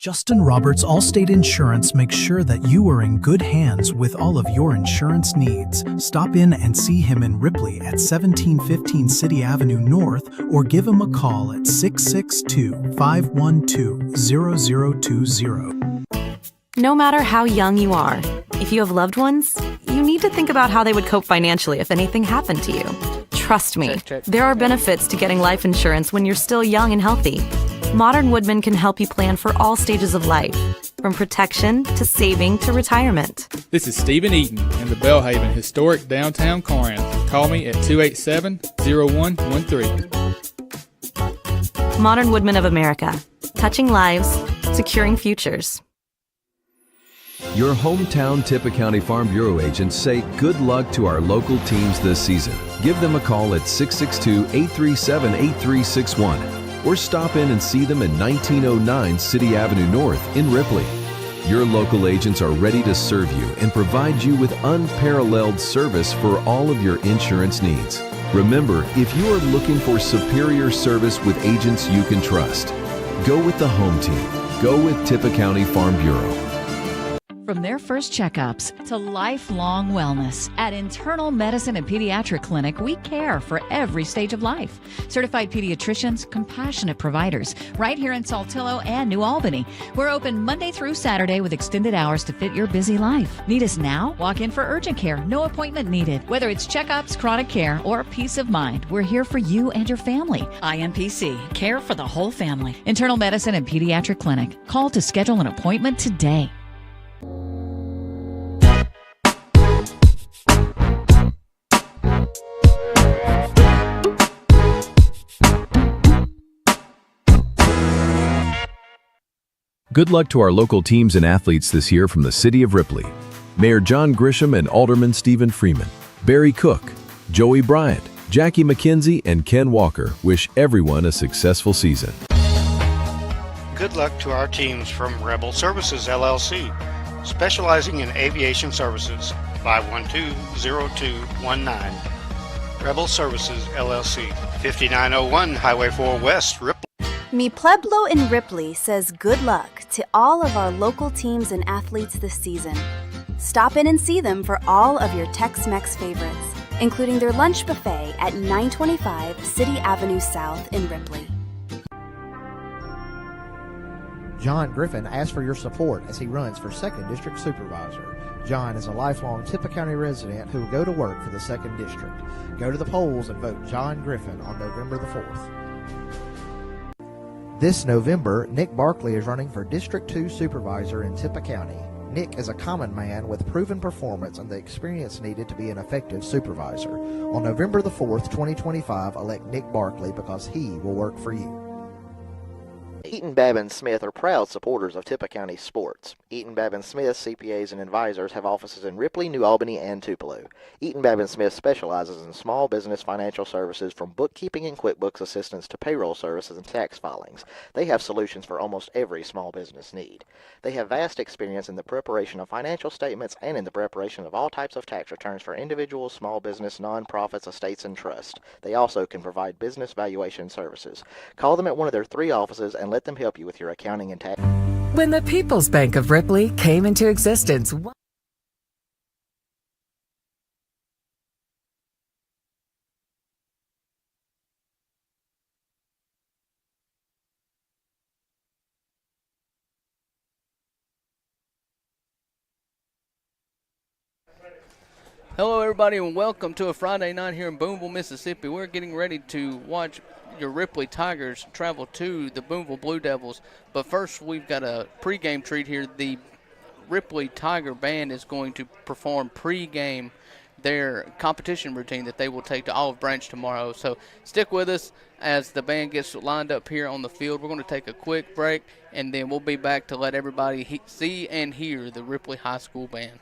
Justin Roberts Allstate Insurance makes sure that you are in good hands with all of your insurance needs. Stop in and see him in Ripley at 1715 City Avenue North or give him a call at 662-512-0020. No matter how young you are, if you have loved ones, you need to think about how they would cope financially if anything happened to you. Trust me, there are benefits to getting life insurance when you're still young and healthy. Modern Woodmen can help you plan for all stages of life, from protection to saving to retirement. This is Stephen Eaton in the Bellhaven historic downtown Corinth. Call me at 287-0113. Modern Woodmen of America, touching lives, securing futures. Your hometown Tippah County Farm Bureau agents say good luck to our local teams this season. Give them a call at 662-837-8361 or stop in and see them at 1909 City Avenue North in Ripley. Your local agents are ready to serve you and provide you with unparalleled service for all of your insurance needs. Remember, if you are looking for superior service with agents you can trust, go with the home team. Go with Tippah County Farm Bureau. From their first checkups to lifelong wellness, at Internal Medicine and Pediatric Clinic, we care for every stage of life. Certified pediatricians, compassionate providers, right here in Saltillo and New Albany. We're open Monday through Saturday with extended hours to fit your busy life. Need us now? Walk in for urgent care, no appointment needed. Whether it's checkups, chronic care, or peace of mind, we're here for you and your family. IMPC, care for the whole family. Internal Medicine and Pediatric Clinic. Call to schedule an appointment today. Good luck to our local teams and athletes this year from the City of Ripley. Mayor John Grisham and Alderman Stephen Freeman, Barry Cook, Joey Bryant, Jackie McKenzie, and Ken Walker wish everyone a successful season. Good luck to our teams from Rebel Services, LLC, specializing in aviation services, 512-0219. Rebel Services, LLC, 5901 Highway 4 West, Ripley. Mi Pueblo in Ripley says good luck to all of our local teams and athletes this season. Stop in and see them for all of your Tex-Mex favorites, including their lunch buffet at 925 City Avenue South in Ripley. John Griffin asks for your support as he runs for 2nd District Supervisor. John is a lifelong Tippah County resident who will go to work for the 2nd District. Go to the polls and vote John Griffin on November the 4th. This November, Nick Barkley is running for District 2 Supervisor in Tippah County. Nick is a common man with proven performance and the experience needed to be an effective supervisor. On November the 4th, 2025, elect Nick Barkley because he will work for you. Eaton Babin Smith are proud supporters of Tippah County sports. Eaton Babin Smith CPAs and advisors have offices in Ripley, New Albany, and Tupelo. Eaton Babin Smith specializes in small business financial services from bookkeeping and QuickBooks assistance to payroll services and tax filings. They have solutions for almost every small business need. They have vast experience in the preparation of financial statements and in the preparation of all types of tax returns for individuals, small business, nonprofits, estates, and trusts. They also can provide business valuation services. Call them at one of their 3 offices and let them help you with your accounting and tax. When the People's Bank of Ripley came into existence, Hello everybody and welcome to a Friday night here in Booneville, Mississippi. We're getting ready to watch your Ripley Tigers travel to the Booneville Blue Devils. But first we've got a pregame treat here. The Ripley Tiger Band is going to perform pregame their competition routine that they will take to Olive Branch tomorrow. So stick with us as the band gets lined up here on the field. We're going to take a quick break and then we'll be back to let everybody see and hear the Ripley High School Band.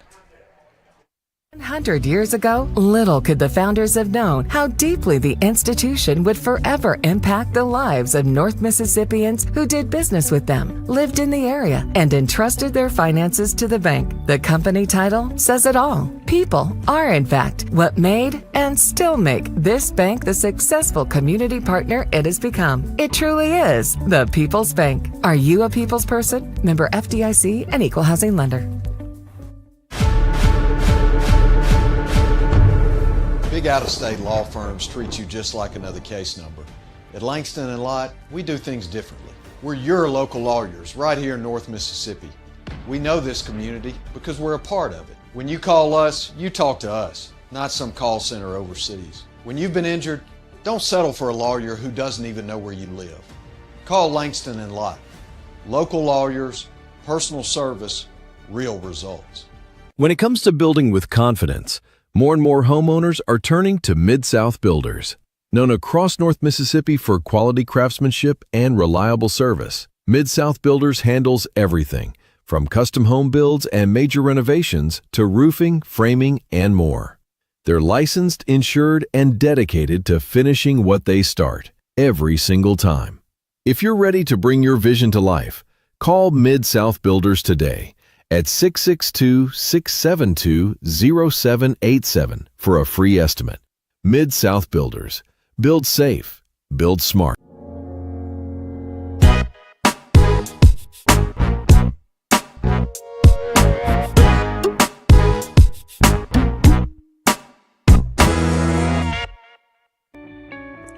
100 years ago, little could the founders have known how deeply the institution would forever impact the lives of North Mississippians who did business with them, lived in the area, and entrusted their finances to the bank. The company title says it all. People are, in fact, what made and still make this bank the successful community partner it has become. It truly is the People's Bank. Are you a people's person? Member FDIC and Equal Housing Lender. Big out-of-state law firms treat you just like another case number. At Langston & Lott, we do things differently. We're your local lawyers right here in North Mississippi. We know this community because we're a part of it. When you call us, you talk to us, not some call center overseas. When you've been injured, don't settle for a lawyer who doesn't even know where you live. Call Langston & Lott. Local lawyers, personal service, real results. When it comes to building with confidence, more and more homeowners are turning to Mid-South Builders. Known across North Mississippi for quality craftsmanship and reliable service, Mid-South Builders handles everything from custom home builds and major renovations to roofing, framing, and more. They're licensed, insured, and dedicated to finishing what they start every single time. If you're ready to bring your vision to life, call Mid-South Builders today at 662-672-0787 for a free estimate. Mid-South Builders. Build safe. Build smart.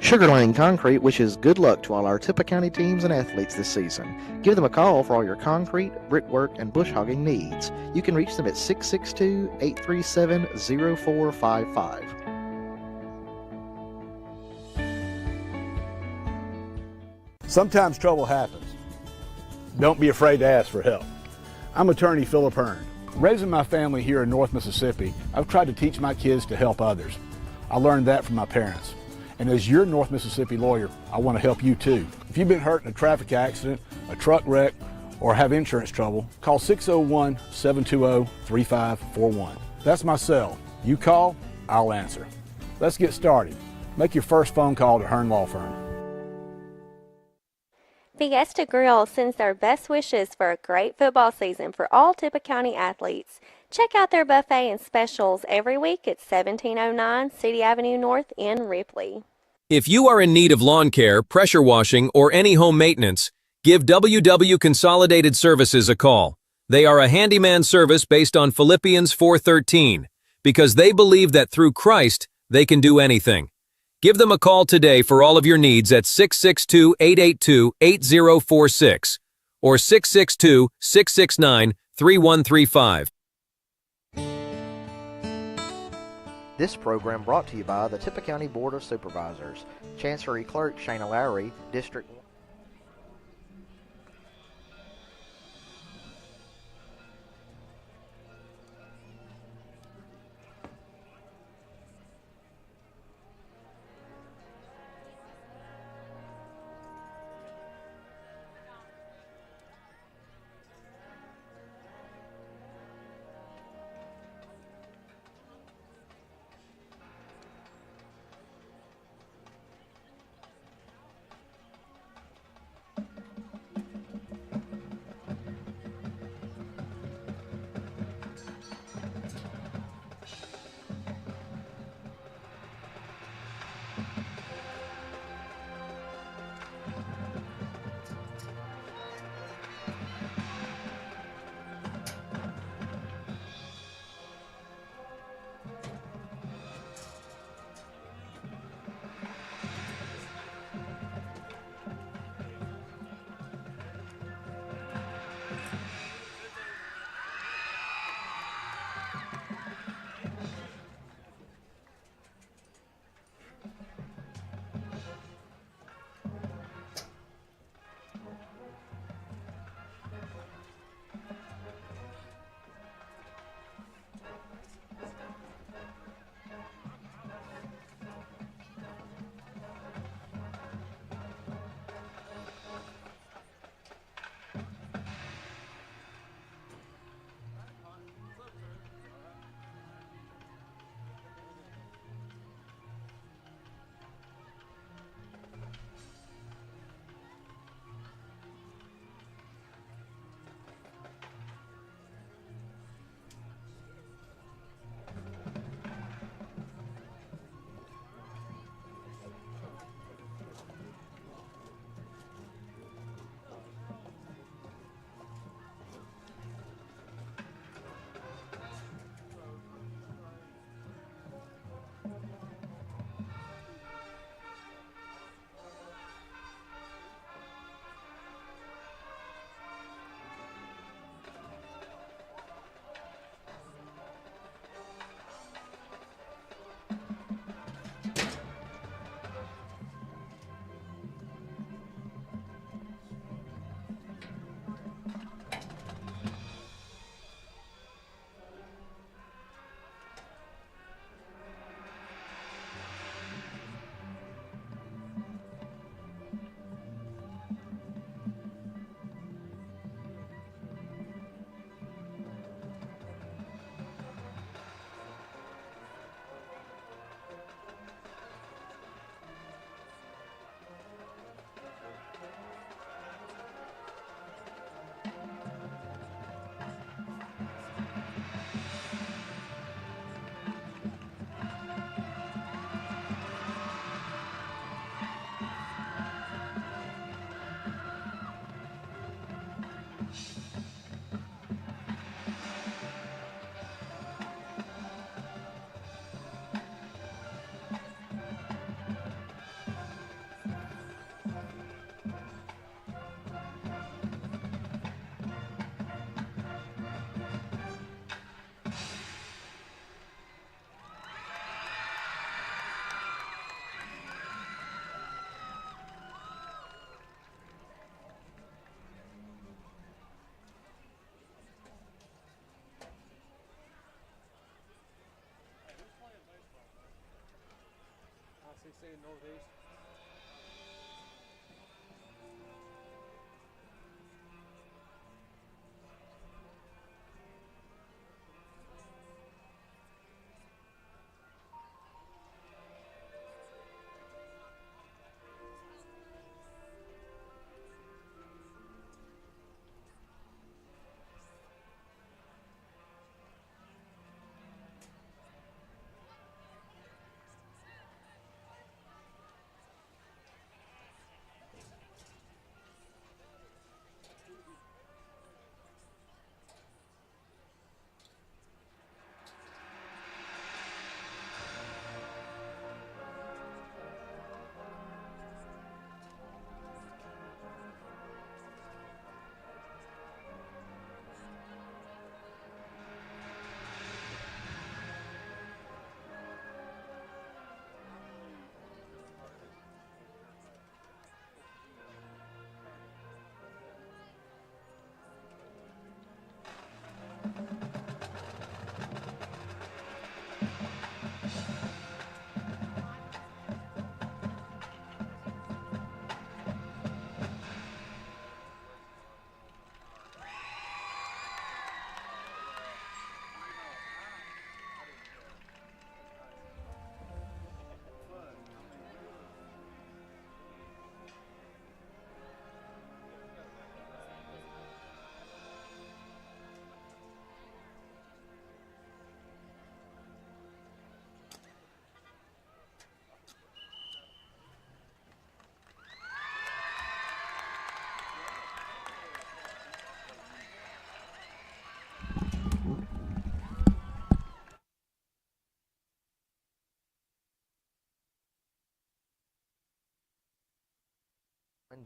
Sugar Lane Concrete wishes good luck to all our Tippah County teams and athletes this season. Give them a call for all your concrete, brickwork, and bush hogging needs. You can reach them at 662-837-0455. Sometimes trouble happens. Don't be afraid to ask for help. I'm attorney Philip Hearn. Raising my family here in North Mississippi, I've tried to teach my kids to help others. I learned that from my parents. And as your North Mississippi lawyer, I want to help you too. If you've been hurt in a traffic accident, a truck wreck, or have insurance trouble, call 601-720-3541. That's my cell. You call, I'll answer. Let's get started. Make your first phone call to Hearn Law Firm. Fiesta Grill sends their best wishes for a great football season for all Tippah County athletes. Check out their buffet and specials every week at 1709 City Avenue North in Ripley. If you are in need of lawn care, pressure washing, or any home maintenance, give WW Consolidated Services a call. They are a handyman service based on Philippians 4:13, because they believe that through Christ, they can do anything. Give them a call today for all of your needs at 662-882-8046 or 662-669-3135. This program brought to you by the Tippah County Board of Supervisors. Chancery Clerk Shayna Lowry, District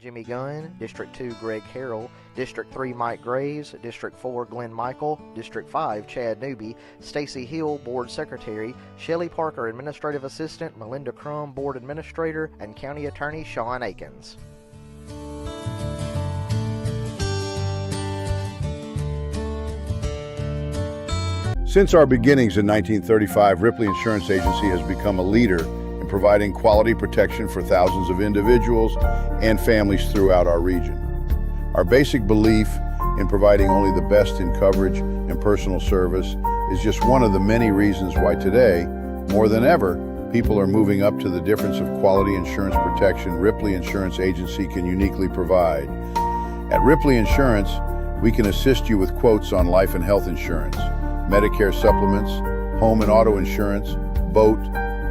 Jimmy Gunn, District 2 Greg Harrell, District 3 Mike Graves, District 4 Glenn Michael, District 5 Chad Newby, Stacy Hill, Board Secretary, Shelley Parker, Administrative Assistant, Melinda Crum, Board Administrator, and County Attorney Sean Akins. Since our beginnings in 1935, Ripley Insurance Agency has become a leader in providing quality protection for thousands of individuals and families throughout our region. Our basic belief in providing only the best in coverage and personal service is just one of the many reasons why today, more than ever, people are moving up to the difference of quality insurance protection Ripley Insurance Agency can uniquely provide. At Ripley Insurance, we can assist you with quotes on life and health insurance, Medicare supplements, home and auto insurance, boat,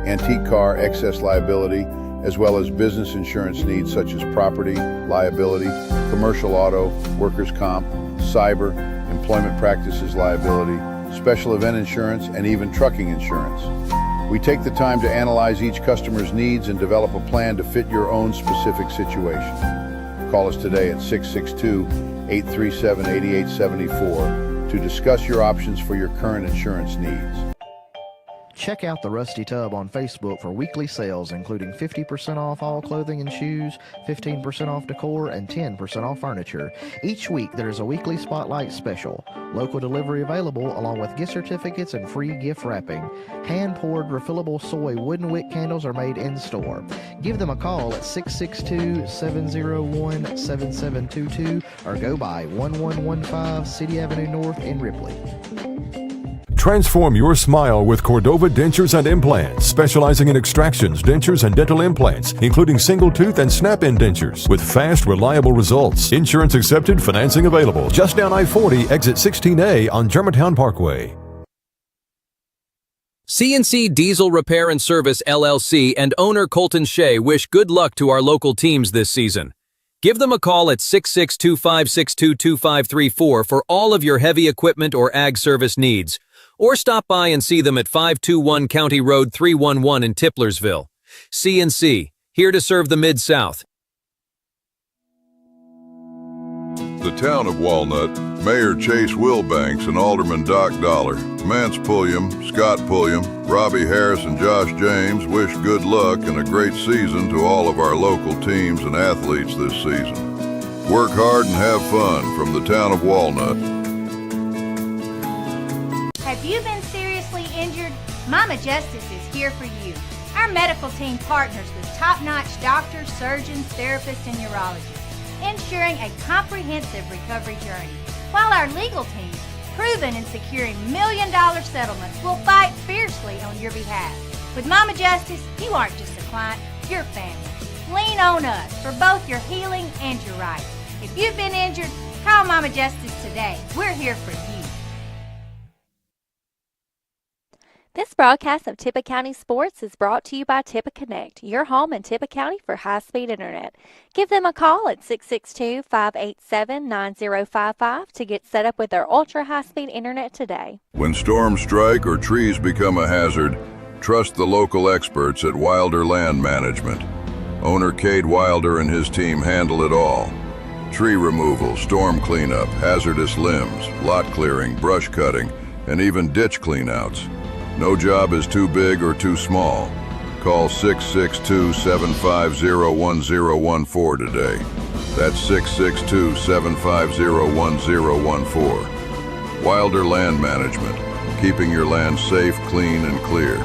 antique car, excess liability, as well as business insurance needs such as property, liability, commercial auto, workers' comp, cyber, employment practices liability, special event insurance, and even trucking insurance. We take the time to analyze each customer's needs and develop a plan to fit your own specific situation. Call us today at 662-837-8874 to discuss your options for your current insurance needs. Check out the Rusty Tub on Facebook for weekly sales, including 50% off all clothing and shoes, 15% off decor, and 10% off furniture. Each week, there is a weekly spotlight special. Local delivery available, along with gift certificates and free gift wrapping. Hand-poured refillable soy wooden wick candles are made in-store. Give them a call at 662-701-7722 or go by 1115 City Avenue North in Ripley. Transform your smile with Cordova Dentures and Implants, specializing in extractions, dentures, and dental implants, including single tooth and snap-in dentures, with fast, reliable results. Insurance accepted, financing available. Just down I-40, exit 16A on Germantown Parkway. CNC Diesel Repair and Service LLC and owner Colton Shea wish good luck to our local teams this season. Give them a call at 662-562-2534 for all of your heavy equipment or ag service needs, or stop by and see them at 521 County Road 311 in Tiplersville. CNC, here to serve the Mid-South. The town of Walnut, Mayor Chase Wilbanks and Alderman Doc Dollar, Mance Pulliam, Scott Pulliam, Robbie Harris, and Josh James wish good luck and a great season to all of our local teams and athletes this season. Work hard and have fun from the town of Walnut. Have you been seriously injured? Mama Justice is here for you. Our Our medical team partners with top-notch doctors, surgeons, therapists, and urologists, ensuring a comprehensive recovery journey. While our legal team, proven in securing million-dollar settlements, will fight fiercely on your behalf. With Mama Justice, you aren't just a client, you're family. Lean on us for both your healing and your rights. If you've been injured, call Mama Justice today. We're here for you. This broadcast of Tippah County Sports is brought to you by Tippah Connect, your home in Tippah County for high-speed internet. Give them a call at 662-587-9055 to get set up with their ultra-high-speed internet today. When storms strike or trees become a hazard, trust the local experts at Wilder Land Management. Owner Cade Wilder and his team handle it all. Tree removal, storm cleanup, hazardous limbs, lot clearing, brush cutting, and even ditch cleanouts. No job is too big or too small. Call 662-750-1014 today. That's 662-750-1014. Wilder Land Management, keeping your land safe, clean, and clear.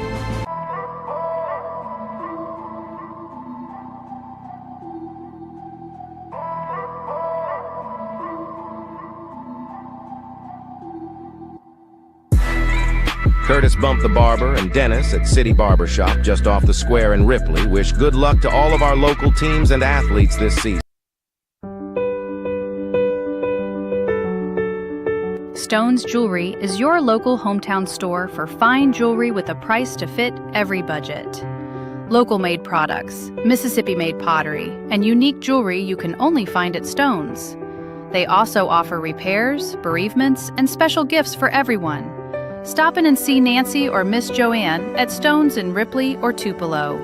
Curtis Bump the Barber and Dennis at City Barber Shop just off the square in Ripley wish good luck to all of our local teams and athletes this season. Stone's Jewelry is your local hometown store for fine jewelry with a price to fit every budget. Local-made products, Mississippi-made pottery, and unique jewelry you can only find at Stone's. They also offer repairs, bereavements, and special gifts for everyone. Stop in and see Nancy or Miss Joanne at Stone's in Ripley or Tupelo.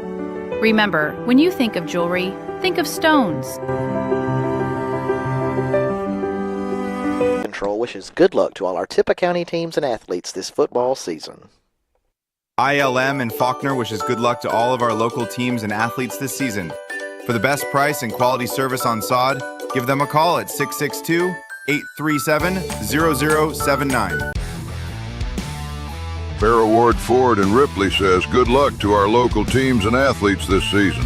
Remember, when you think of jewelry, think of Stone's. Control wishes good luck to all our Tippah County teams and athletes this football season. ILM and Faulkner wishes good luck to all of our local teams and athletes this season. For the best price and quality service on sod, give them a call at 662-837-0079. Farrah Ward Ford in Ripley says good luck to our local teams and athletes this season.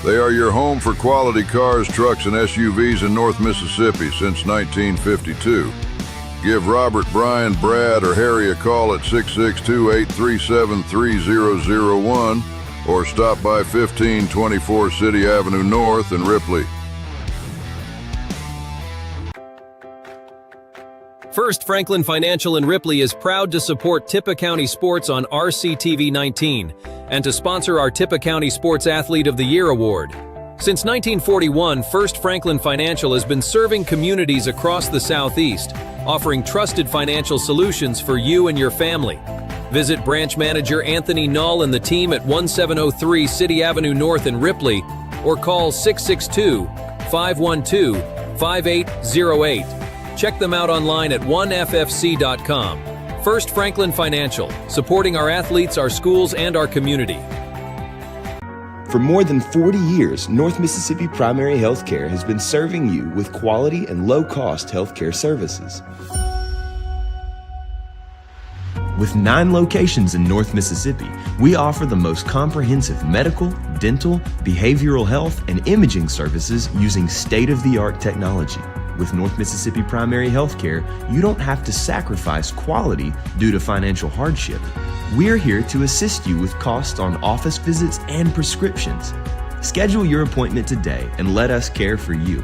They are your home for quality cars, trucks, and SUVs in North Mississippi since 1952. Give Robert, Brian, Brad, or Harry a call at 662-837-3001 or stop by 1524 City Avenue North in Ripley. First Franklin Financial in Ripley is proud to support Tippah County Sports on RCTV 19 and to sponsor our Tippah County Sports Athlete of the Year Award. Since 1941, First Franklin Financial has been serving communities across the Southeast, offering trusted financial solutions for you and your family. Visit Branch Manager Anthony Null and the team at 1703 City Avenue North in Ripley or call 662-512-5808. Check them out online at oneffc.com. First Franklin Financial, supporting our athletes, our schools, and our community. For more than 40 years, North Mississippi Primary Healthcare has been serving you with quality and low-cost healthcare services. With 9 locations in North Mississippi, we offer the most comprehensive medical, dental, behavioral health, and imaging services using state-of-the-art technology. With North Mississippi Primary Healthcare, you don't have to sacrifice quality due to financial hardship. We're here to assist you with costs on office visits and prescriptions. Schedule your appointment today and let us care for you.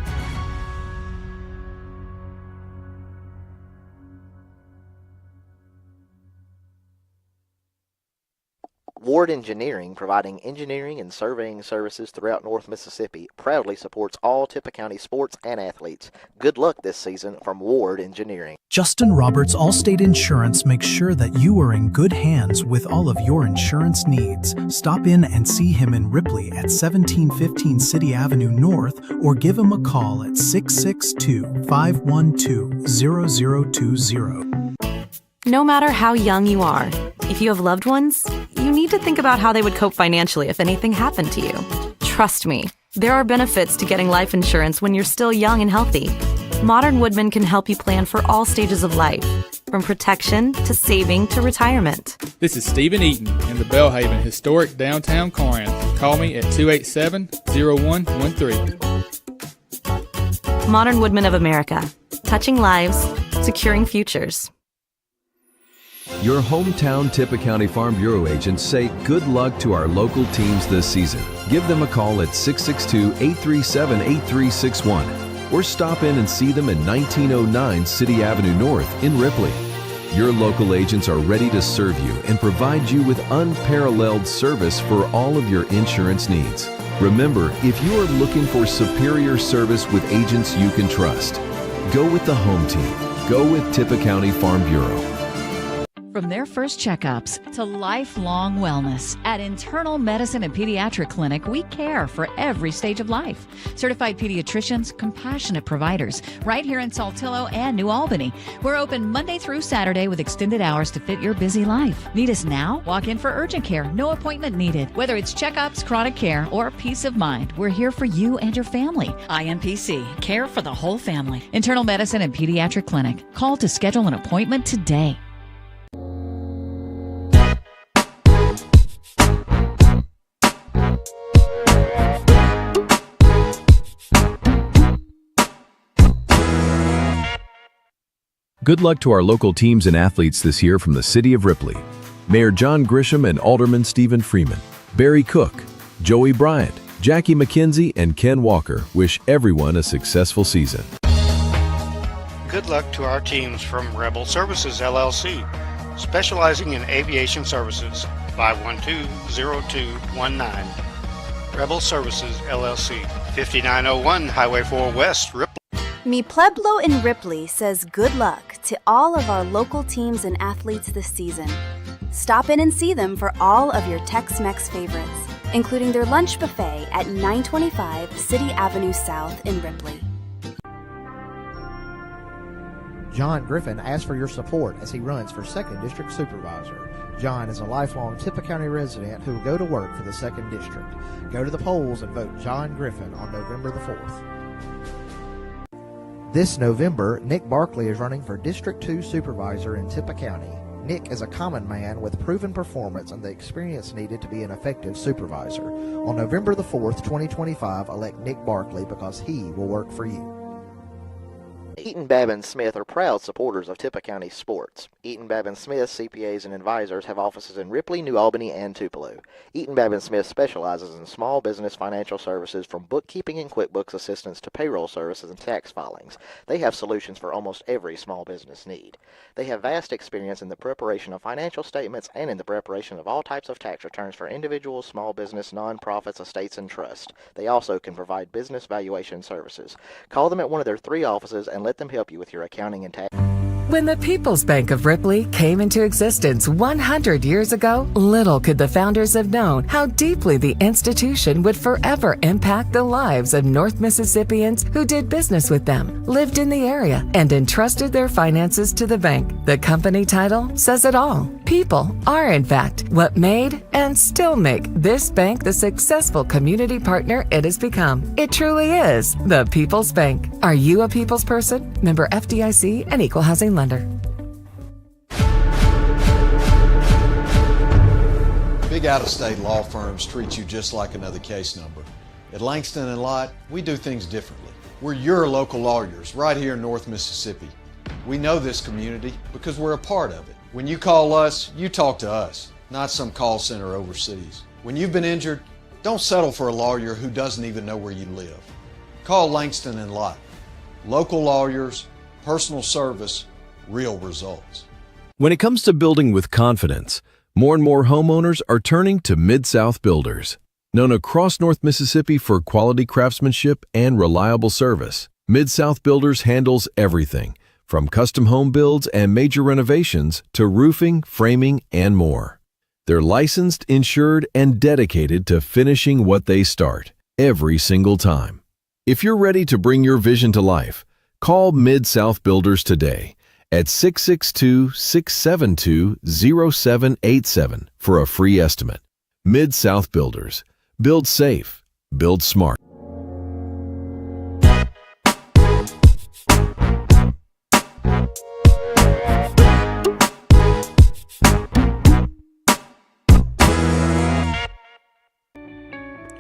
Ward Engineering, providing engineering and surveying services throughout North Mississippi, proudly supports all Tippah County sports and athletes. Good luck this season from Ward Engineering. Justin Roberts Allstate Insurance makes sure that you are in good hands with all of your insurance needs. Stop in and see him in Ripley at 1715 City Avenue North or give him a call at 662-512-0020. No matter how young you are, if you have loved ones, you need to think about how they would cope financially if anything happened to you. Trust me, there are benefits to getting life insurance when you're still young and healthy. Modern Woodman can help you plan for all stages of life. from protection to saving to retirement. This is Stephen Eaton in the Bellhaven Historic Downtown Corinth. Call me at 287-0113. Modern Woodmen of America, touching lives, securing futures. Your hometown Tippah County Farm Bureau agents say good luck to our local teams this season. Give them a call at 662-837-8361 or stop in and see them at 1909 City Avenue North in Ripley. Your local agents are ready to serve you and provide you with unparalleled service for all of your insurance needs. Remember, if you are looking for superior service with agents you can trust, go with the home team. Go with Tippah County Farm Bureau. From their first checkups to lifelong wellness, at Internal Medicine and Pediatric Clinic, we care for every stage of life. Certified pediatricians, compassionate providers, right here in Saltillo and New Albany. We're open Monday through Saturday with extended hours to fit your busy life. Need us now? Walk in for urgent care, no appointment needed. Whether it's checkups, chronic care, or peace of mind, we're here for you and your family. IMPC, care for the whole family. Internal Medicine and Pediatric Clinic. Call to schedule an appointment today. Good luck to our local teams and athletes this year from the City of Ripley. Mayor John Grisham and Alderman Stephen Freeman, Barry Cook, Joey Bryant, Jackie McKenzie, and Ken Walker wish everyone a successful season. Good luck to our teams from Rebel Services, LLC, specializing in aviation services, 512-0219. Rebel Services, LLC, 5901 Highway 4 West, Ripley. Mi Pueblo in Ripley says good luck to all of our local teams and athletes this season. Stop in and see them for all of your Tex-Mex favorites, including their lunch buffet at 925 City Avenue South in Ripley. John Griffin asks for your support as he runs for 2nd District Supervisor. John is a lifelong Tippah County resident who will go to work for the 2nd District. Go to the polls and vote John Griffin on November the 4th. This November, Nick Barkley is running for District 2 Supervisor in Tippah County. Nick is a common man with proven performance and the experience needed to be an effective supervisor. On November the 4th, 2025, elect Nick Barkley because he will work for you. Eaton Babin Smith are proud supporters of Tippah County sports. Eaton Babin Smith CPAs and advisors have offices in Ripley, New Albany, and Tupelo. Eaton Babin Smith specializes in small business financial services from bookkeeping and QuickBooks assistance to payroll services and tax filings. They have solutions for almost every small business need. They have vast experience in the preparation of financial statements and in the preparation of all types of tax returns for individuals, small business, nonprofits, estates, and trusts. They also can provide business valuation services. Call them at one of their 3 offices and let them help you with your accounting and tax. When the People's Bank of Ripley came into existence 100 years ago, little could the founders have known how deeply the institution would forever impact the lives of North Mississippians who did business with them, lived in the area, and entrusted their finances to the bank. The company title says it all. People are, in fact, what made and still make this bank the successful community partner it has become. It truly is the People's Bank. Are you a people's person? Member FDIC and Equal Housing Lender. Big out-of-state law firms treat you just like another case number. At Langston & Lott, we do things differently. We're your local lawyers right here in North Mississippi. We know this community because we're a part of it. When you call us, you talk to us, not some call center overseas. When you've been injured, don't settle for a lawyer who doesn't even know where you live. Call Langston & Lott. Local lawyers, personal service, real results. When it comes to building with confidence, more and more homeowners are turning to Mid-South Builders. Known across North Mississippi for quality craftsmanship and reliable service, Mid-South Builders handles everything from custom home builds and major renovations to roofing, framing, and more. They're licensed, insured, and dedicated to finishing what they start every single time. If you're ready to bring your vision to life, call Mid-South Builders today at 662-672-0787 for a free estimate. Mid-South Builders. Build safe. Build smart.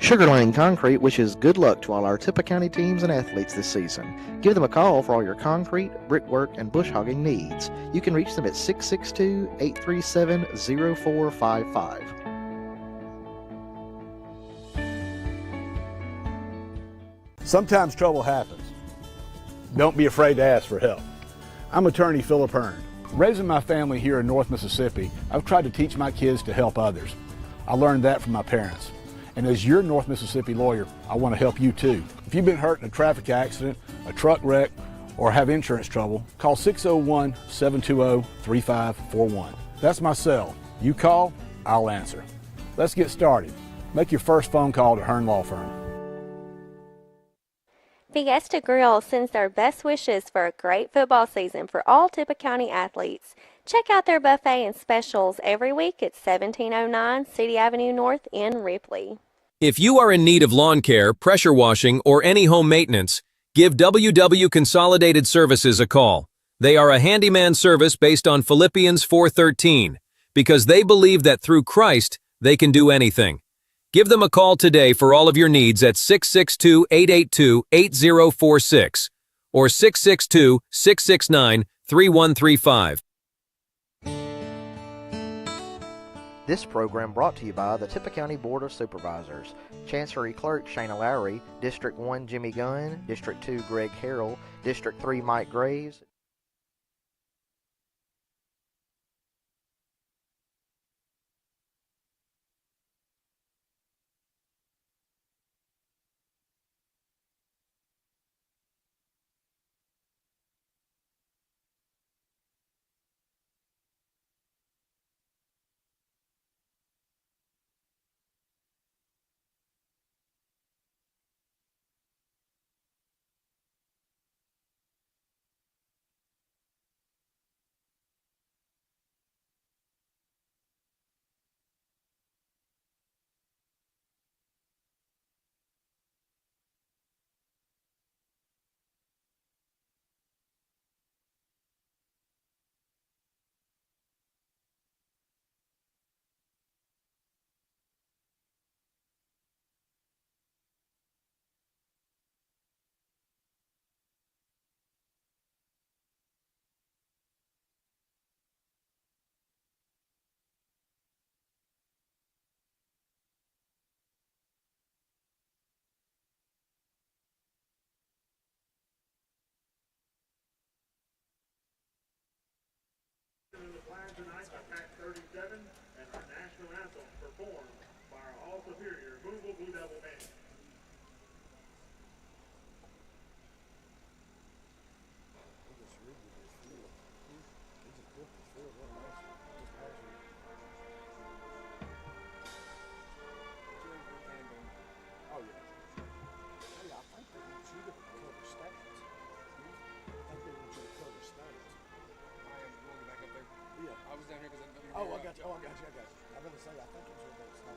Sugar Lane Concrete wishes good luck to all our Tippah County teams and athletes this season. Give them a call for all your concrete, brickwork, and bush hogging needs. You can reach them at 662-837-0455. Sometimes trouble happens. Don't be afraid to ask for help. I'm attorney Philip Hearn. Raising my family here in North Mississippi, I've tried to teach my kids to help others. I learned that from my parents. And as your North Mississippi lawyer, I want to help you too. If you've been hurt in a traffic accident, a truck wreck, or have insurance trouble, call 601-720-3541. That's my cell. You call, I'll answer. Let's get started. Make your first phone call to Hearn Law Firm. Fiesta Grill sends their best wishes for a great football season for all Tippah County athletes. Check out their buffet and specials every week at 1709 City Avenue North in Ripley. If you are in need of lawn care, pressure washing, or any home maintenance, give WW Consolidated Services a call. They are a handyman service based on Philippians 4:13, because they believe that through Christ, they can do anything. Give them a call today for all of your needs at 662-882-8046 or 662-669-3135. This program brought to you by the Tippah County Board of Supervisors. Chancery Clerk Shana Lowry, District 1 Jimmy Gunn, District 2 Greg Harrell, District 3 Mike Graves. Tonight by Pack 37 and our national anthem performed by our all-superior Booneville Blue Devil Band. Oh, I got you. I'm going to say, I think it's your next time.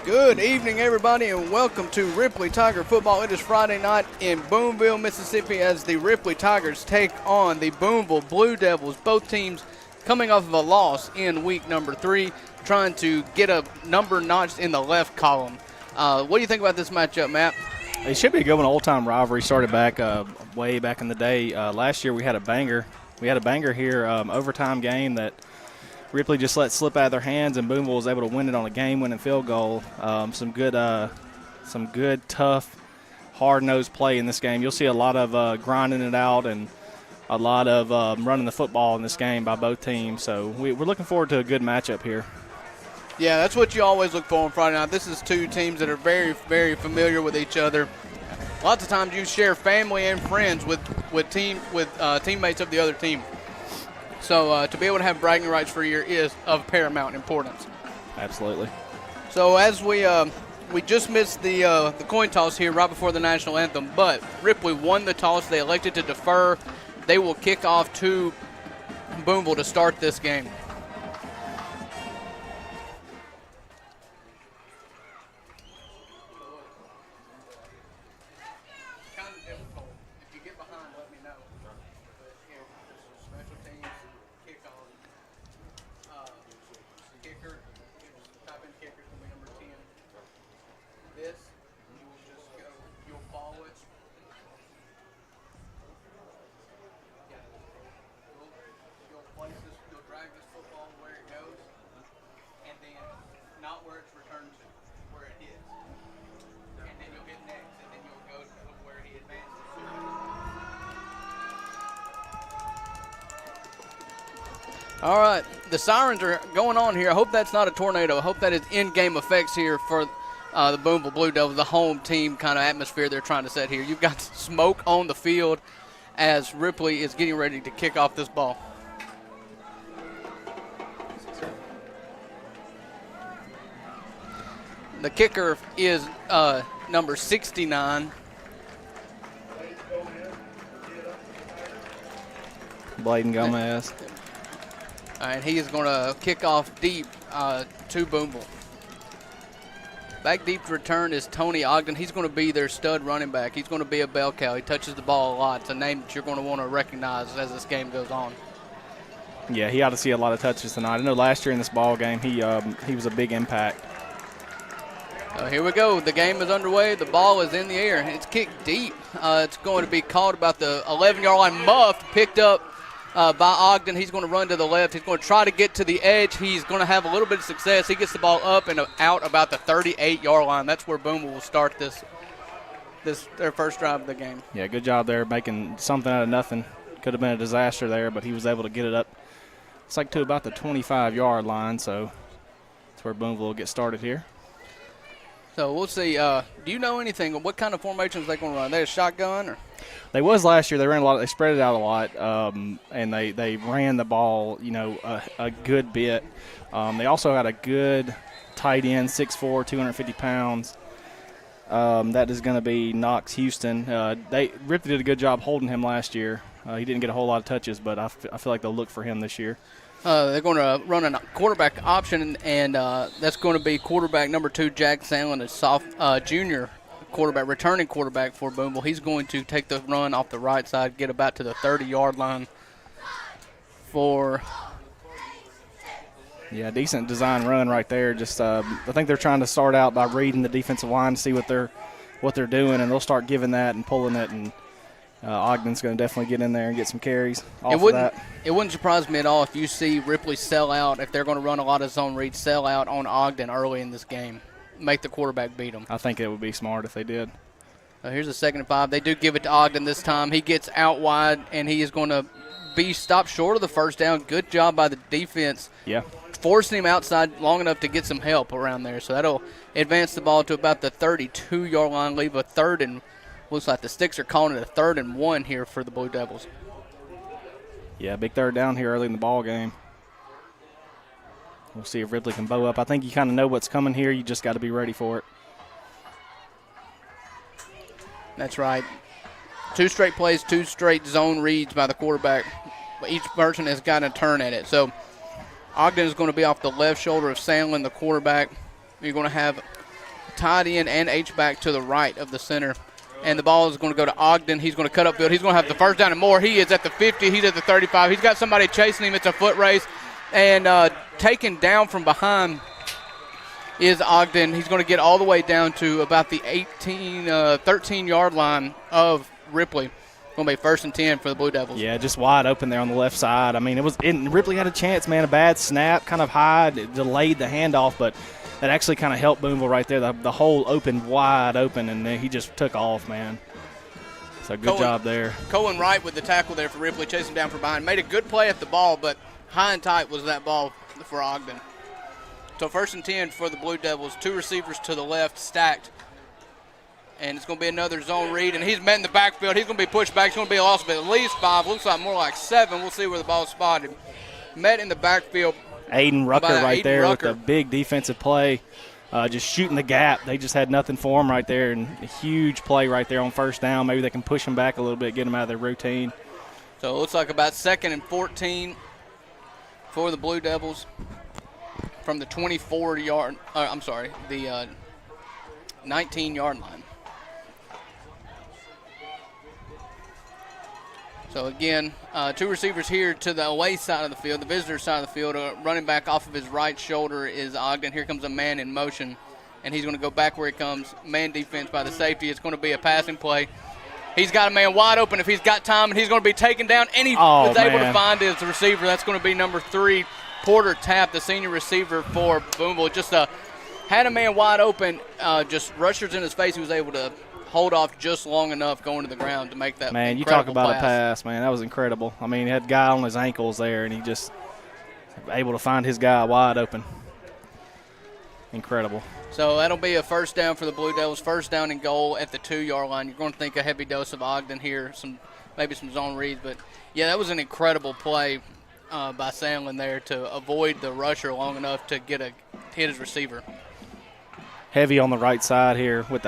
Good evening, everybody, and welcome to Ripley Tiger Football. It is Friday night in Booneville, Mississippi, as the Ripley Tigers take on the Booneville Blue Devils. Both teams coming off of a loss in week number 3, trying to get a number notched in the left column. What do you think about this matchup, Matt? It should be a good one. Old-time rivalry started back way back in the day. Last year we had a banger. We had a banger here, overtime game that Ripley just let slip out of their hands, and Booneville was able to win it on a game-winning field goal. Some good, tough, hard-nosed play in this game. You'll see a lot of grinding it out and a lot of running the football in this game by both teams. So we're looking forward to a good matchup here. Yeah, that's what you always look for on Friday night. This is two teams that are very, very familiar with each other. Lots of times you share family and friends with teammates of the other team. So to be able to have bragging rights for a year is of paramount importance. Absolutely. So as we just missed the coin toss here right before the national anthem, but Ripley won the toss. They elected to defer. They will kick off to Booneville to start this game. All right, the sirens are going on here. I hope that's not a tornado. I hope that is in-game effects here for the Booneville Blue Devils, the home team kind of atmosphere they're trying to set here. You've got smoke on the field as Ripley is getting ready to kick off this ball. The kicker is number 69. Bladen Gomez. And he is going to kick off deep to Booneville. Back deep to return is Tony Ogden. He's going to be their stud running back. He's going to be a bell cow. He touches the ball a lot. It's a name that you're going to want to recognize as this game goes on. Yeah, he ought to see a lot of touches tonight. I know last year in this ball game he was a big impact. Here we go. The game is underway. The ball is in the air. It's kicked deep. It's going to be called about the 11-yard line. Muffed, picked up by Ogden. He's going to run to the left. He's going to try to get to the edge. He's going to have a little bit of success. He gets the ball up and out about the 38-yard line. That's where Booneville will start their first drive of the game. Yeah, good job there making something out of nothing. Could have been a disaster there, but he was able to get it up. It's like to about the 25-yard line, so that's where Booneville will get started here. So we'll see. Do you know anything? What kind of formations they going to run? They a shotgun or? They was last year. They ran a lot. They spread it out a lot, and they ran the ball, a good bit. They also had a good tight end, 6'4", 250 pounds. That is going to be Knox Houston. Ripley did a good job holding him last year. He didn't get a whole lot of touches, but I feel like they'll look for him this year. They're going to run a quarterback option, and that's going to be quarterback number 2, Jack Sandlin, a junior quarterback, returning quarterback for Booneville. He's going to take the run off the right side, get about to the 30-yard line for. Yeah, decent design run right there. Just I think they're trying to start out by reading the defensive line to see what they're doing, and they'll start giving that and pulling it, and Ogden's going to definitely get in there and get some carries off of that. It wouldn't surprise me at all if you see Ripley sell out, if they're going to run a lot of zone reads, sell out on Ogden early in this game, make the quarterback beat them. I think it would be smart if they did. Here's a 2nd and 5. They do give it to Ogden this time. He gets out wide, and he is going to be stopped short of the first down. Good job by the defense. Yeah. Forcing him outside long enough to get some help around there. So that'll advance the ball to about the 32-yard line, leave a third and looks like the Sticks are calling it a 3rd and 1 here for the Blue Devils. Yeah, big third down here early in the ball game. We'll see if Ripley can bow up. I think you kind of know what's coming here. You just got to be ready for it. That's right. 2 straight plays, 2 straight zone reads by the quarterback. Each person has got a turn at it. So Ogden is going to be off the left shoulder of Sandlin, the quarterback. You're going to have tight end and H-back to the right of the center. And the ball is going to go to Ogden. He's going to cut upfield. He's going to have the first down and more. He is at the 50. He's at the 35. He's got somebody chasing him. It's a foot race. And taken down from behind is Ogden. He's going to get all the way down to about the 13-yard line of Ripley. Going to be 1st and 10 for the Blue Devils. Yeah, just wide open there on the left side. I mean, Ripley had a chance, man. A bad snap, kind of high, it delayed the handoff, but that actually kind of helped Booneville right there. The hole opened wide open, and then he just took off, man. So good job there. Cohen Wright with the tackle there for Ripley, chasing down from behind. Made a good play at the ball, but high and tight was that ball for Ogden. So 1st and 10 for the Blue Devils. 2 receivers to the left, stacked. And it's going to be another zone read, and he's met in the backfield. He's going to be pushed back. It's going to be a loss of at least 5. Looks like more like 7. We'll see where the ball's spotted. Met in the backfield. Aiden Rucker right there with a big defensive play. Just shooting the gap. They just had nothing for him right there, and a huge play right there on 1st down. Maybe they can push him back a little bit, get him out of their routine. So it looks like about 2nd and 14 for the Blue Devils from the 24-yard – I'm sorry, the 19-yard line. So, again, 2 receivers here to the away side of the field, the visitor side of the field. Running back off of his right shoulder is Ogden. Here comes a man in motion, and he's going to go back where he comes. Man defense by the safety. It's going to be a passing play. He's got a man wide open if he's got time, and he's going to be taken down. And he was able to find his receiver. That's going to be number 3, Porter Tapp, the senior receiver for Booneville. Just had a man wide open, just rushers in his face. He was able to hold off just long enough going to the ground to make that man, you talk about a pass, man. That was incredible. I mean, he had a guy on his ankles there, and he just able to find his guy wide open. Incredible. So that'll be a 1st down for the Blue Devils. 1st down and goal at the 2-yard line. You're going to think a heavy dose of Ogden here, maybe some zone reads. But, yeah, that was an incredible play by Sandlin there to avoid the rusher long enough to hit his receiver. Heavy on the right side here with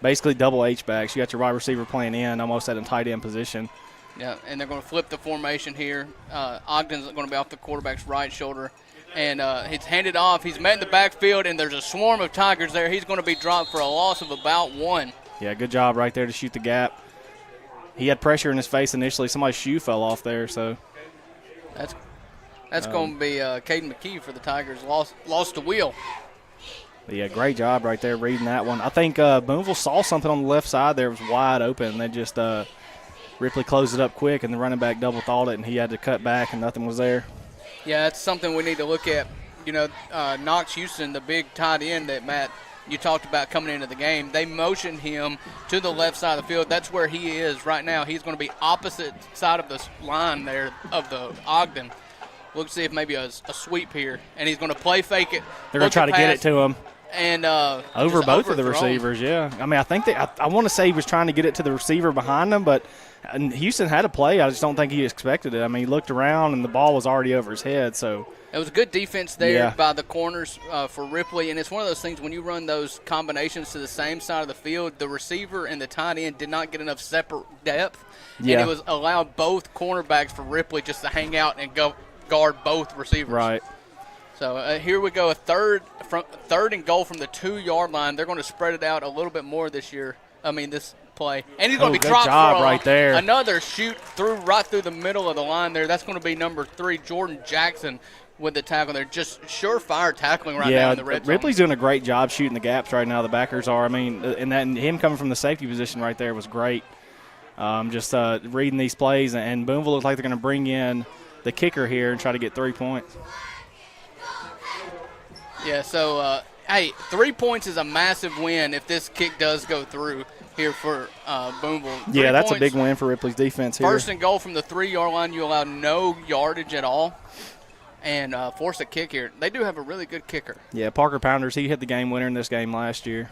basically double H-backs. You got your wide receiver playing in, almost at a tight end position. Yeah, and they're going to flip the formation here. Ogden's going to be off the quarterback's right shoulder. And he's handed off. He's met in the backfield, and there's a swarm of Tigers there. He's going to be dropped for a loss of about 1. Yeah, good job right there to shoot the gap. He had pressure in his face initially. Somebody's shoe fell off there. So That's going to be Caden McKee for the Tigers. Lost the wheel. Yeah, great job right there reading that one. I think Booneville saw something on the left side there. It was wide open. They just Ripley closed it up quick, and the running back double thought it, and he had to cut back, and nothing was there. Yeah, that's something we need to look at. You know, Knox Houston, the big tight end that, Matt, you talked about coming into the game, they motioned him to the left side of the field. That's where he is right now. He's going to be opposite side of the line there of the Ogden. We'll see if maybe a sweep here, and he's going to play fake it. They're going to try to get it to him. And over both of the receivers, yeah. I mean, I think I want to say he was trying to get it to the receiver behind him, but Houston had a play. I just don't think he expected it. I mean, he looked around, and the ball was already over his head. So it was a good defense there by the corners for Ripley, and it's one of those things when you run those combinations to the same side of the field, the receiver and the tight end did not get enough separate depth, and it was allowed both cornerbacks for Ripley just to hang out and go guard both receivers. Right. So here we go, a third and goal from the 2-yard line. They're going to spread it out a little bit more this play. And he's going to be dropped for right there. Another shoot right through the middle of the line there. That's going to be number 3, Jordan Jackson, with the tackle there. Just surefire tackling now in the red zone. Ripley's doing a great job shooting the gaps right now. The backers are. I mean, and him coming from the safety position right there was great. Just reading these plays, and Booneville looks like they're going to bring in the kicker here and try to get 3 points. Yeah, so, 3 points is a massive win if this kick does go through here for Booneville. Yeah, that's a big win for Ripley's defense here. 1st and goal from the 3-yard line. You allow no yardage at all and force a kick here. They do have a really good kicker. Yeah, Parker Pounders, he hit the game winner in this game last year.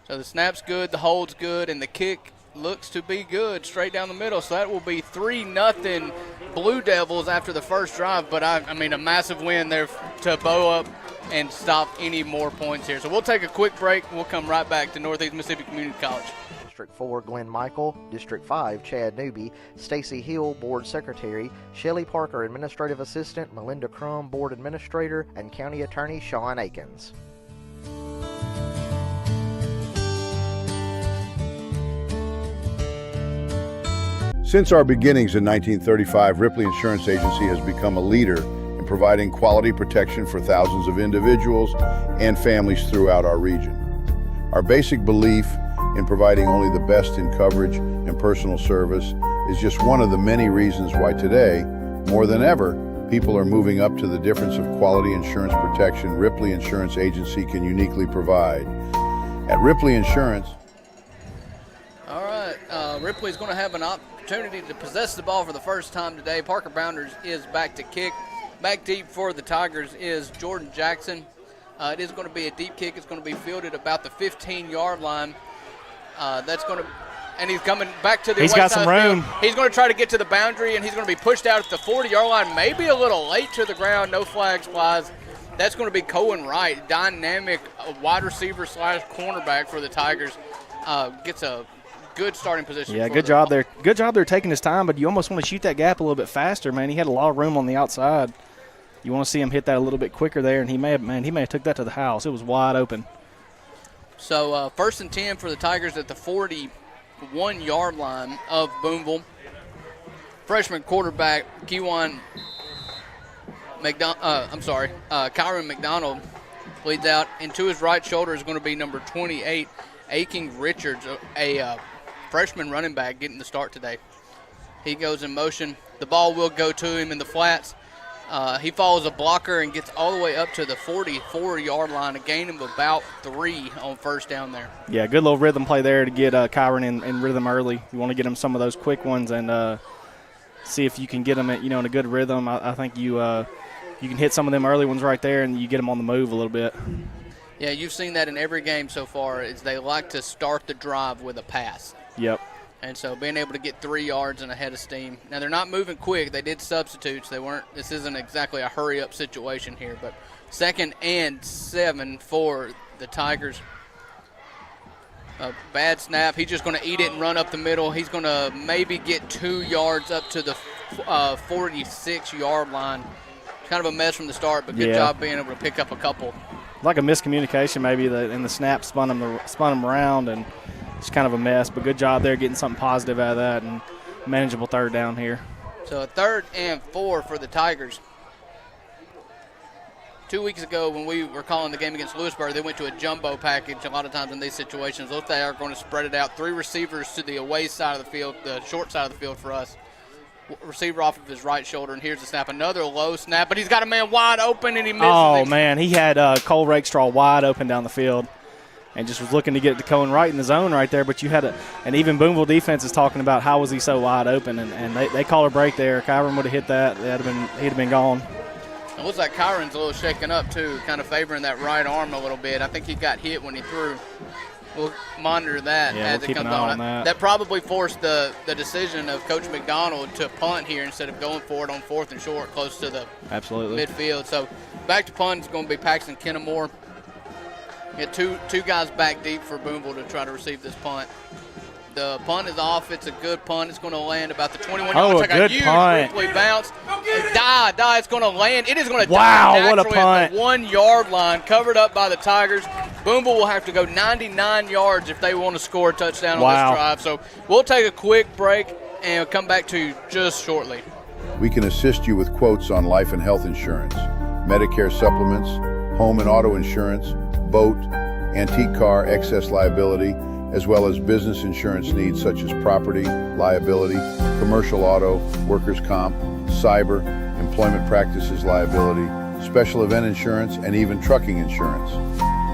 So the snap's good, the hold's good, and the kick looks to be good straight down the middle. So that will be 3-0 Blue Devils after the first drive. But, I mean, a massive win there to bow up and stop any more points here. So we'll take a quick break. We'll come right back to Northeast Mississippi Community College. District 4, Glenn Michael. District 5, Chad Newby. Stacy Hill, Board Secretary. Shelley Parker, Administrative Assistant. Melinda Crum, Board Administrator. And County Attorney Sean Akins. Since our beginnings in 1935, Ripley Insurance Agency has become a leader in providing quality protection for thousands of individuals and families throughout our region. Our basic belief in providing only the best in coverage and personal service is just one of the many reasons why today, more than ever, people are moving up to the difference of quality insurance protection Ripley Insurance Agency can uniquely provide. At Ripley Insurance. All right, Ripley's going to have an opportunity to possess the ball for the first time today. Parker Bounders is back to kick. Back deep for the Tigers is Jordan Jackson. It is going to be a deep kick. It's going to be fielded about the 15-yard line. And he's coming back to the He's got some room. He's going to try to get to the boundary, and he's going to be pushed out at the 40-yard line, maybe a little late to the ground. No flags flies. That's going to be Cohen Wright, dynamic wide receiver / cornerback for the Tigers. Gets a good starting position. Yeah, good job there. Good job there taking his time, but you almost want to shoot that gap a little bit faster, man. He had a lot of room on the outside. You want to see him hit that a little bit quicker there, and he may have took that to the house. It was wide open. So 1st and 10 for the Tigers at the 41-yard line of Booneville. Freshman quarterback Kyron McDonald leads out, and to his right shoulder is going to be number 28, Aking Richards, a freshman running back getting the start today. He goes in motion. The ball will go to him in the flats. He follows a blocker and gets all the way up to the 44-yard line, a gain of about 3 on first down there. Yeah, good little rhythm play there to get Kyron in rhythm early. You want to get him some of those quick ones and see if you can get him in a good rhythm. I think you can hit some of them early ones right there, and you get them on the move a little bit. Yeah, you've seen that in every game so far. Is they like to start the drive with a pass. Yep. And so being able to get 3 yards and ahead of steam. Now, they're not moving quick. They did substitutes. This isn't exactly a hurry-up situation here. But 2nd and 7 for the Tigers. A bad snap. He's just going to eat it and run up the middle. He's going to maybe get 2 yards up to the 46-yard line. Kind of a mess from the start, but good job being able to pick up a couple. Like a miscommunication maybe, and the snap spun him around, and it's kind of a mess, but good job there getting something positive out of that and manageable 3rd down here. So a 3rd and 4 for the Tigers. 2 weeks ago when we were calling the game against Lewisburg, they went to a jumbo package a lot of times in these situations. Look, they are going to spread it out. 3 receivers to the away side of the field, the short side of the field for us. Receiver off of his right shoulder, and here's the snap. Another low snap, but he's got a man wide open, and he misses. Oh, man, he had Cole Rakestraw wide open down the field and just was looking to get to Cohen right in the zone right there. But you had and even Booneville defense is talking about how was he so wide open, and they call a break there. Kyron would have hit that. He'd have been gone. It looks like Kyron's a little shaken up, too, kind of favoring that right arm a little bit. I think he got hit when he threw. We'll monitor that as it comes on. That probably forced the decision of Coach McDonald to punt here instead of going for it on 4th and short close to the midfield. So back to punt is going to be Paxton Kennemore. Get two guys back deep for Booneville to try to receive this punt. The punt is off. It's a good punt. It's going to land about the 21 yards. It's like a huge Ripley bounce. Die. It's going to land. It is going to die naturally what a punt. at the 1-yard line, covered up by the Tigers. Booneville will have to go 99 yards if they want to score a touchdown on this drive. So we'll take a quick break and come back to you just shortly. We can assist you with quotes on life and health insurance, Medicare supplements, home and auto insurance, boat, antique car, excess liability, as well as business insurance needs such as property, liability, commercial auto, workers' comp, cyber, employment practices liability, special event insurance, and even trucking insurance.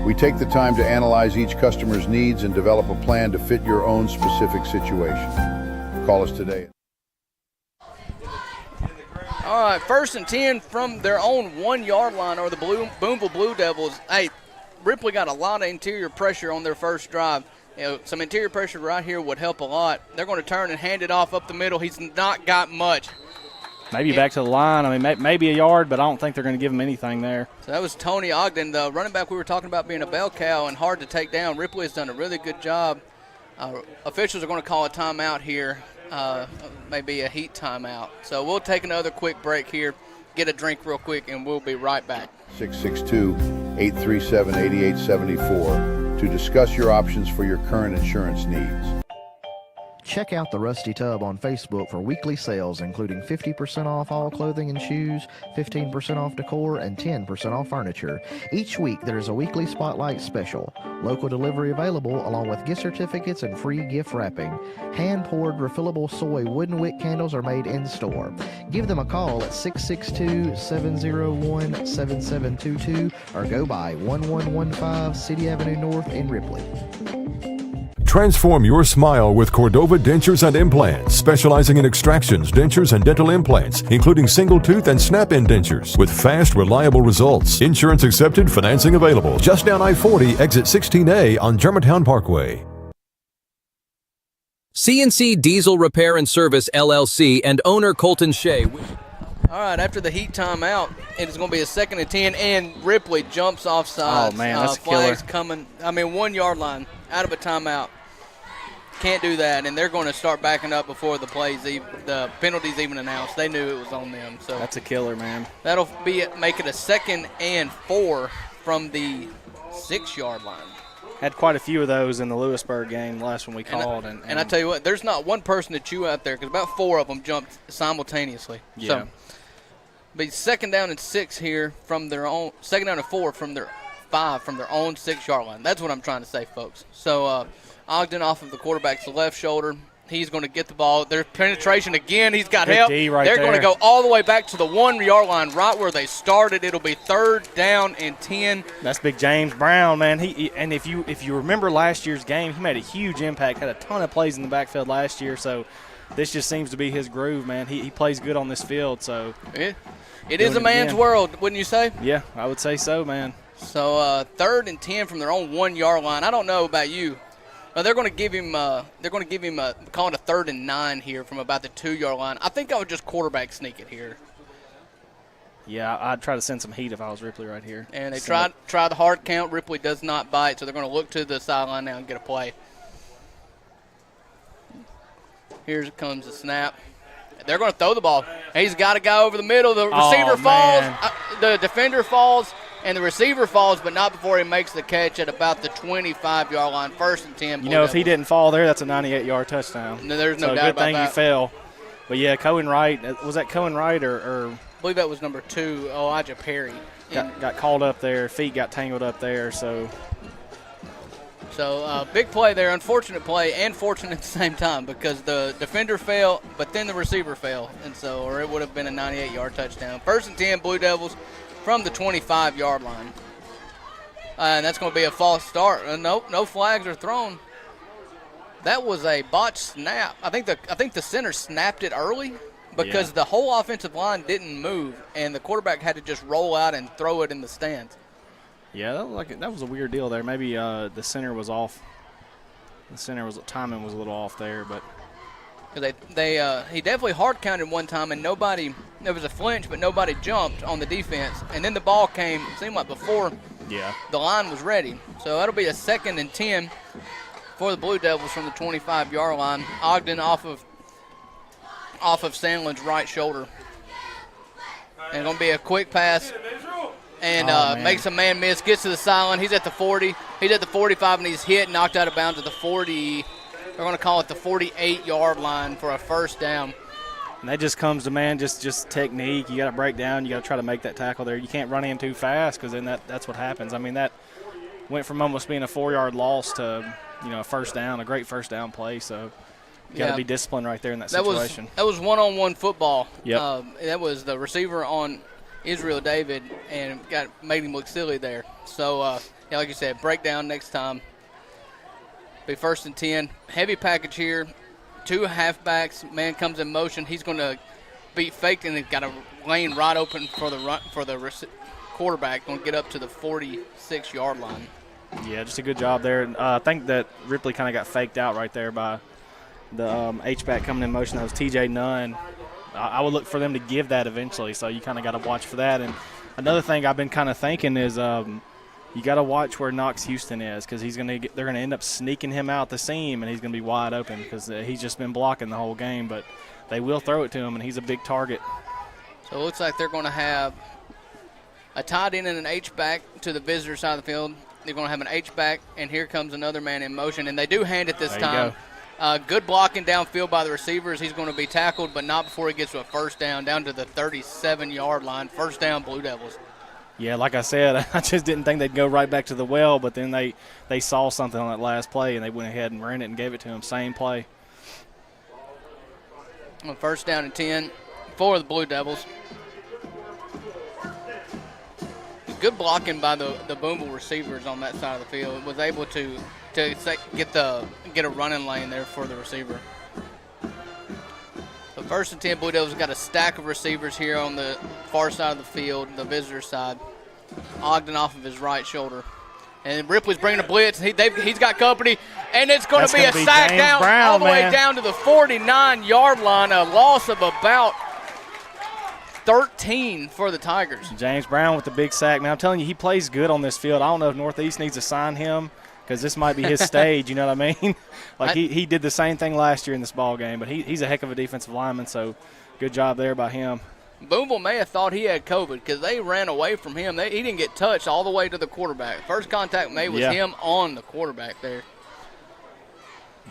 We take the time to analyze each customer's needs and develop a plan to fit your own specific situation. Call us today. All right, 1st and 10 from their own 1-yard line, or the Booneville Blue Devils. Hey, Ripley got a lot of interior pressure on their first drive. Some interior pressure right here would help a lot. They're going to turn and hand it off up the middle. He's not got much. Maybe back to the line. I mean, maybe a yard, but I don't think they're going to give him anything there. So that was Tony Ogden, the running back we were talking about being a bell cow and hard to take down. Ripley has done a really good job. Officials are going to call a timeout here, maybe a heat timeout. So we'll take another quick break here, get a drink real quick, and we'll be right back. 662-837-8874 to discuss your options for your current insurance needs. Check out the Rusty Tub on Facebook for weekly sales, including 50% off all clothing and shoes, 15% off decor, and 10% off furniture. Each week, there is a weekly spotlight special. Local delivery available, along with gift certificates and free gift wrapping. Hand-poured refillable soy wooden wick candles are made in-store. Give them a call at 662-701-7722 or go by 1115 City Avenue North in Ripley. Transform your smile with Cordova Dentures and Implants, specializing in extractions, dentures, and dental implants, including single tooth and snap-in dentures, with fast, reliable results. Insurance accepted, financing available. Just down I-40, exit 16A on Germantown Parkway. CNC Diesel Repair and Service LLC and owner Colton Shea. All right, after the heat timeout, it is going to be a 2nd and 10, and Ripley jumps off sides. Oh, man, that's a flags killer. coming. 1 yard line out of a timeout. Can't do that, and they're going to start backing up before the penalties even announced. They knew it was on them. So that's a killer, man. That'll make it a 2nd and 4 from the 6 yard line. Had quite a few of those in the Lewisburg game, the last one we called. And I tell you what, there's not one person to chew out there because about 4 of them jumped simultaneously. Yeah. So, but 2nd down and 6 here from their own, 2nd down and 4 from their 5 from their own 6 yard line. That's what I'm trying to say, folks. So, Ogden off of the quarterback's left shoulder. He's going to get the ball. Their penetration again. He's got help. D right They're there. going to go all the way back to the 1 yard line, right where they started. It'll be 3rd down and 10. That's big James Brown, man. And if you remember last year's game, he made a huge impact. Had a ton of plays in the backfield last year. So this just seems to be his groove, man. He plays good on this field. So it is a man's world, wouldn't you say? Yeah, I would say so, man. So 3rd and 10 from their own 1 yard line. I don't know about you. They're going to give him. Call it a 3rd and 9 here from about the 2 yard line. I think I would just quarterback sneak it here. Yeah, I'd try to send some heat if I was Ripley right here. And they try the hard count. Ripley does not bite, so they're going to look to the sideline now and get a play. Here comes the snap. They're going to throw the ball. He's got a guy over the middle. The receiver falls. The defender falls. And the receiver falls, but not before he makes the catch at about the 25 yard line. 1st and 10. You know, if he didn't fall there, that's a 98-yard touchdown. No, there's no doubt about that. Good thing he fell. But, yeah, Cohen Wright. Was that Cohen Wright or I believe that was number 2, Elijah Perry. Got called up there. Feet got tangled up there. So big play there. Unfortunate play and fortunate at the same time because the defender fell, but then the receiver fell. Or it would have been a 98-yard touchdown. 1st and 10, Blue Devils from the 25 yard line. And that's going to be a false start. No flags are thrown. That was a botched snap. I think the center snapped it early because the whole offensive line didn't move, and the quarterback had to just roll out and throw it in the stands. Yeah, that was a weird deal there. Maybe the center was off. Timing was a little off there, but because he definitely hard counted one time, and there was a flinch, but nobody jumped on the defense, and then the ball came. It seemed like before the line was ready. So that'll be a 2nd and 10 for the Blue Devils from the 25 yard line. Ogden off of Sandlin's right shoulder, and going to be a quick pass. And makes a man miss, gets to the sideline. He's at the 40. He's at the 45, and he's hit, knocked out of bounds at the 40. They're going to call it the 48-yard line for a 1st down. And that just comes to, man, just technique. You got to break down. You got to try to make that tackle there. You can't run in too fast because then that's what happens. I mean, that went from almost being a 4-yard loss to, a 1st down, a great 1st down play. So you got to be disciplined right there in that situation. That was one-on-one football. Yep. That was the receiver on Israel David and made him look silly there. So, like you said, breakdown next time. Be 1st and 10. Heavy package here. 2 halfbacks. Man comes in motion. He's going to be faked, and he's got a lane right open for the quarterback. Going to get up to the 46-yard line. Yeah, just a good job there. I think that Ripley kind of got faked out right there by the H-back coming in motion. That was T.J. Nunn. I would look for them to give that eventually, so you kind of got to watch for that. And another thing I've been kind of thinking is you got to watch where Knox Houston is because they're going to end up sneaking him out the seam, and he's going to be wide open because he's just been blocking the whole game. But they will throw it to him, and he's a big target. So it looks like they're going to have a tight end and an H-back to the visitor side of the field. They're going to have an H-back, and here comes another man in motion. And they do hand it this time. Good blocking downfield by the receivers. He's going to be tackled, but not before he gets to a first down to the 37-yard line. First down, Blue Devils. Yeah, like I said, I just didn't think they'd go right back to the well, but then they saw something on that last play, and they went ahead and ran it and gave it to him. Same play. On first down and 10 for the Blue Devils. Good blocking by the Booneville receivers on that side of the field. Was able to get a running lane there for the receiver. The first and 10, Blue Devils got a stack of receivers here on the far side of the field, the visitor side. Ogden off of his right shoulder. And Ripley's bringing a blitz. He's got company, and it's going to be a sack down all the way down to the 49-yard line. A loss of about 13 for the Tigers. James Brown with the big sack. Man, I'm telling you, he plays good on this field. I don't know if Northeast needs to sign him because this might be his stage, you know what I mean? Like he did the same thing last year in this ball game, but he's a heck of a defensive lineman, so good job there by him. Booneville may have thought he had COVID because they ran away from him. He didn't get touched all the way to the quarterback. First contact made was him on the quarterback there.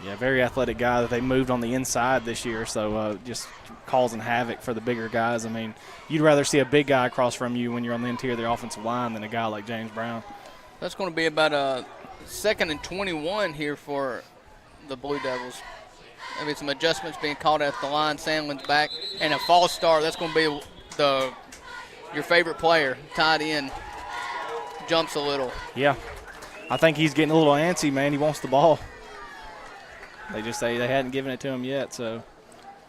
Yeah, very athletic guy that they moved on the inside this year, so just causing havoc for the bigger guys. I mean, you'd rather see a big guy across from you when you're on the interior of the offensive line than a guy like James Brown. That's going to be about a 2nd and 21 here for the Blue Devils. Maybe some adjustments being called at the line. Sandlin's back, and a false start. That's going to be your favorite player, tied in, jumps a little. Yeah, I think he's getting a little antsy, man. He wants the ball. They just say they hadn't given it to him yet, so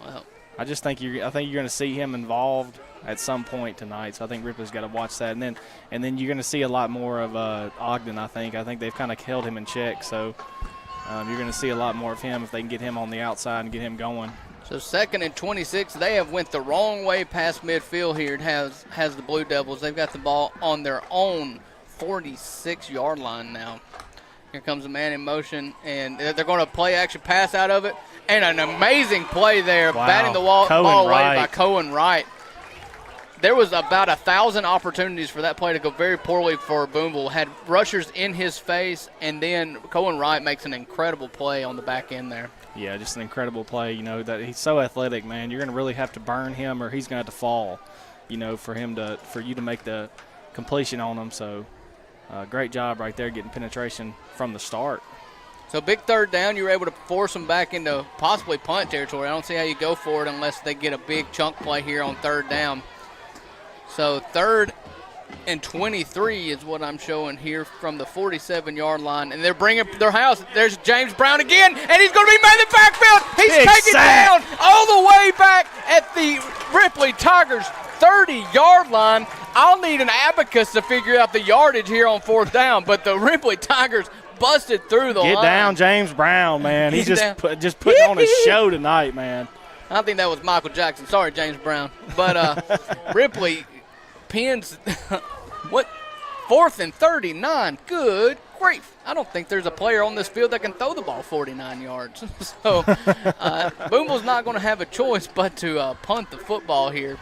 well, I think you're going to see him involved at some point tonight. So I think Ripley's got to watch that, and then you're going to see a lot more of Ogden. I think they've kind of held him in check, so you're going to see a lot more of him if they can get him on the outside and get him going. So 2nd and 26, they have went the wrong way past midfield here. It has the Blue Devils. They've got the ball on their own 46-yard line now. Here comes a man in motion, and they're going to play action pass out of it. And an amazing play there, batting the ball away by Cohen Wright. There was about 1,000 opportunities for that play to go very poorly for Booneville. Had rushers in his face, and then Cohen Wright makes an incredible play on the back end there. Yeah, just an incredible play. You know, that he's so athletic, man. You're going to really have to burn him or he's going to have to fall, you know, for you to make the completion on him. So great job right there getting penetration from the start. So big third down, you were able to force them back into possibly punt territory. I don't see how you go for it unless they get a big chunk play here on third down. So 3rd and 23 is what I'm showing here from the 47-yard line. And they're bringing their house. There's James Brown again, and he's going to be made in the backfield. He's taken down all the way back at the Ripley Tigers 30-yard line. I'll need an abacus to figure out the yardage here on 4th down, but the Ripley Tigers busted through the line. Get down, James Brown, man. He's just putting on a show tonight, man. I think that was Michael Jackson. Sorry, James Brown. But Ripley pins 4th and 39. Good grief. I don't think there's a player on this field that can throw the ball 49 yards. So Booneville's not going to have a choice but to punt the football here.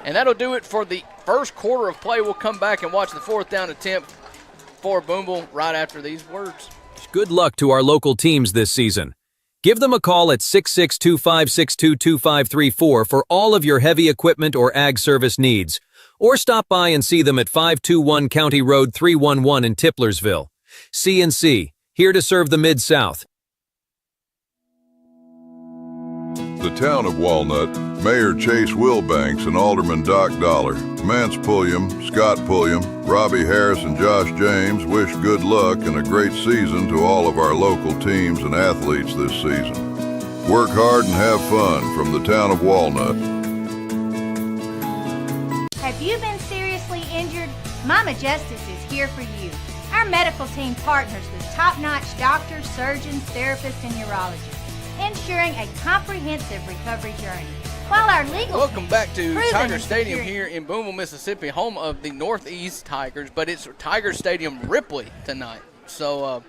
And that'll do it for the first quarter of play. We'll come back and watch the 4th down attempt for Booneville right after these words. Good luck to our local teams this season. Give them a call at 662-562-2534 for all of your heavy equipment or ag service needs. Or stop by and see them at 521 County Road 311 in Tiplersville. C&C, here to serve the Mid-South. The town of Walnut, Mayor Chase Wilbanks and Alderman Doc Dollar, Mance Pulliam, Scott Pulliam, Robbie Harris and Josh James wish good luck and a great season to all of our local teams and athletes this season. Work hard and have fun from the town of Walnut. Have you been seriously injured? Mama Justice is here for you. Our medical team partners with top-notch doctors, surgeons, therapists, and urologists, ensuring a comprehensive recovery journey. While our legal Welcome back to Tiger Stadium here in Booneville, Mississippi, home of the Northeast Tigers, but it's Tiger Stadium Ripley tonight. So a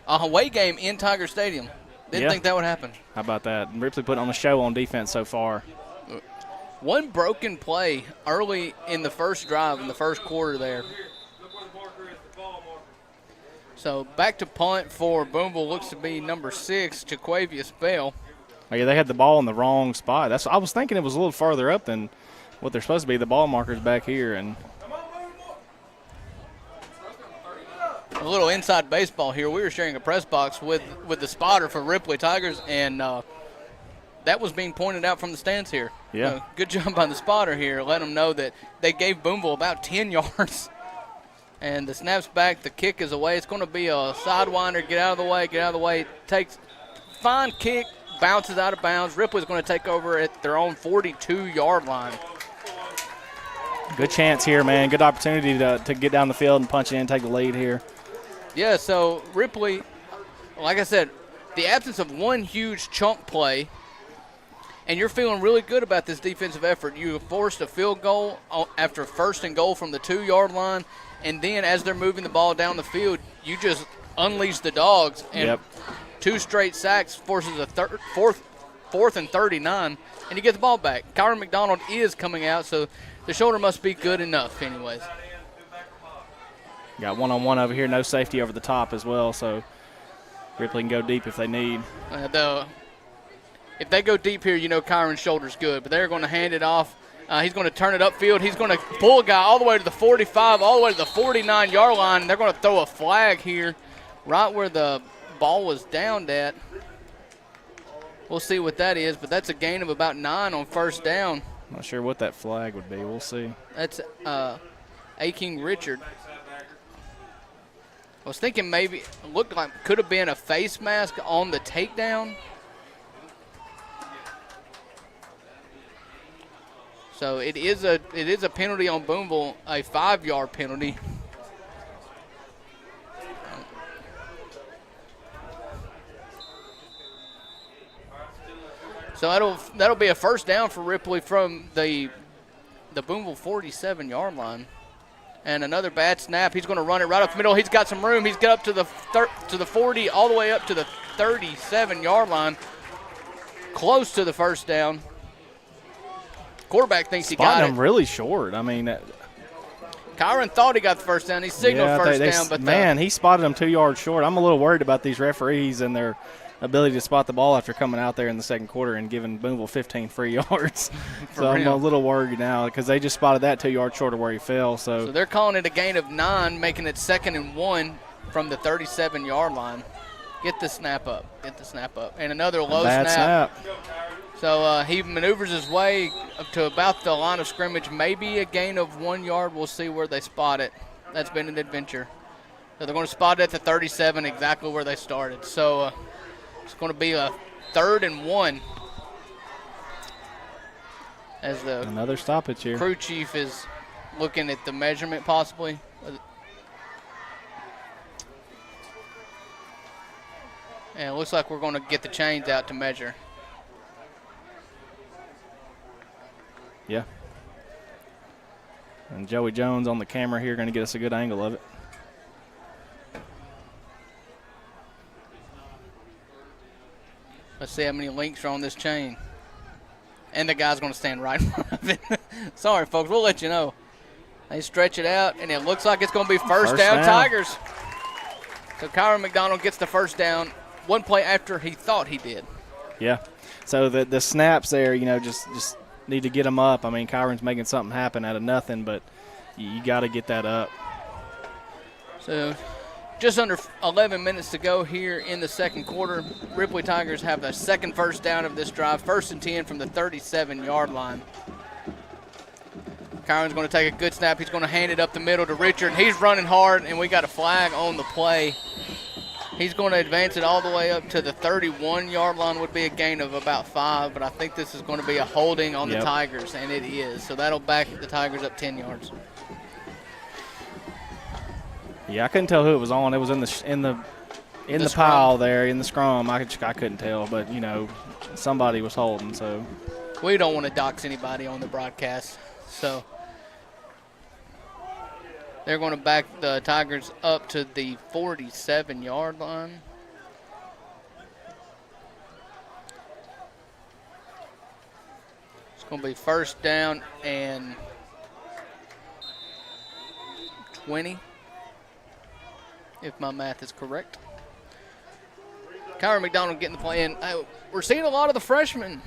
away game in Tiger Stadium. Didn't think that would happen. How about that? Ripley putting on a show on defense so far. One broken play early in the first drive, in the first quarter there. So back to punt for Booneville, looks to be number 6, Jaquavius Bell. Oh, yeah, they had the ball in the wrong spot. I was thinking it was a little farther up than what they're supposed to be. The ball marker's back here. And a little inside baseball here. We were sharing a press box with the spotter for Ripley Tigers, and that was being pointed out from the stands here. Yeah. Good job by the spotter here, letting them know that they gave Booneville about 10 yards. And the snap's back, the kick is away. It's going to be a sidewinder. Get out of the way. Takes fine kick, bounces out of bounds. Ripley's going to take over at their own 42-yard line. Good chance here, man. Good opportunity to get down the field and punch in, take the lead here. Yeah, so Ripley, like I said, the absence of one huge chunk play, and you're feeling really good about this defensive effort. You forced a field goal after 1st and goal from the 2-yard line, and then as they're moving the ball down the field, you just unleash the dogs. And 2 straight sacks forces a fourth and 39, and you get the ball back. Kyron McDonald is coming out, so the shoulder must be good enough anyways. Got one-on-one over here, no safety over the top as well, so Ripley can go deep if they need. If they go deep here, you know Kyron's shoulder's good, but they're going to hand it off. He's going to turn it upfield. He's going to pull a guy all the way to the 45, all the way to the 49-yard line, and they're going to throw a flag here right where the ball was downed at. We'll see what that is, but that's a gain of about 9 on 1st down. Not sure what that flag would be. We'll see. That's A-King Richard. I was thinking maybe it looked like could have been a face mask on the takedown. So it is a penalty on Booneville, a 5-yard penalty. So that'll be a 1st down for Ripley from the Booneville 47-yard line. And another bad snap. He's going to run it right up the middle. He's got some room. He's got up to the 40, all the way up to the 37-yard line, close to the 1st down. Quarterback thinks he got it. Him really short. I mean, Kyron thought he got the 1st down. He signaled first down, but man, he spotted him 2 yards short. I'm a little worried about these referees and their ability to spot the ball after coming out there in the 2nd quarter and giving Booneville 15 free yards. So I'm a little worried now because they just spotted that 2 yards short of where he fell. So they're calling it a gain of 9, making it 2nd and 1 from the 37-yard line. Get the snap up. And another low snap. So he maneuvers his way up to about the line of scrimmage, maybe a gain of 1 yard. We'll see where they spot it. That's been an adventure. So they're going to spot it at the 37, exactly where they started. So it's going to be a 3rd and 1. As the another stoppage here. Crew chief is looking at the measurement possibly. And it looks like we're going to get the chains out to measure. Yeah. And Joey Jones on the camera here going to get us a good angle of it. Let's see how many links are on this chain. And the guy's going to stand right in front of it. Sorry, folks. We'll let you know. They stretch it out, and it looks like it's going to be first down Tigers. So Kyron McDonald gets the 1st down 1 play after he thought he did. Yeah. So the snaps there, you know, just need to get them up. I mean, Kyron's making something happen out of nothing, but you got to get that up. So just under 11 minutes to go here in the 2nd quarter. Ripley Tigers have the 2nd 1st down of this drive, 1st and 10 from the 37-yard line. Kyron's going to take a good snap. He's going to hand it up the middle to Richard. He's running hard, and we got a flag on the play. He's going to advance it all the way up to the 31-yard line. Would be a gain of about 5, but I think this is going to be a holding on the Tigers, and it is. So that'll back the Tigers up 10 yards. Yeah, I couldn't tell who it was on. It was in the pile there in the scrum. I couldn't tell, but you know, somebody was holding. So we don't want to dox anybody on the broadcast, so they're going to back the Tigers up to the 47-yard line. It's going to be 1st down and 20. if my math is correct. Kyron McDonald getting the play in. We're seeing a lot of the freshmen.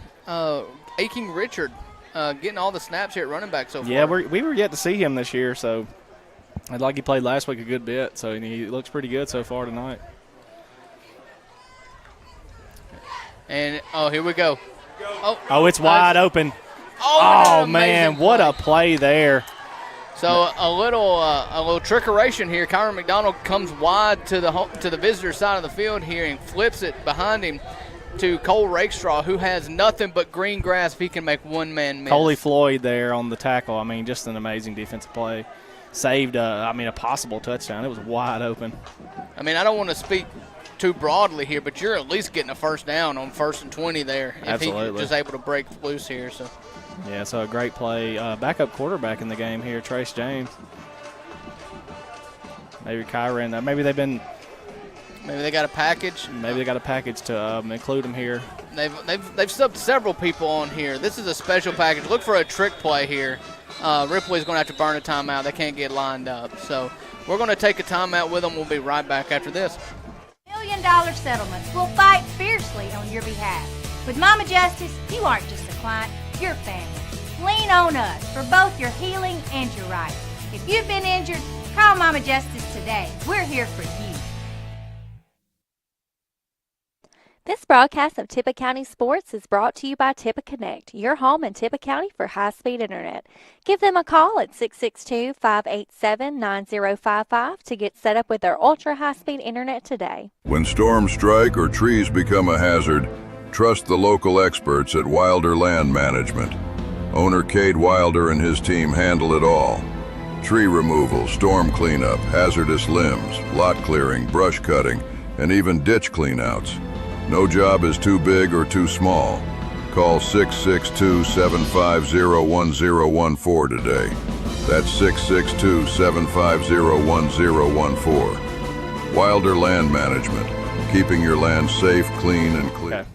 Aching Richard getting all the snaps here at running back so far. Yeah, we were yet to see him this year, so I'd like he played last week a good bit, so he looks pretty good so far tonight. And, here we go. Oh, it's wide open. Oh man, what a play there. So a little trickeration here. Kyron McDonald comes wide to the visitor side of the field here and flips it behind him to Cole Rakestraw, who has nothing but green grass if he can make one man miss. Coley Floyd there on the tackle. I mean, just an amazing defensive play. Saved, a possible touchdown. It was wide open. I mean, I don't want to speak too broadly here, but you're at least getting a first down on 1st and 20 there. Absolutely. If he's just able to break loose here. So. Yeah, so a great play. Backup quarterback in the game here, Trace James. Maybe Kyron. Maybe they got a package. Maybe they got a package to include him here. They've subbed several people on here. This is a special package. Look for a trick play here. Ripley's going to have to burn a timeout. They can't get lined up. So we're going to take a timeout with them. We'll be right back after this. $1 Million Settlements will fight fiercely on your behalf. With Mama Justice, you aren't just a client, you're family. Lean on us for both your healing and your rights. If you've been injured, call Mama Justice today. We're here for you. This broadcast of Tippah County Sports is brought to you by Tippah Connect, your home in Tippah County for high-speed internet. Give them a call at 662-587-9055 to get set up with their ultra-high-speed internet today. When storms strike or trees become a hazard, trust the local experts at Wilder Land Management. Owner Cade Wilder and his team handle it all. Tree removal, storm cleanup, hazardous limbs, lot clearing, brush cutting, and even ditch cleanouts. No job is too big or too small. Call 662-750-1014 today. That's 662-750-1014. Wilder Land Management, keeping your land safe, clean, and clear. Okay.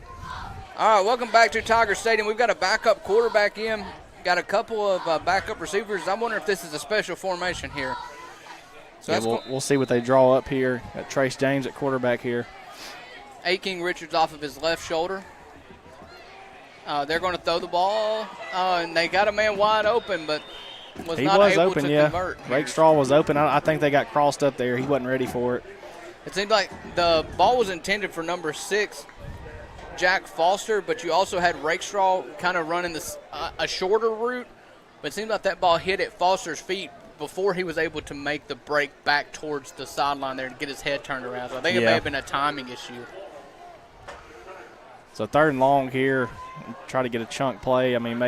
All right, welcome back to Tiger Stadium. We've got a backup quarterback in, got a couple of backup receivers. I wonder if this is a special formation here. So yeah, we'll see what they draw up here. Got Trace James at quarterback here. Aching Richards off of his left shoulder. They're going to throw the ball, and they got a man wide open, but was not able to convert. Rakestraw was open. I think they got crossed up there. He wasn't ready for it. It seemed like the ball was intended for number 6, Jack Foster, but you also had Rakestraw kind of running a shorter route, but it seemed like that ball hit at Foster's feet before he was able to make the break back towards the sideline there and get his head turned around. So I think it may have been a timing issue. So 3rd and long here, try to get a chunk play. I mean,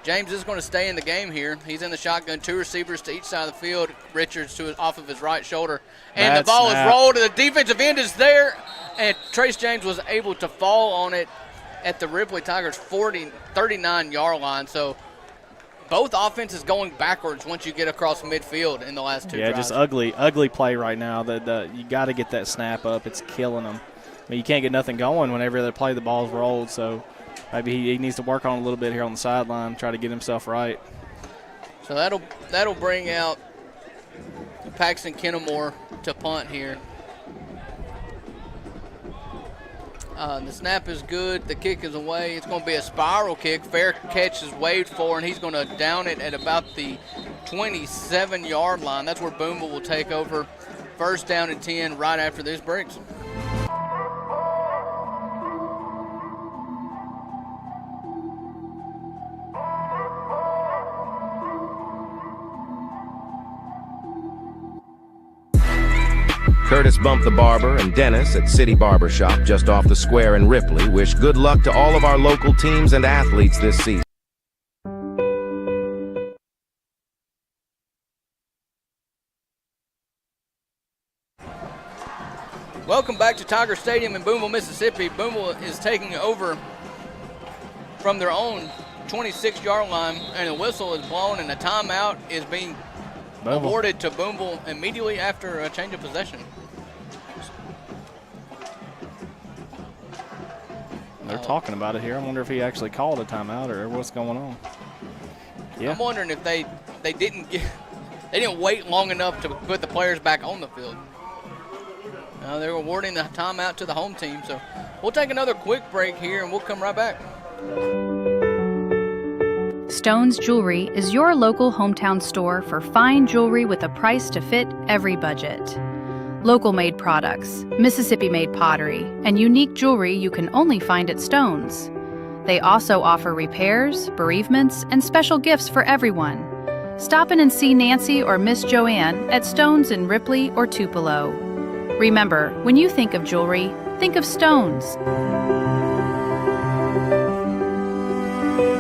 James is going to stay in the game here. He's in the shotgun, 2 receivers to each side of the field. Richards off of his right shoulder. And the ball is rolled, and the defensive end is there. And Trace James was able to fall on it at the Ripley Tigers 39-yard line. So both offenses going backwards once you get across midfield in the last 2 drives. Yeah, just ugly play right now. You got to get that snap up. It's killing them. I mean, you can't get nothing going whenever they play the ball's rolled, so maybe he needs to work on a little bit here on the sideline, try to get himself right. So that'll bring out Paxton Kennemore to punt here. The snap is good. The kick is away. It's going to be a spiral kick. Fair catch is waved for, and he's going to down it at about the 27-yard line. That's where Booneville will take over. 1st down and 10 right after this breaks. Curtis Bump the Barber and Dennis at City Barber Shop just off the square in Ripley wish good luck to all of our local teams and athletes this season. Welcome back to Tiger Stadium in Booneville, Mississippi. Booneville is taking over from their own 26-yard line, and the whistle is blown, and a timeout is being awarded to Booneville immediately after a change of possession. They're talking about it here. I wonder if he actually called a timeout or what's going on. Yeah. I'm wondering if they didn't wait long enough to put the players back on the field. They're awarding the timeout to the home team. So we'll take another quick break here, and we'll come right back. Stone's Jewelry is your local hometown store for fine jewelry with a price to fit every budget. Local-made products, Mississippi-made pottery, and unique jewelry you can only find at Stone's. They also offer repairs, bereavements, and special gifts for everyone. Stop in and see Nancy or Miss Joanne at Stone's in Ripley or Tupelo. Remember, when you think of jewelry, think of Stone's.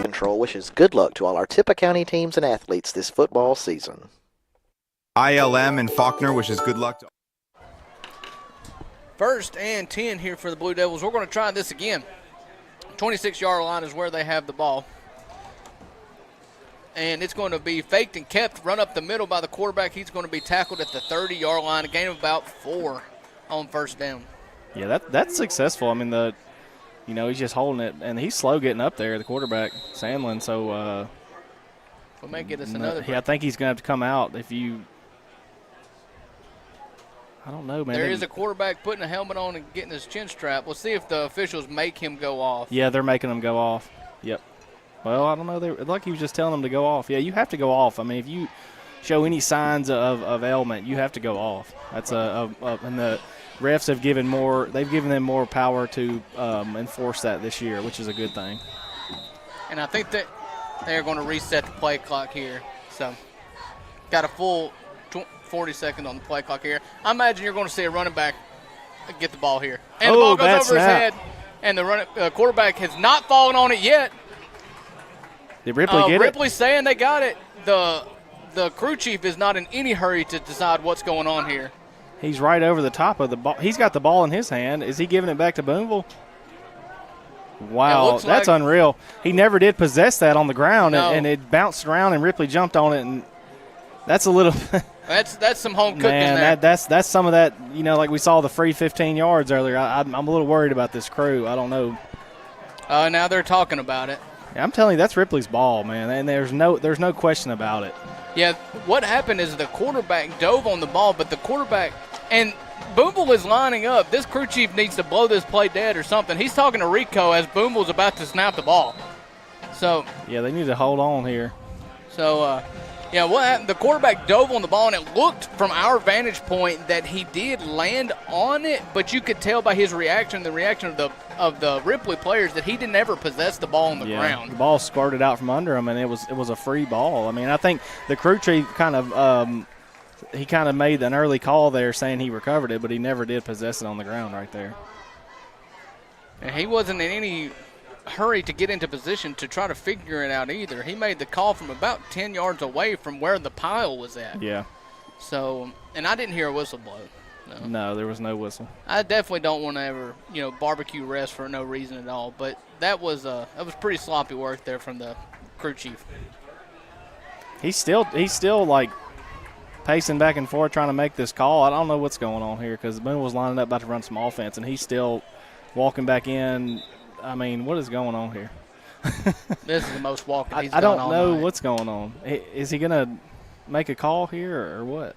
Control wishes good luck to all our Tippah County teams and athletes this football season. ILM and Faulkner wishes good luck to 1st and 10 here for the Blue Devils. We're going to try this again. 26-yard line is where they have the ball. And it's going to be faked and kept, run up the middle by the quarterback. He's going to be tackled at the 30-yard line, a gain of about 4 on 1st down. Yeah, that's successful. I mean, he's just holding it, and he's slow getting up there, the quarterback, Sandlin. So we may get us another. Yeah, I think he's going to have to come out if you. I don't know, man. There is a quarterback putting a helmet on and getting his chin strap. We'll see if the officials make him go off. Yeah, they're making him go off. Yep. Well, I don't know. Like he was just telling them to go off. Yeah, you have to go off. I mean, if you show any signs of ailment, you have to go off. That's and the refs have given more. They've given them more power to enforce that this year, which is a good thing. And I think that they're going to reset the play clock here. So, got a full 40 seconds on the play clock here. I imagine you're going to see a running back get the ball here. And the ball goes over his head, and the quarterback has not fallen on it yet. Did Ripley get it? Ripley's saying they got it. The crew chief is not in any hurry to decide what's going on here. He's right over the top of the ball. He's got the ball in his hand. Is he giving it back to Booneville? Wow, that's unreal. He never did possess that on the ground, and it bounced around, and Ripley jumped on it, and that's a little – That's some home cooking there. there. That's some of that, like we saw the free 15 yards earlier. I'm a little worried about this crew. I don't know. Now they're talking about it. Yeah, I'm telling you, that's Ripley's ball, man, and there's no question about it. Yeah, what happened is the quarterback dove on the ball, but the quarterback – and Booneville is lining up. This crew chief needs to blow this play dead or something. He's talking to Rico as Booneville's about to snap the ball. So yeah, they need to hold on here. So, what happened? The quarterback dove on the ball, and it looked from our vantage point that he did land on it, but you could tell by his reaction, the reaction of the Ripley players, that he didn't ever possess the ball on the ground. The ball squirted out from under him, and it was a free ball. I mean, I think the crew chief kind of made an early call there saying he recovered it, but he never did possess it on the ground right there. And he wasn't in any hurry to get into position to try to figure it out either. He made the call from about 10 yards away from where the pile was at. Yeah. So, and I didn't hear a whistle blow. No, there was no whistle. I definitely don't want to ever, barbecue rest for no reason at all. But that was pretty sloppy work there from the crew chief. He's still like pacing back and forth trying to make this call. I don't know what's going on here because Boone was lining up about to run some offense, and he's still walking back in. I mean, what is going on here? This is the most walking he's I done don't all know night. what's going on. Is he going to make a call here or what?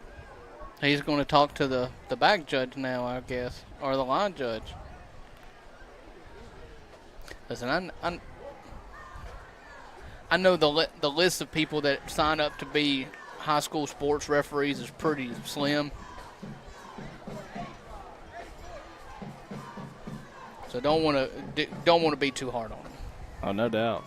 He's going to talk to the back judge now, I guess, or the line judge. Listen, I know the list of people that sign up to be high school sports referees is pretty slim. So don't want to be too hard on them. Oh, no doubt.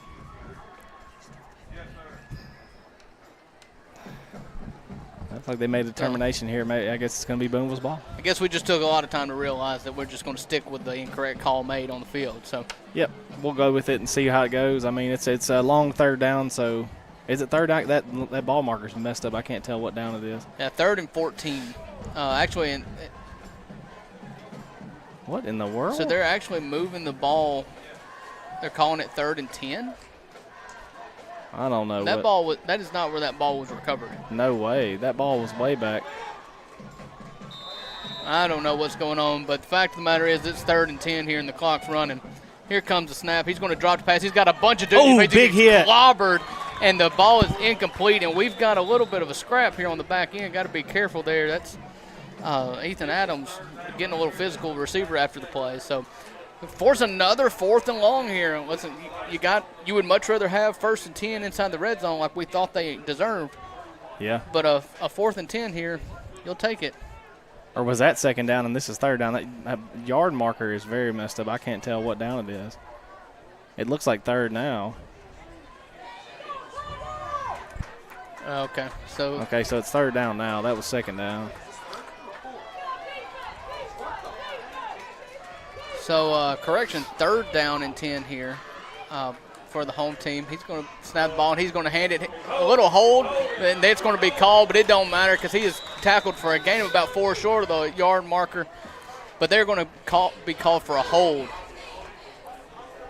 Looks like they made a determination here. I guess it's going to be Booneville's ball. I guess we just took a lot of time to realize that we're just going to stick with the incorrect call made on the field. So. Yep, we'll go with it and see how it goes. I mean, it's a long third down, so is it third down? That ball marker's messed up. I can't tell what down it is. Yeah, 3rd and 14. Actually, what in the world? So they're actually moving the ball. They're calling it 3rd and 10. I don't know. That is not where that ball was recovered. No way. That ball was way back. I don't know what's going on, but the fact of the matter is it's 3rd and 10 here and the clock's running. Here comes the snap. He's going to drop the pass. He's got a bunch of dudes. Oh, big hit. Clobbered, and the ball is incomplete, and we've got a little bit of a scrap here on the back end. Got to be careful there. Ethan Adams getting a little physical receiver after the play. So force another 4th and long here. Listen, you would much rather have 1st and 10 inside the red zone like we thought they deserved. Yeah. But a 4th and 10 here, you'll take it. Or was that 2nd down and this is 3rd down? That yard marker is very messed up. I can't tell what down it is. It looks like 3rd now. Okay, so it's 3rd down now. That was 2nd down. So, correction, 3rd down and 10 here for the home team. He's going to snap the ball, and he's going to hand it a little hold, and it's going to be called, but it don't matter because he is tackled for a gain of about 4 short of the yard marker. But they're going to be called for a hold.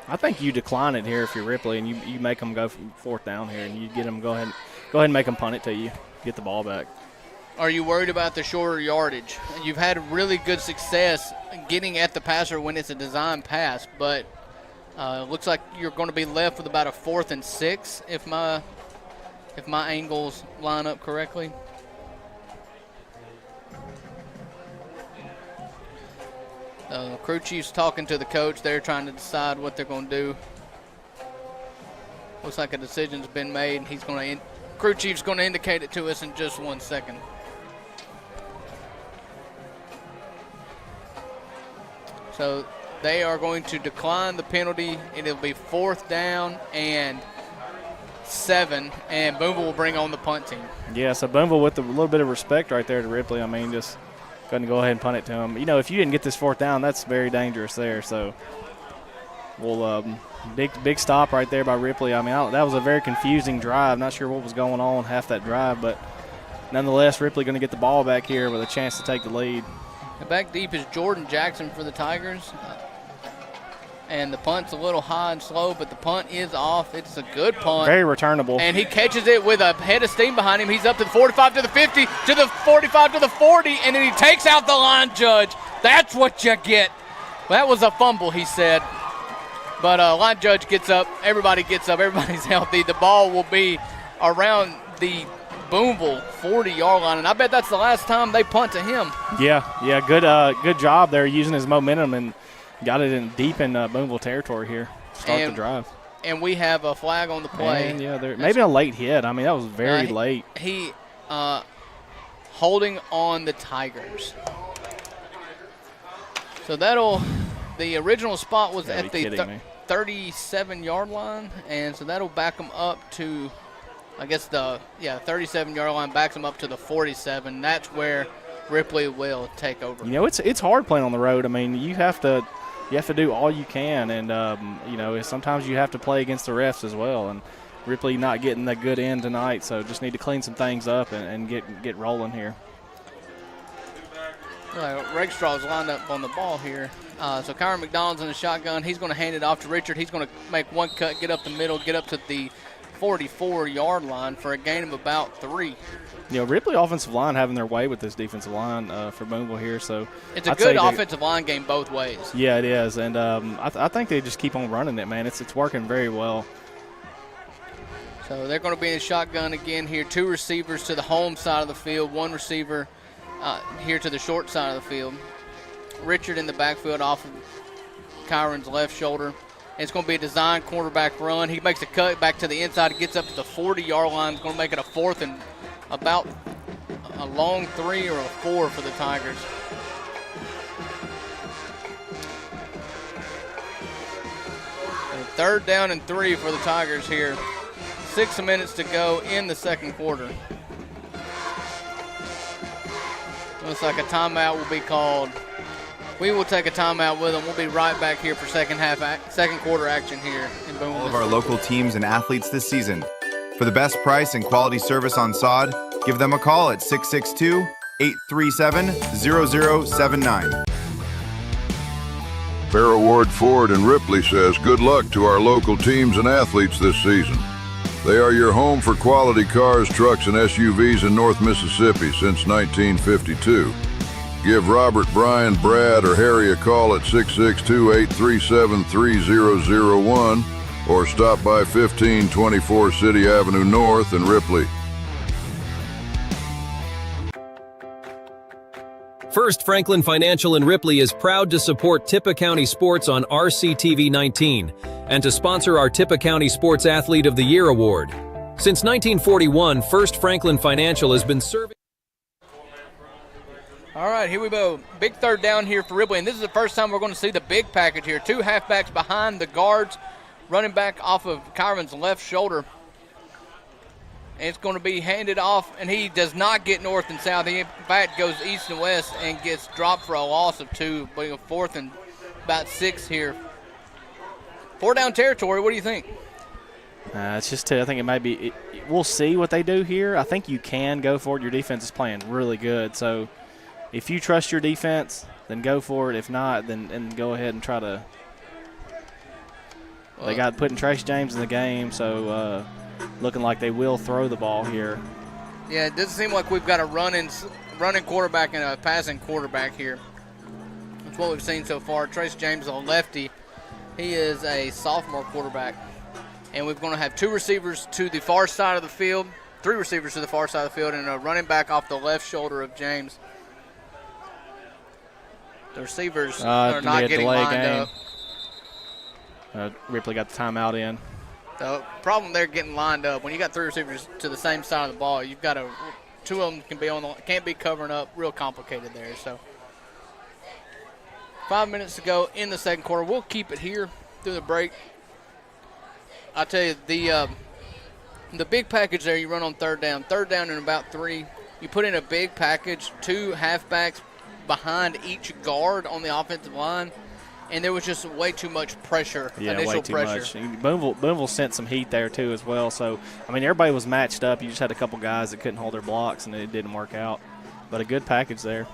I think you decline it here if you're Ripley, and you make them go from 4th down here, and you get them go ahead and make them punt it to you, get the ball back. Are you worried about the shorter yardage? You've had really good success getting at the passer when it's a design pass, but it looks like you're going to be left with about a 4th and 6 if my angles line up correctly. Crew chief's talking to the coach. They're trying to decide what they're going to do. Looks like a decision's been made. Crew chief's going to indicate it to us in just 1 second. So they are going to decline the penalty, and it'll be 4th down and 7, and Booneville will bring on the punt team. Yeah, so Booneville with a little bit of respect right there to Ripley. I mean, just going to go ahead and punt it to him. You know, if you didn't get this 4th down, that's very dangerous there. So we'll big stop right there by Ripley. I mean, that was a very confusing drive. Not sure what was going on half that drive, but nonetheless, Ripley going to get the ball back here with a chance to take the lead. And back deep is Jordan Jackson for the Tigers. And the punt's a little high and slow, but the punt is off. It's a good punt. Very returnable. And he catches it with a head of steam behind him. He's up to the 45, to the 50, to the 45, to the 40, and then he takes out the line judge. That's what you get. That was a fumble, he said. But line judge gets up. Everybody gets up. Everybody's healthy. The ball will be around the Booneville 40-yard line, and I bet that's the last time they punt to him. Yeah, good job there using his momentum and got it in deep in Booneville territory here. Start the drive. And we have a flag on the play. Maybe a late hit. I mean, that was very late. He holding on the Tigers. So the original spot was at the 37-yard line, and so that'll back them up to, I guess 37-yard line backs them up to the 47. That's where Ripley will take over. You know, it's hard playing on the road. I mean, you have to do all you can, and you know, sometimes you have to play against the refs as well. And Ripley not getting the good end tonight, so just need to clean some things up and get rolling here. Regstraw's lined up on the ball here. So Kyron McDonald's in the shotgun. He's going to hand it off to Richard. He's going to make one cut, get up the middle, get up to the 44-yard line for a gain of about 3. You know, Ripley offensive line having their way with this defensive line for Booneville here. So it's a good offensive line game both ways. Yeah, it is, and I think they just keep on running it, man. It's working very well. So they're going to be in the shotgun again here. 2 receivers to the home side of the field, 1 receiver here to the short side of the field. Richard in the backfield off of Kyron's left shoulder. And it's going to be a design quarterback run. He makes a cut back to the inside. He gets up to the 40-yard line. He's going to make it a 4th and about a long 3 or a 4 for the Tigers. And 3rd down and 3 for the Tigers here. 6 minutes to go in the second quarter. Looks like a timeout will be called. We will take a timeout with them. We'll be right back here for second quarter action here in Booneville. All of our local teams and athletes this season. For the best price and quality service on sod, give them a call at 662-837-0079. Farrah Ward Ford in Ripley says good luck to our local teams and athletes this season. They are your home for quality cars, trucks, and SUVs in North Mississippi since 1952. Give Robert, Brian, Brad, or Harry a call at 662-837-3001 or stop by 1524 City Avenue North in Ripley. First Franklin Financial in Ripley is proud to support Tippah County sports on RCTV 19 and to sponsor our Tippah County Sports Athlete of the Year award. Since 1941, First Franklin Financial has been serving. All right, here we go. Big third down here for Ripley, and this is the first time we're going to see the big package here. 2 halfbacks behind the guards, running back off of Kyron's left shoulder. And it's going to be handed off, and he does not get north and south. He, in fact, goes east and west and gets dropped for a loss of 2, being a 4th and about 6 here. 4 down territory. What do you think? It's just, I think it might be, we'll see what they do here. I think you can go for it. Your defense is playing really good. So if you trust your defense, then go for it. If not, then go ahead and try to. They got putting Trace James in the game, so looking like they will throw the ball here. Yeah, it doesn't seem like we've got a running quarterback and a passing quarterback here. That's what we've seen so far. Trace James, a lefty. He is a sophomore quarterback. And we're going to have 2 receivers to the far side of the field, 3 receivers to the far side of the field, and a running back off the left shoulder of James. The receivers are not getting lined up. Ripley got the timeout in. The problem they're getting lined up. When you got 3 receivers to the same side of the ball, you've got 2 of them can't be covering up. Real complicated there. So 5 minutes to go in the second quarter. We'll keep it here through the break. I'll tell you, the big package there you run on third down in about 3. You put in a big package, 2 halfbacks behind each guard on the offensive line, and there was just way too much pressure, initial pressure. Much. Booneville sent some heat there too as well. So, I mean, everybody was matched up. You just had a couple guys that couldn't hold their blocks, and it didn't work out. But a good package there.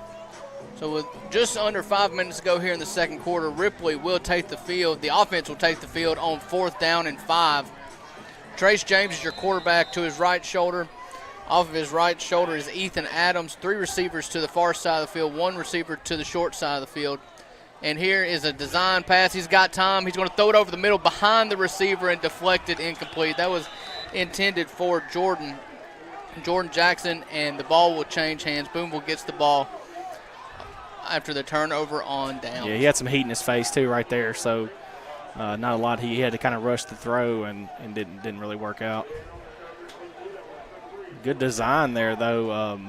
So with just under 5 minutes to go here in the second quarter, Ripley will take the field. The offense will take the field on 4th down and 5. Trace James is your quarterback to his right shoulder. Off of his right shoulder is Ethan Adams. 3 receivers to the far side of the field, 1 receiver to the short side of the field. And here is a design pass. He's got time. He's going to throw it over the middle behind the receiver and deflected incomplete. That was intended for Jordan Jackson, and the ball will change hands. Booneville gets the ball after the turnover on down. Yeah, he had some heat in his face too right there, so not a lot. He had to kind of rush the throw and didn't really work out. Good design there, though,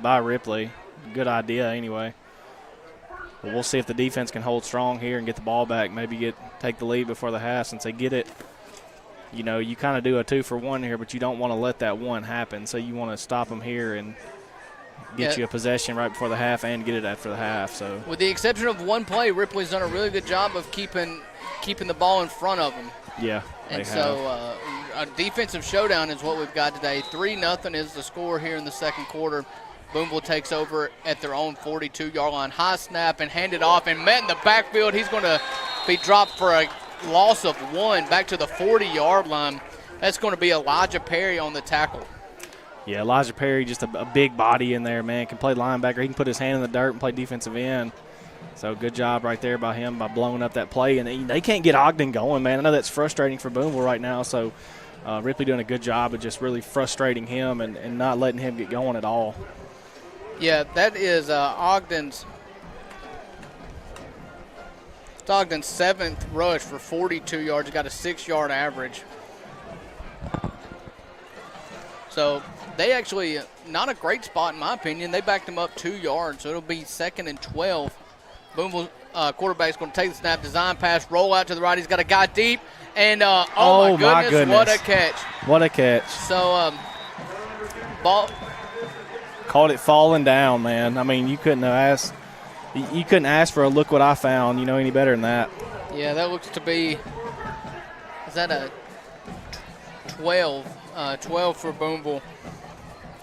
by Ripley. Good idea anyway. But we'll see if the defense can hold strong here and get the ball back, maybe take the lead before the half. Since they get it, you kind of do a 2-for-1 here, but you don't want to let that one happen. So you want to stop them here and get you a possession right before the half and get it after the half. So with the exception of one play, Ripley's done a really good job of keeping the ball in front of them. Yeah, and so a defensive showdown is what we've got today. 3-0 is the score here in the second quarter. Booneville takes over at their own 42-yard line. High snap and handed off and met in the backfield. He's going to be dropped for a loss of 1 back to the 40-yard line. That's going to be Elijah Perry on the tackle. Yeah, Elijah Perry, just a big body in there, man. Can play linebacker. He can put his hand in the dirt and play defensive end. So good job right there by him by blowing up that play. And they can't get Ogden going, man. I know that's frustrating for Booneville right now. So Ripley doing a good job of just really frustrating him and not letting him get going at all. Yeah, that is Ogden's 7th rush for 42 yards. He got a 6-yard average. So they actually, not a great spot in my opinion. They backed him up 2 yards, so it'll be 2nd and 12. Booneville quarterback's going to take the snap, design pass, roll out to the right. He's got a guy deep, and oh my goodness, what a catch. What a catch. So ball. Caught it falling down, man. I mean, you couldn't ask for a look what I found, any better than that. Yeah, that looks to be, is that a 12 for Booneville.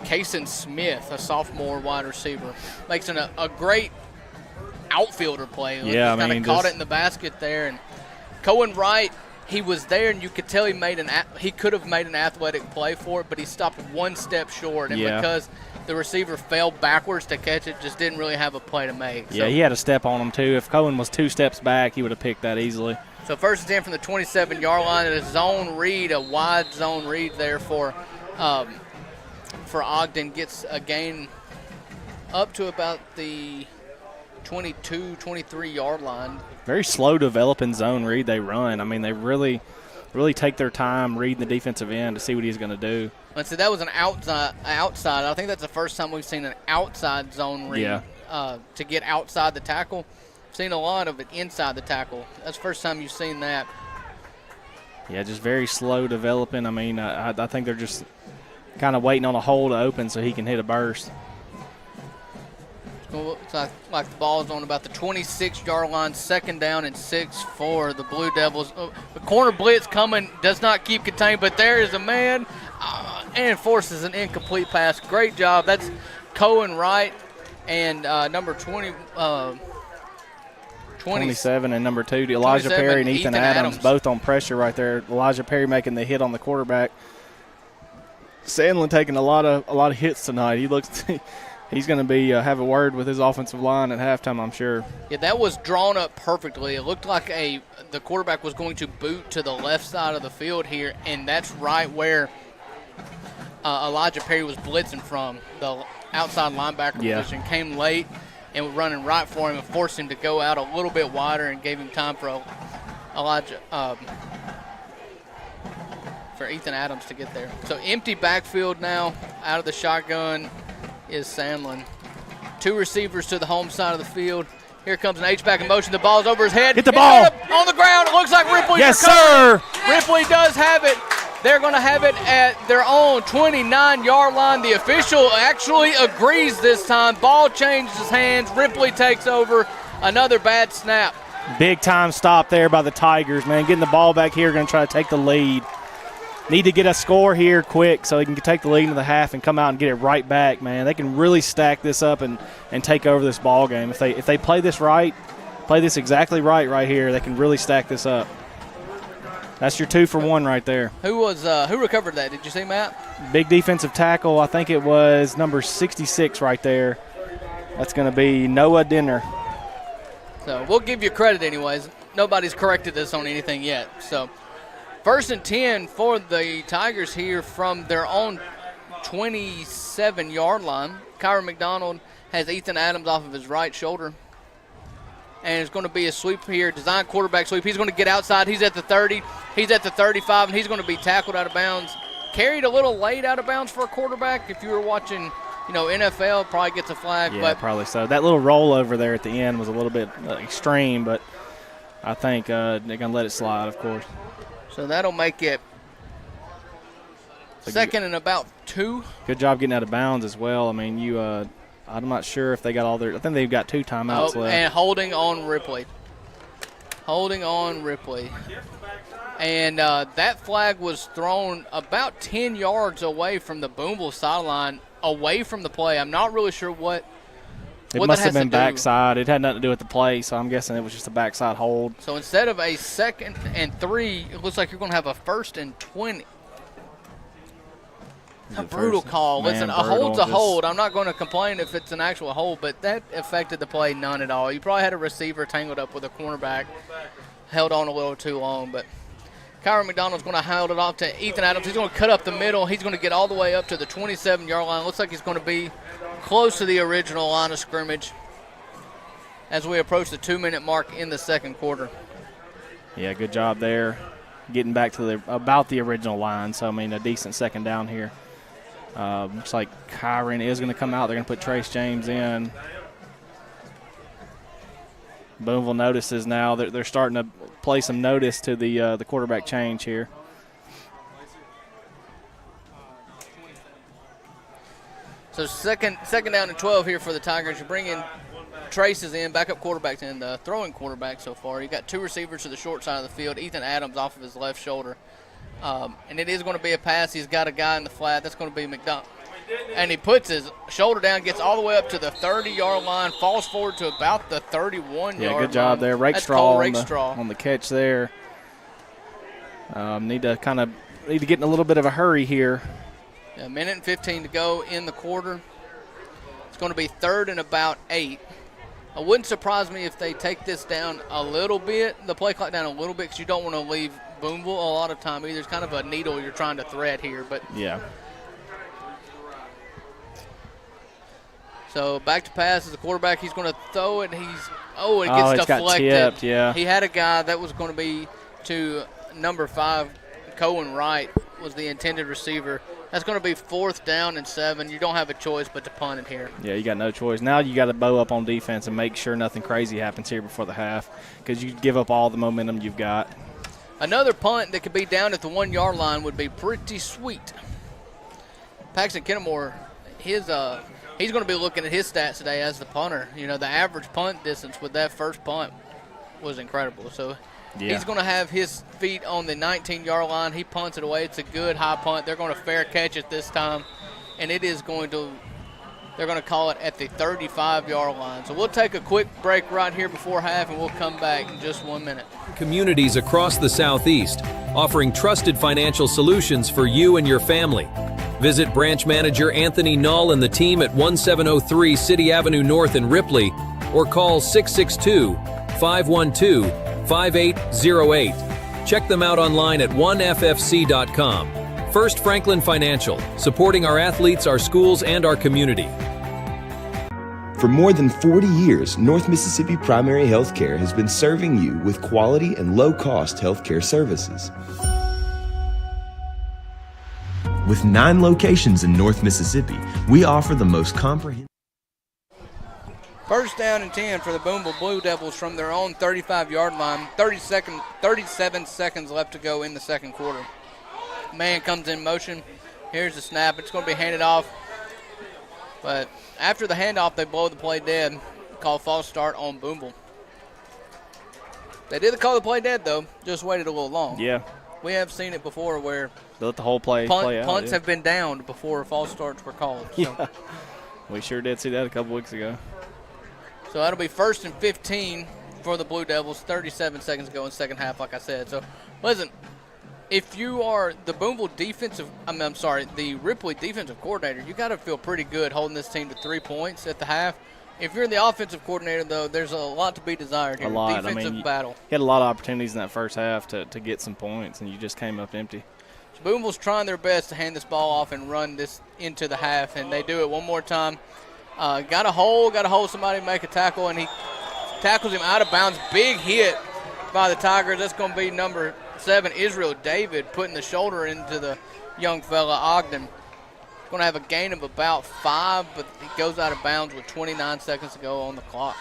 Kason Smith, a sophomore wide receiver, makes a great outfielder play. Yeah, I mean, kind of caught it in the basket there. And Cohen Wright, he was there, and you could tell he could have made an athletic play for it, but he stopped 1 step short. And because the receiver fell backwards to catch it, just didn't really have a play to make. Yeah, he had a step on him too. If Cohen was 2 steps back, he would have picked that easily. So 1st and 10 from the 27-yard line. A zone read, a wide zone read there for Ogden. Gets a gain up to about the 22, 23-yard line. Very slow developing zone read they run. I mean, they really take their time reading the defensive end to see what he's going to do. Let's see, that was an outside. I think that's the first time we've seen an outside zone read to get outside the tackle. I've seen a lot of it inside the tackle. That's the first time you've seen that. Yeah, just very slow developing. I mean, I think they're just kind of waiting on a hole to open so he can hit a burst. It's like the ball is on about the 26-yard line, 2nd down and 6 for the Blue Devils. The corner blitz coming, does not keep contained, but there is a man and forces an incomplete pass. Great job. That's Cohen Wright and number 27 and number 2, Elijah Perry and Ethan Adams, both on pressure right there. Elijah Perry making the hit on the quarterback. Sandlin taking a lot of hits tonight. He looks he's going to be have a word with his offensive line at halftime, I'm sure. Yeah, that was drawn up perfectly. It looked like the quarterback was going to boot to the left side of the field here, and that's right where Elijah Perry was blitzing from. The outside linebacker position came late and was running right for him and forced him to go out a little bit wider and gave him time for for Ethan Adams to get there. So empty backfield now. Out of the shotgun is Sandlin. 2 receivers to the home side of the field. Here comes an H-back in motion. The ball's over his head. Get the ball. On the ground. It looks like Ripley. Yes, sir. Ripley does have it. They're going to have it at their own 29-yard line. The official actually agrees this time. Ball changes hands. Ripley takes over. Another bad snap. Big time stop there by the Tigers, man. Getting the ball back here, going to try to take the lead. Need to get a score here quick so he can take the lead into the half and come out and get it right back, man. They can really stack this up and take over this ball game. If they play this right, play this exactly right here, they can really stack this up. That's your 2 for 1 right there. Who recovered that? Did you see, Matt? Big defensive tackle. I think it was number 66 right there. That's going to be Noah Dinner. So we'll give you credit anyways. Nobody's corrected us on anything yet. So 1st and 10 for the Tigers here from their own 27-yard line. Kyron McDonald has Ethan Adams off of his right shoulder. And it's going to be a sweep here, design quarterback sweep. He's going to get outside. He's at the 30. He's at the 35, and he's going to be tackled out of bounds. Carried a little late out of bounds for a quarterback. If you were watching, NFL, probably gets a flag. Yeah, but probably so. That little roll over there at the end was a little bit extreme, but I think they're going to let it slide, of course. So that'll make it 2nd and about 2. Good job getting out of bounds as well. I mean, I'm not sure if they got all their – I think they've got 2 timeouts left. And holding on Ripley. And that flag was thrown about 10 yards away from the Booneville sideline, away from the play. I'm not really sure what it must have been backside. It had nothing to do with the play, so I'm guessing it was just a backside hold. So instead of a 2nd and 3, it looks like you're going to have a 1st and 20. A brutal call. Listen, a hold's a hold. I'm not going to complain if it's an actual hold, but that affected the play none at all. You probably had a receiver tangled up with a cornerback, held on a little too long, but Kyron McDonald's going to hold it off to Ethan Adams. He's going to cut up the middle. He's going to get all the way up to the 27-yard line. Looks like he's going to be close to the original line of scrimmage as we approach the 2-minute mark in the 2nd quarter. Yeah, good job there. Getting back to about the original line, so, I mean, a decent 2nd down here. Looks like Kyron is going to come out. They're going to put Trace James in. Booneville notices now that they're starting to play some notice to the quarterback change here. So second down and 12 here for the Tigers. You bring in Traces in, backup quarterbacks in, the throwing quarterback so far. You got 2 receivers to the short side of the field. Ethan Adams off of his left shoulder. And it is going to be a pass. He's got a guy in the flat. That's going to be McDonald. And he puts his shoulder down, gets all the way up to the 30-yard line, falls forward to about the 31-yard line. Yeah, good job there. Rakestraw on the catch there. Need to get in a little bit of a hurry here. A minute and 15 to go in the quarter. It's going to be 3rd and about 8. It wouldn't surprise me if they take this down a little bit, the play clock down a little bit, because you don't want to leave Booneville a lot of time either. It's kind of a needle you're trying to thread here. But yeah. So back to pass as the quarterback. He's going to throw it. It gets it's got deflected. tipped, yeah. He had a guy that was going to be to number 5, Cohen Wright was the intended receiver. That's going to be 4th down and 7. You don't have a choice but to punt it here. Yeah, you got no choice. Now you got to bow up on defense and make sure nothing crazy happens here before the half because you give up all the momentum you've got. Another punt that could be down at the 1-yard line would be pretty sweet. Paxton Kennemore, he's going to be looking at his stats today as the punter. You know, the average punt distance with that first punt was incredible. So he's going to have his feet on the 19-yard line. He punts it away. It's a good high punt. They're going to fair catch it this time, and they're going to call it at the 35-yard line. So we'll take a quick break right here before half, and we'll come back in just 1 minute. Communities across the Southeast, offering trusted financial solutions for you and your family. Visit branch manager Anthony Null and the team at 1703 City Avenue North in Ripley, or call 662-512-5808. Check them out online at oneffc.com. First Franklin Financial, supporting our athletes, our schools, and our community. For more than 40 years, North Mississippi Primary Healthcare has been serving you with quality and low-cost healthcare services. With 9 locations in North Mississippi, we offer the most comprehensive. First down and 10 for the Booneville Blue Devils from their own 35-yard line. 37 seconds left to go in the second quarter. Man comes in motion. Here's the snap. It's going to be handed off. But after the handoff, they blow the play dead. Call false start on Booneville. They did call the play dead, though. Just waited a little long. Yeah. We have seen it before where they let the whole play out. Punts have been downed before false starts were called. So. Yeah. We sure did see that a couple weeks ago. So that'll be 1st and 15 for the Blue Devils. 37 seconds to go in the second half, like I said. So, listen, if you are the the Ripley defensive coordinator, you got to feel pretty good holding this team to 3 points at the half. If you're the offensive coordinator, though, there's a lot to be desired here. A lot. Defensive battle. He had a lot of opportunities in that first half to get some points, and you just came up empty. So Booneville's trying their best to hand this ball off and run this into the half, and they do it one more time. Got to hold somebody, make a tackle, and he tackles him out of bounds. Big hit by the Tigers. That's going to be number 7, Israel David, putting the shoulder into the young fella, Ogden. Going to have a gain of about 5, but he goes out of bounds with 29 seconds to go on the clock.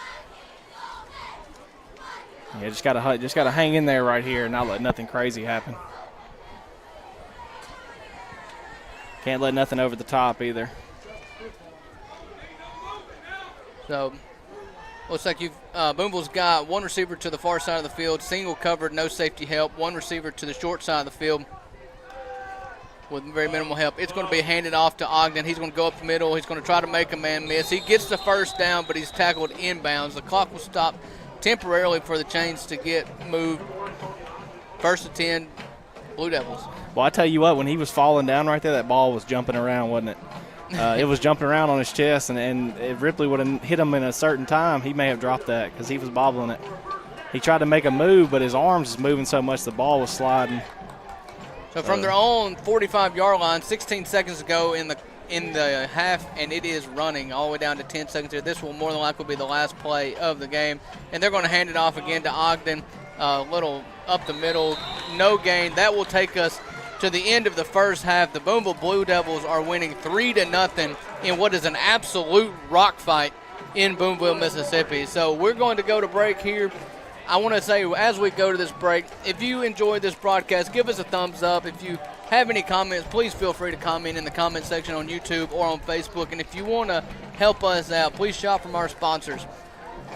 Yeah, just gotta hang in there right here and not let nothing crazy happen. Can't let nothing over the top either. So, looks like Booneville's got one receiver to the far side of the field, single covered, no safety help. One receiver to the short side of the field with very minimal help. It's going to be handed off to Ogden. He's going to go up the middle. He's going to try to make a man miss. He gets the first down, but he's tackled inbounds. The clock will stop temporarily for the chains to get moved. 1st and 10, Blue Devils. Well, I tell you what, when he was falling down right there, that ball was jumping around, wasn't it? It was jumping around on his chest, and if Ripley would have hit him in a certain time, he may have dropped that because he was bobbling it. He tried to make a move, but his arms was moving so much the ball was sliding. So from their own 45-yard line, 16 seconds to go in the half, and it is running all the way down to 10 seconds here. This will more than likely be the last play of the game, and they're going to hand it off again to Ogden. A little up the middle, no gain. That will take us to the end of the first half. The Booneville Blue Devils are winning 3-0 in what is an absolute rock fight in Booneville, Mississippi. So we're going to go to break here. I want to say, as we go to this break, if you enjoyed this broadcast, give us a thumbs up. If you have any comments, please feel free to comment in the comment section on YouTube or on Facebook. And if you want to help us out, please shop from our sponsors.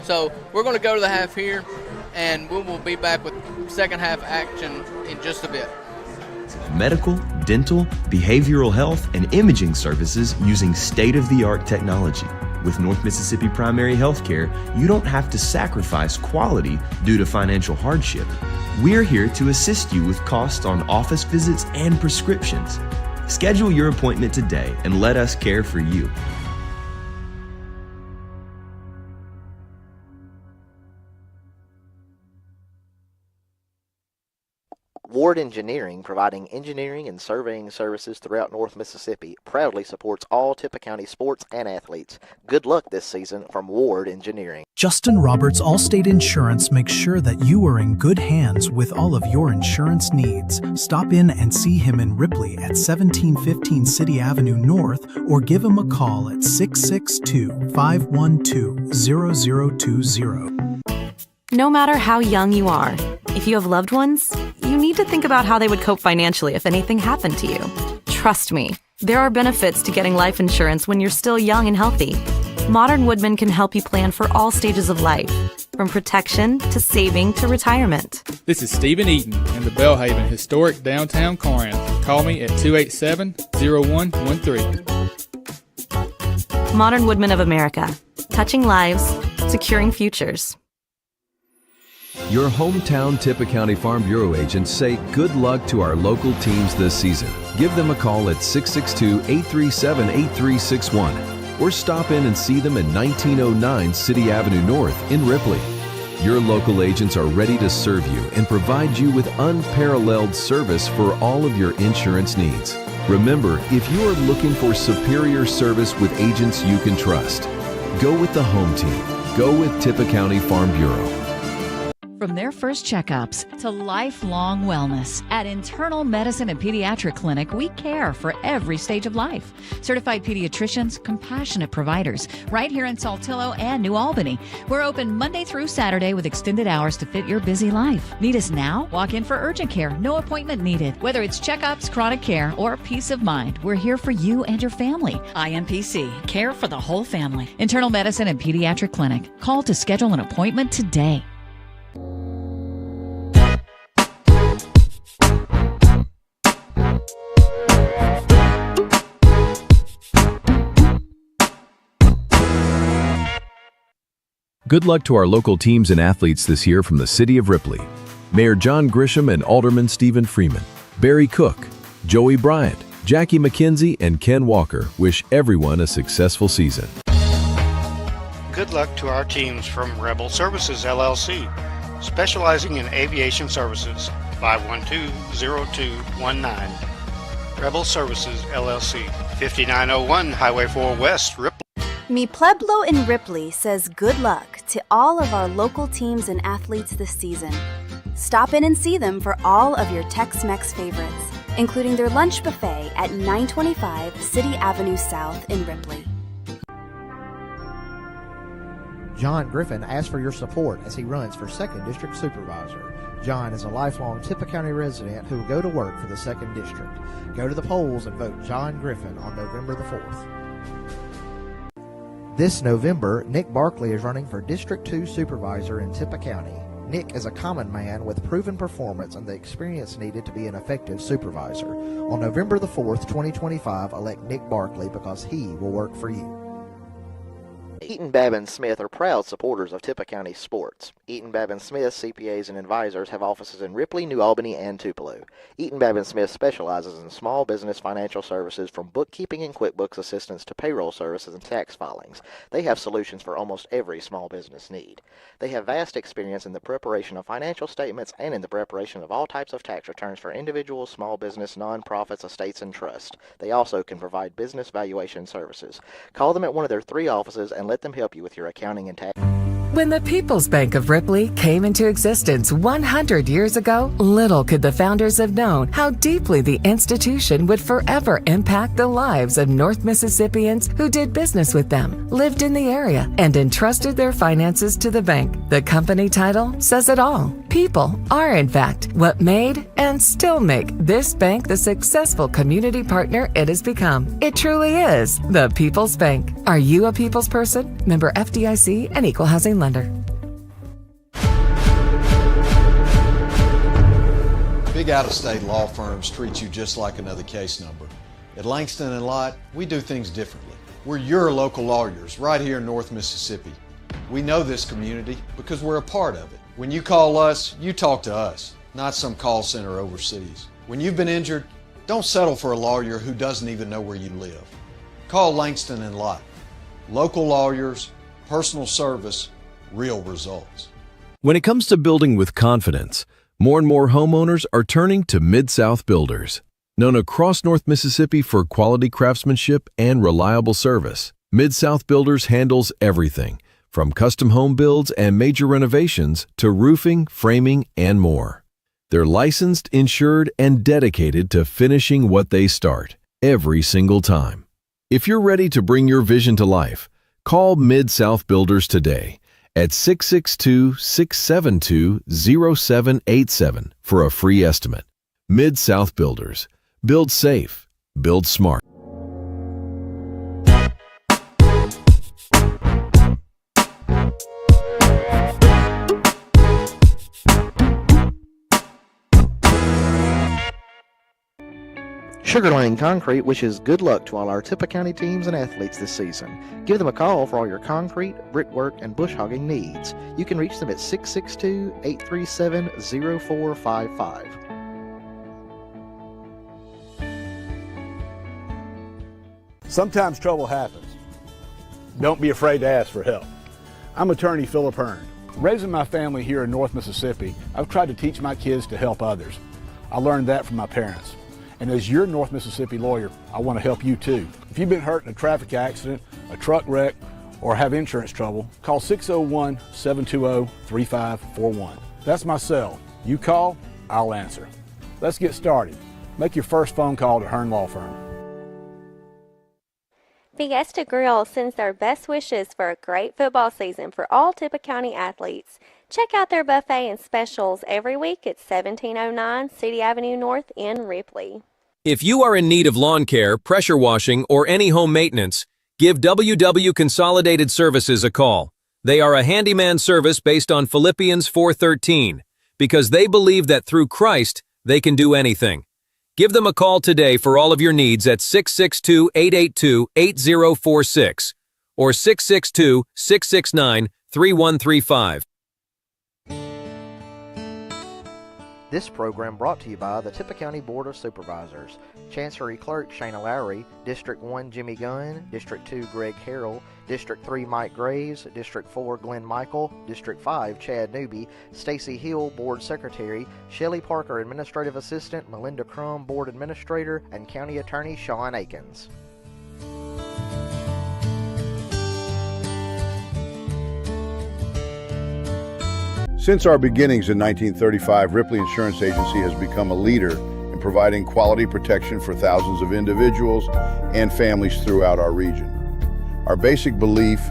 So we're going to go to the half here, and we will be back with second half action in just a bit. Medical, dental, behavioral health, and imaging services using state-of-the-art technology. With North Mississippi Primary Healthcare, you don't have to sacrifice quality due to financial hardship. We're here to assist you with costs on office visits and prescriptions. Schedule your appointment today and let us care for you. Ward Engineering, providing engineering and surveying services throughout North Mississippi, proudly supports all Tippah County sports and athletes. Good luck this season from Ward Engineering. Justin Roberts Allstate Insurance makes sure that you are in good hands with all of your insurance needs. Stop in and see him in Ripley at 1715 City Avenue North or give him a call at 662-512-0020. No matter how young you are, if you have loved ones, you need to think about how they would cope financially if anything happened to you. Trust me, there are benefits to getting life insurance when you're still young and healthy. Modern Woodmen can help you plan for all stages of life, from protection to saving to retirement. This is Stephen Eaton in the Belhaven historic downtown Corinth. Call me at 287-0113. Modern Woodmen of America, touching lives, securing futures. Your hometown Tippah County Farm Bureau agents say good luck to our local teams this season. Give them a call at 662-837-8361 or stop in and see them at 1909 City Avenue North in Ripley. Your local agents are ready to serve you and provide you with unparalleled service for all of your insurance needs. Remember, if you are looking for superior service with agents you can trust, go with the home team. Go with Tippah County Farm Bureau. From their first checkups to lifelong wellness, at Internal Medicine and Pediatric Clinic, we care for every stage of life. Certified pediatricians, compassionate providers, right here in Saltillo and New Albany. We're open Monday through Saturday with extended hours to fit your busy life. Need us now? Walk in for urgent care, no appointment needed. Whether it's checkups, chronic care, or peace of mind, we're here for you and your family. IMPC, care for the whole family. Internal Medicine and Pediatric Clinic. Call to schedule an appointment today. Good luck to our local teams and athletes this year from the City of Ripley. Mayor John Grisham and Alderman Stephen Freeman, Barry Cook, Joey Bryant, Jackie McKenzie, and Ken Walker wish everyone a successful season. Good luck to our teams from Rebel Services LLC, specializing in aviation services. 512-0219. Rebel Services LLC, 5901 Highway 4 West, Ripley. Mi Pueblo in Ripley says good luck to all of our local teams and athletes this season. Stop in and see them for all of your Tex-Mex favorites, including their lunch buffet at 925 City Avenue South in Ripley. John Griffin asks for your support as he runs for 2nd District Supervisor. John is a lifelong Tippah County resident who will go to work for the 2nd District. Go to the polls and vote John Griffin on November the 4th. This November, Nick Barkley is running for District 2 Supervisor in Tippah County. Nick is a common man with proven performance and the experience needed to be an effective supervisor. On November the 4th, 2025, elect Nick Barkley because he will work for you. Eaton Babin Smith are proud supporters of Tippah County sports. Eaton Babin Smith CPAs and advisors have offices in Ripley, New Albany, and Tupelo. Eaton Babin Smith specializes in small business financial services from bookkeeping and QuickBooks assistance to payroll services and tax filings. They have solutions for almost every small business need. They have vast experience in the preparation of financial statements and in the preparation of all types of tax returns for individuals, small business, nonprofits, estates, and trusts. They also can provide business valuation services. Call them at one of their 3 offices and let them help you with your accounting and tax. When the People's Bank of Ripley came into existence 100 years ago, little could the founders have known how deeply the institution would forever impact the lives of North Mississippians who did business with them, lived in the area, and entrusted their finances to the bank. The company title says it all. People are, in fact, what made and still make this bank the successful community partner it has become. It truly is the People's Bank. Are you a people's person? Member FDIC and Equal Housing Lender. Big out-of-state law firms treat you just like another case number. At Langston & Lott, we do things differently. We're your local lawyers right here in North Mississippi. We know this community because we're a part of it. When you call us, you talk to us, not some call center overseas. When you've been injured, don't settle for a lawyer who doesn't even know where you live. Call Langston & Lott. Local lawyers, personal service, real results. When it comes to building with confidence, More and more homeowners are turning to Mid-South Builders. Known across North Mississippi for quality craftsmanship and reliable service, Mid-South Builders handles everything from custom home builds and major renovations to roofing, framing, and more. They're licensed, insured, and dedicated to finishing what they start every single time. If you're ready to bring your vision to life, call Mid-South Builders today at 662-672-0787 for a free estimate. Mid-South Builders. Build safe. Build smart. Sugar Lane Concrete wishes good luck to all our Tippah County teams and athletes this season. Give them a call for all your concrete, brickwork, and bush hogging needs. You can reach them at 662-837-0455. Sometimes trouble happens. Don't be afraid to ask for help. I'm attorney Philip Hearn. Raising my family here in North Mississippi, I've tried to teach my kids to help others. I learned that from my parents. And as your North Mississippi lawyer, I want to help you too. If you've been hurt in a traffic accident, a truck wreck, or have insurance trouble, call 601-720-3541. That's my cell. You call, I'll answer. Let's get started. Make your first phone call to Hearn Law Firm. Fiesta Grill sends their best wishes for a great football season for all Tippah County athletes. Check out their buffet and specials every week at 1709 City Avenue North in Ripley. If you are in need of lawn care, pressure washing, or any home maintenance, give WW Consolidated Services a call. They are a handyman service based on Philippians 4:13, because they believe that through Christ, they can do anything. Give them a call today for all of your needs at 662-882-8046 or 662-669-3135. This program brought to you by the Tippah County Board of Supervisors. Chancery Clerk Shayna Lowry, District 1 Jimmy Gunn, District 2 Greg Harrell, District 3 Mike Graves, District 4 Glenn Michael, District 5 Chad Newby, Stacy Hill Board Secretary, Shelley Parker Administrative Assistant, Melinda Crum Board Administrator, and County Attorney Sean Akins. Since our beginnings in 1935, Ripley Insurance Agency has become a leader in providing quality protection for thousands of individuals and families throughout our region. Our basic belief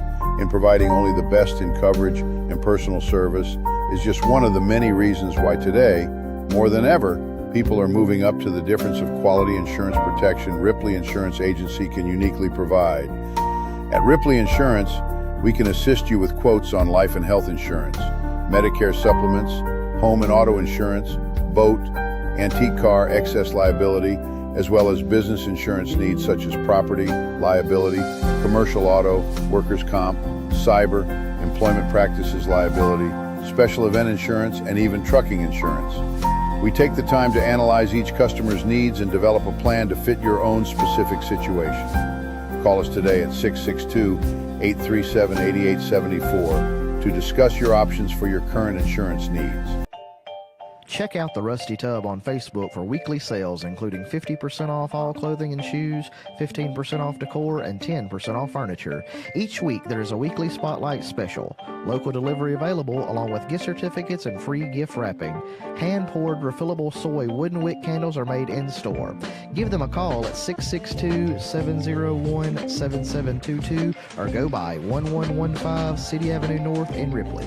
in providing only the best in coverage and personal service is just one of the many reasons why today, more than ever, people are moving up to the difference of quality insurance protection Ripley Insurance Agency can uniquely provide. At Ripley Insurance, we can assist you with quotes on life and health insurance, Medicare supplements, home and auto insurance, boat, antique car, excess liability, as well as business insurance needs such as property, liability, commercial auto, workers' comp, cyber, employment practices liability, special event insurance, and even trucking insurance. We take the time to analyze each customer's needs and develop a plan to fit your own specific situation. Call us today at 662-837-8874 to discuss your options for your current insurance needs. Check out the Rusty Tub on Facebook for weekly sales, including 50% off all clothing and shoes, 15% off decor, and 10% off furniture. Each week, there is a weekly spotlight special. Local delivery available, along with gift certificates and free gift wrapping. Hand-poured refillable soy wooden wick candles are made in-store. Give them a call at 662-701-7722 or go by 1115 City Avenue North in Ripley.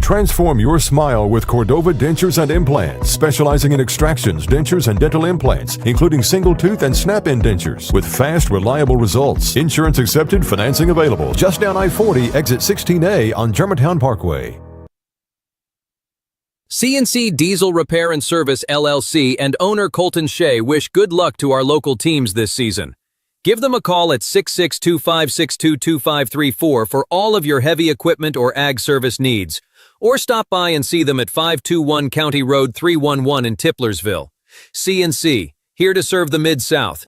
Transform your smile with Cordova Dentures and Implants, specializing in extractions, dentures, and dental implants, including single tooth and snap-in dentures, with fast, reliable results. Insurance accepted, financing available. Just down I-40, exit 16A on Germantown Parkway. CNC Diesel Repair and Service LLC and owner Colton Shea wish good luck to our local teams this season. Give them a call at 662-562-2534 for all of your heavy equipment or ag service needs, or stop by and see them at 521 County Road 311 in Tiplersville. CNC, here to serve the Mid-South.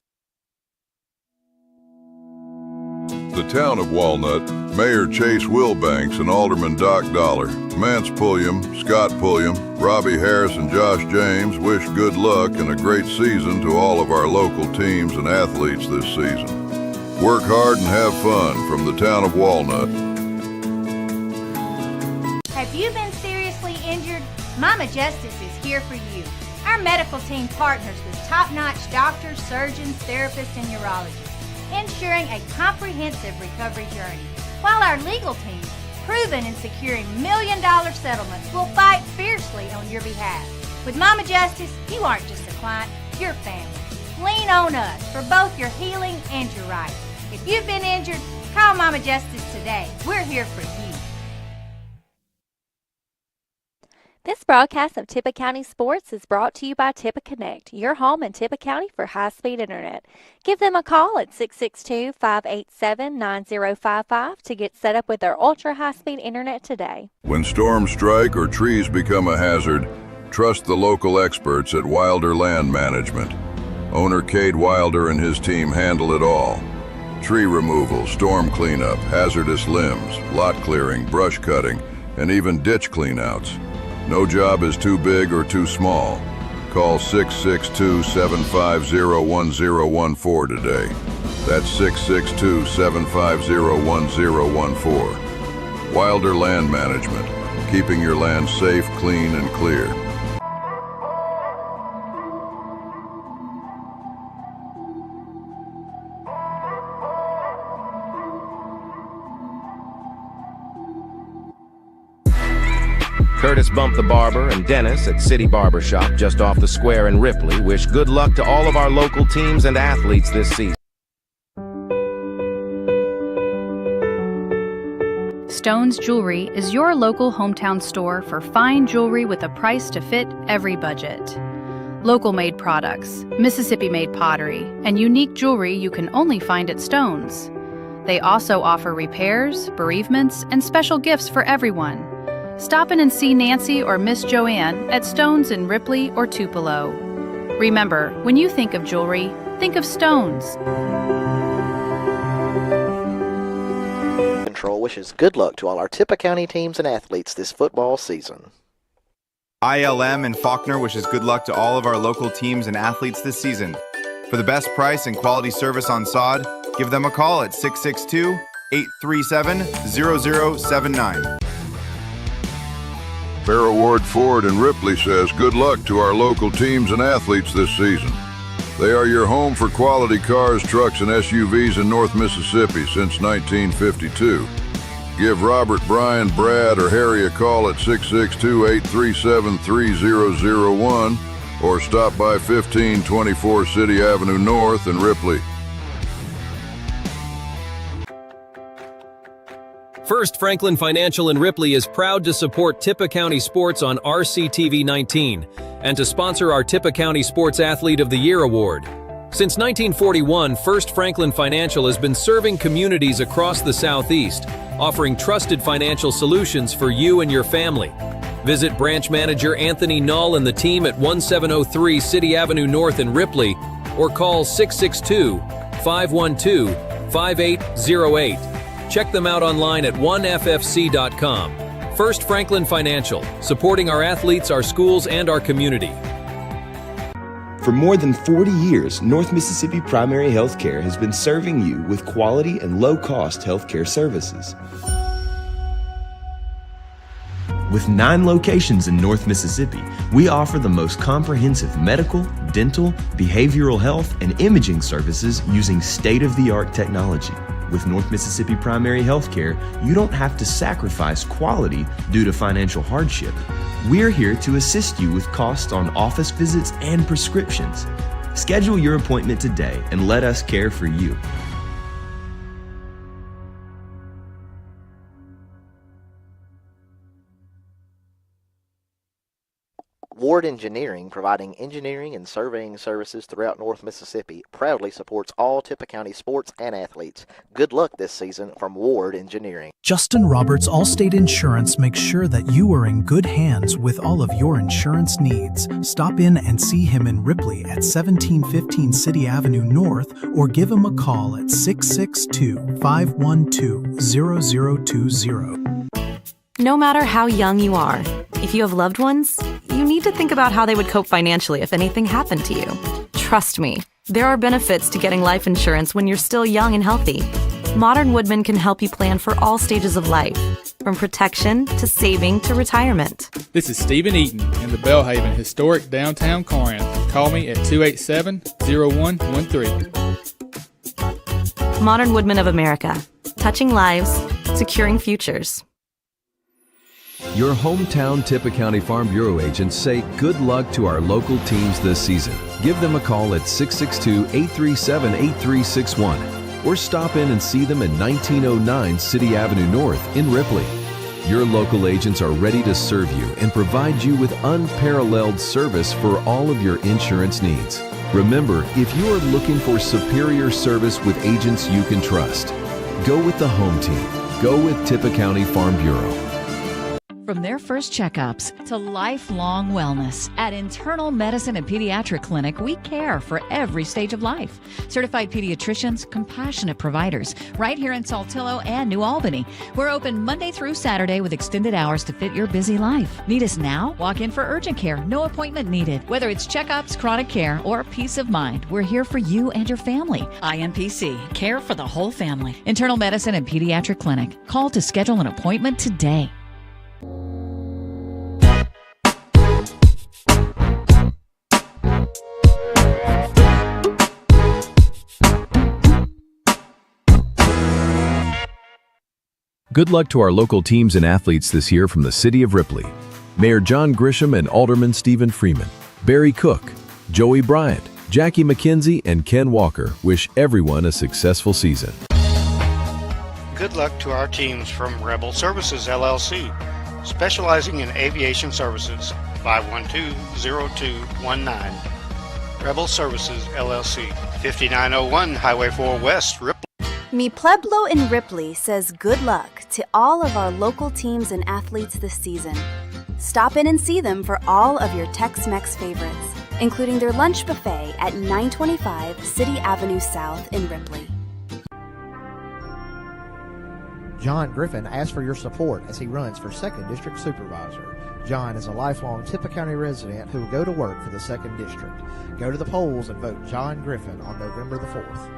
The town of Walnut, Mayor Chase Wilbanks and Alderman Doc Dollar, Mance Pulliam, Scott Pulliam, Robbie Harris and Josh James wish good luck and a great season to all of our local teams and athletes this season. Work hard and have fun from the town of Walnut. Have you been seriously injured? Mama Justice is here for you. Our medical team partners with top-notch doctors, surgeons, therapists, and urologists, ensuring a comprehensive recovery journey. While our legal team, proven in securing million-dollar settlements, will fight fiercely on your behalf. With Mama Justice, you aren't just a client, you're family. Lean on us for both your healing and your rights. If you've been injured, call Mama Justice today. We're here for you. This broadcast of Tippah County Sports is brought to you by Tippah Connect, your home in Tippah County for high-speed internet. Give them a call at 662-587-9055 to get set up with their ultra-high-speed internet today. When storms strike or trees become a hazard, trust the local experts at Wilder Land Management. Owner Cade Wilder and his team handle it all. Tree removal, storm cleanup, hazardous limbs, lot clearing, brush cutting, and even ditch cleanouts. No job is too big or too small. Call 662-750-1014 today. That's 662-750-1014. Wilder Land Management, keeping your land safe, clean, and clear. Curtis Bump the Barber and Dennis at City Barber Shop just off the square in Ripley wish good luck to all of our local teams and athletes this season. Stone's Jewelry is your local hometown store for fine jewelry with a price to fit every budget. Local-made products, Mississippi-made pottery, and unique jewelry you can only find at Stone's. They also offer repairs, bereavements, and special gifts for everyone. Stop in and see Nancy or Miss Joanne at Stone's in Ripley or Tupelo. Remember, when you think of jewelry, think of Stone's. Control wishes good luck to all our Tippah County teams and athletes this football season. ILM in Faulkner wishes good luck to all of our local teams and athletes this season. For the best price and quality service on sod, give them a call at 662-837-0079. Farrah Ward Ford in Ripley says good luck to our local teams and athletes this season. They are your home for quality cars, trucks, and SUVs in North Mississippi since 1952. Give Robert, Brian, Brad, or Harry a call at 662-837-3001 or stop by 1524 City Avenue North in Ripley. First Franklin Financial in Ripley is proud to support Tippah County Sports on RCTV 19 and to sponsor our Tippah County Sports Athlete of the Year Award. Since 1941, First Franklin Financial has been serving communities across the Southeast, offering trusted financial solutions for you and your family. Visit Branch Manager Anthony Null and the team at 1703 City Avenue North in Ripley or call 662-512-5808. Check them out online at oneffc.com. First Franklin Financial, supporting our athletes, our schools, and our community. For more than 40 years, North Mississippi Primary Healthcare has been serving you with quality and low-cost healthcare services. With 9 locations in North Mississippi, we offer the most comprehensive medical, dental, behavioral health, and imaging services using state-of-the-art technology. With North Mississippi Primary Healthcare, you don't have to sacrifice quality due to financial hardship. We're here to assist you with costs on office visits and prescriptions. Schedule your appointment today and let us care for you. Ward Engineering, providing engineering and surveying services throughout North Mississippi, proudly supports all Tippah County sports and athletes. Good luck this season from Ward Engineering. Justin Roberts Allstate Insurance makes sure that you are in good hands with all of your insurance needs. Stop in and see him in Ripley at 1715 City Avenue North or give him a call at 662-512-0020. No matter how young you are, if you have loved ones, you need to think about how they would cope financially if anything happened to you. Trust me, there are benefits to getting life insurance when you're still young and healthy. Modern Woodman can help you plan for all stages of life, from protection to saving to retirement. This is Stephen Eaton in the Belhaven historic downtown Corinth. Call me at 287-0113. Modern Woodman of America, touching lives, securing futures. Your hometown Tippah County Farm Bureau agents say good luck to our local teams this season. Give them a call at 662-837-8361 or stop in and see them at 1909 City Avenue North in Ripley. Your local agents are ready to serve you and provide you with unparalleled service for all of your insurance needs. Remember, if you are looking for superior service with agents you can trust, go with the home team. Go with Tippah County Farm Bureau. From their first checkups to lifelong wellness, at Internal Medicine and Pediatric Clinic, we care for every stage of life. Certified pediatricians, compassionate providers, right here in Saltillo and New Albany. We're open Monday through Saturday with extended hours to fit your busy life. Need us now? Walk in for urgent care, no appointment needed. Whether it's checkups, chronic care, or peace of mind, we're here for you and your family. IMPC, care for the whole family. Internal Medicine and Pediatric Clinic. Call to schedule an appointment today. Good luck to our local teams and athletes this year from the City of Ripley. Mayor John Grisham and Alderman Stephen Freeman, Barry Cook, Joey Bryant, Jackie McKenzie, and Ken Walker wish everyone a successful season. Good luck to our teams from Rebel Services LLC, specializing in aviation services. 512-0219. Rebel Services LLC, 5901 Highway 4 West, Ripley. Mi Pueblo in Ripley says good luck to all of our local teams and athletes this season. Stop in and see them for all of your Tex-Mex favorites, including their lunch buffet at 925 City Avenue South in Ripley. John Griffin asks for your support as he runs for 2nd District Supervisor. John is a lifelong Tippah County resident who will go to work for the 2nd District. Go to the polls and vote John Griffin on November the 4th.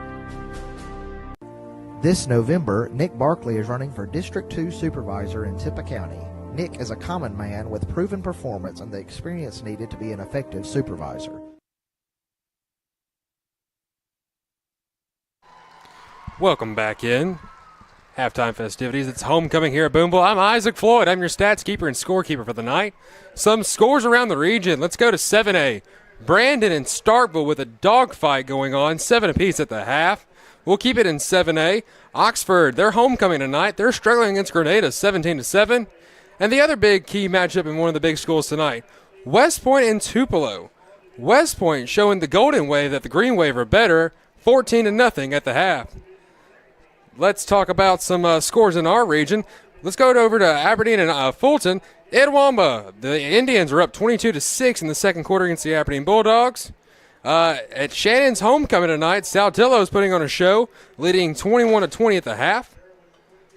This November, Nick Barkley is running for District 2 Supervisor in Tippah County. Nick is a common man with proven performance and the experience needed to be an effective supervisor. Welcome back in. Halftime festivities. It's homecoming here at Booneville. I'm Isaac Floyd. I'm your stats keeper and scorekeeper for the night. Some scores around the region. Let's go to 7A. Brandon and Starkville with a dogfight going on, 7 apiece at the half. We'll keep it in 7A. Oxford, they're homecoming tonight. They're struggling against Grenada, 17-7. And the other big key matchup in one of the big schools tonight, West Point and Tupelo. West Point showing the Golden Wave that the Green Wave are better, 14-0 at the half. Let's talk about some scores in our region. Let's go over to Aberdeen and Fulton. Itawamba, the Indians are up 22-6 in the second quarter against the Aberdeen Bulldogs. At Shannon's homecoming tonight, Saltillo is putting on a show, leading 21-20 at the half.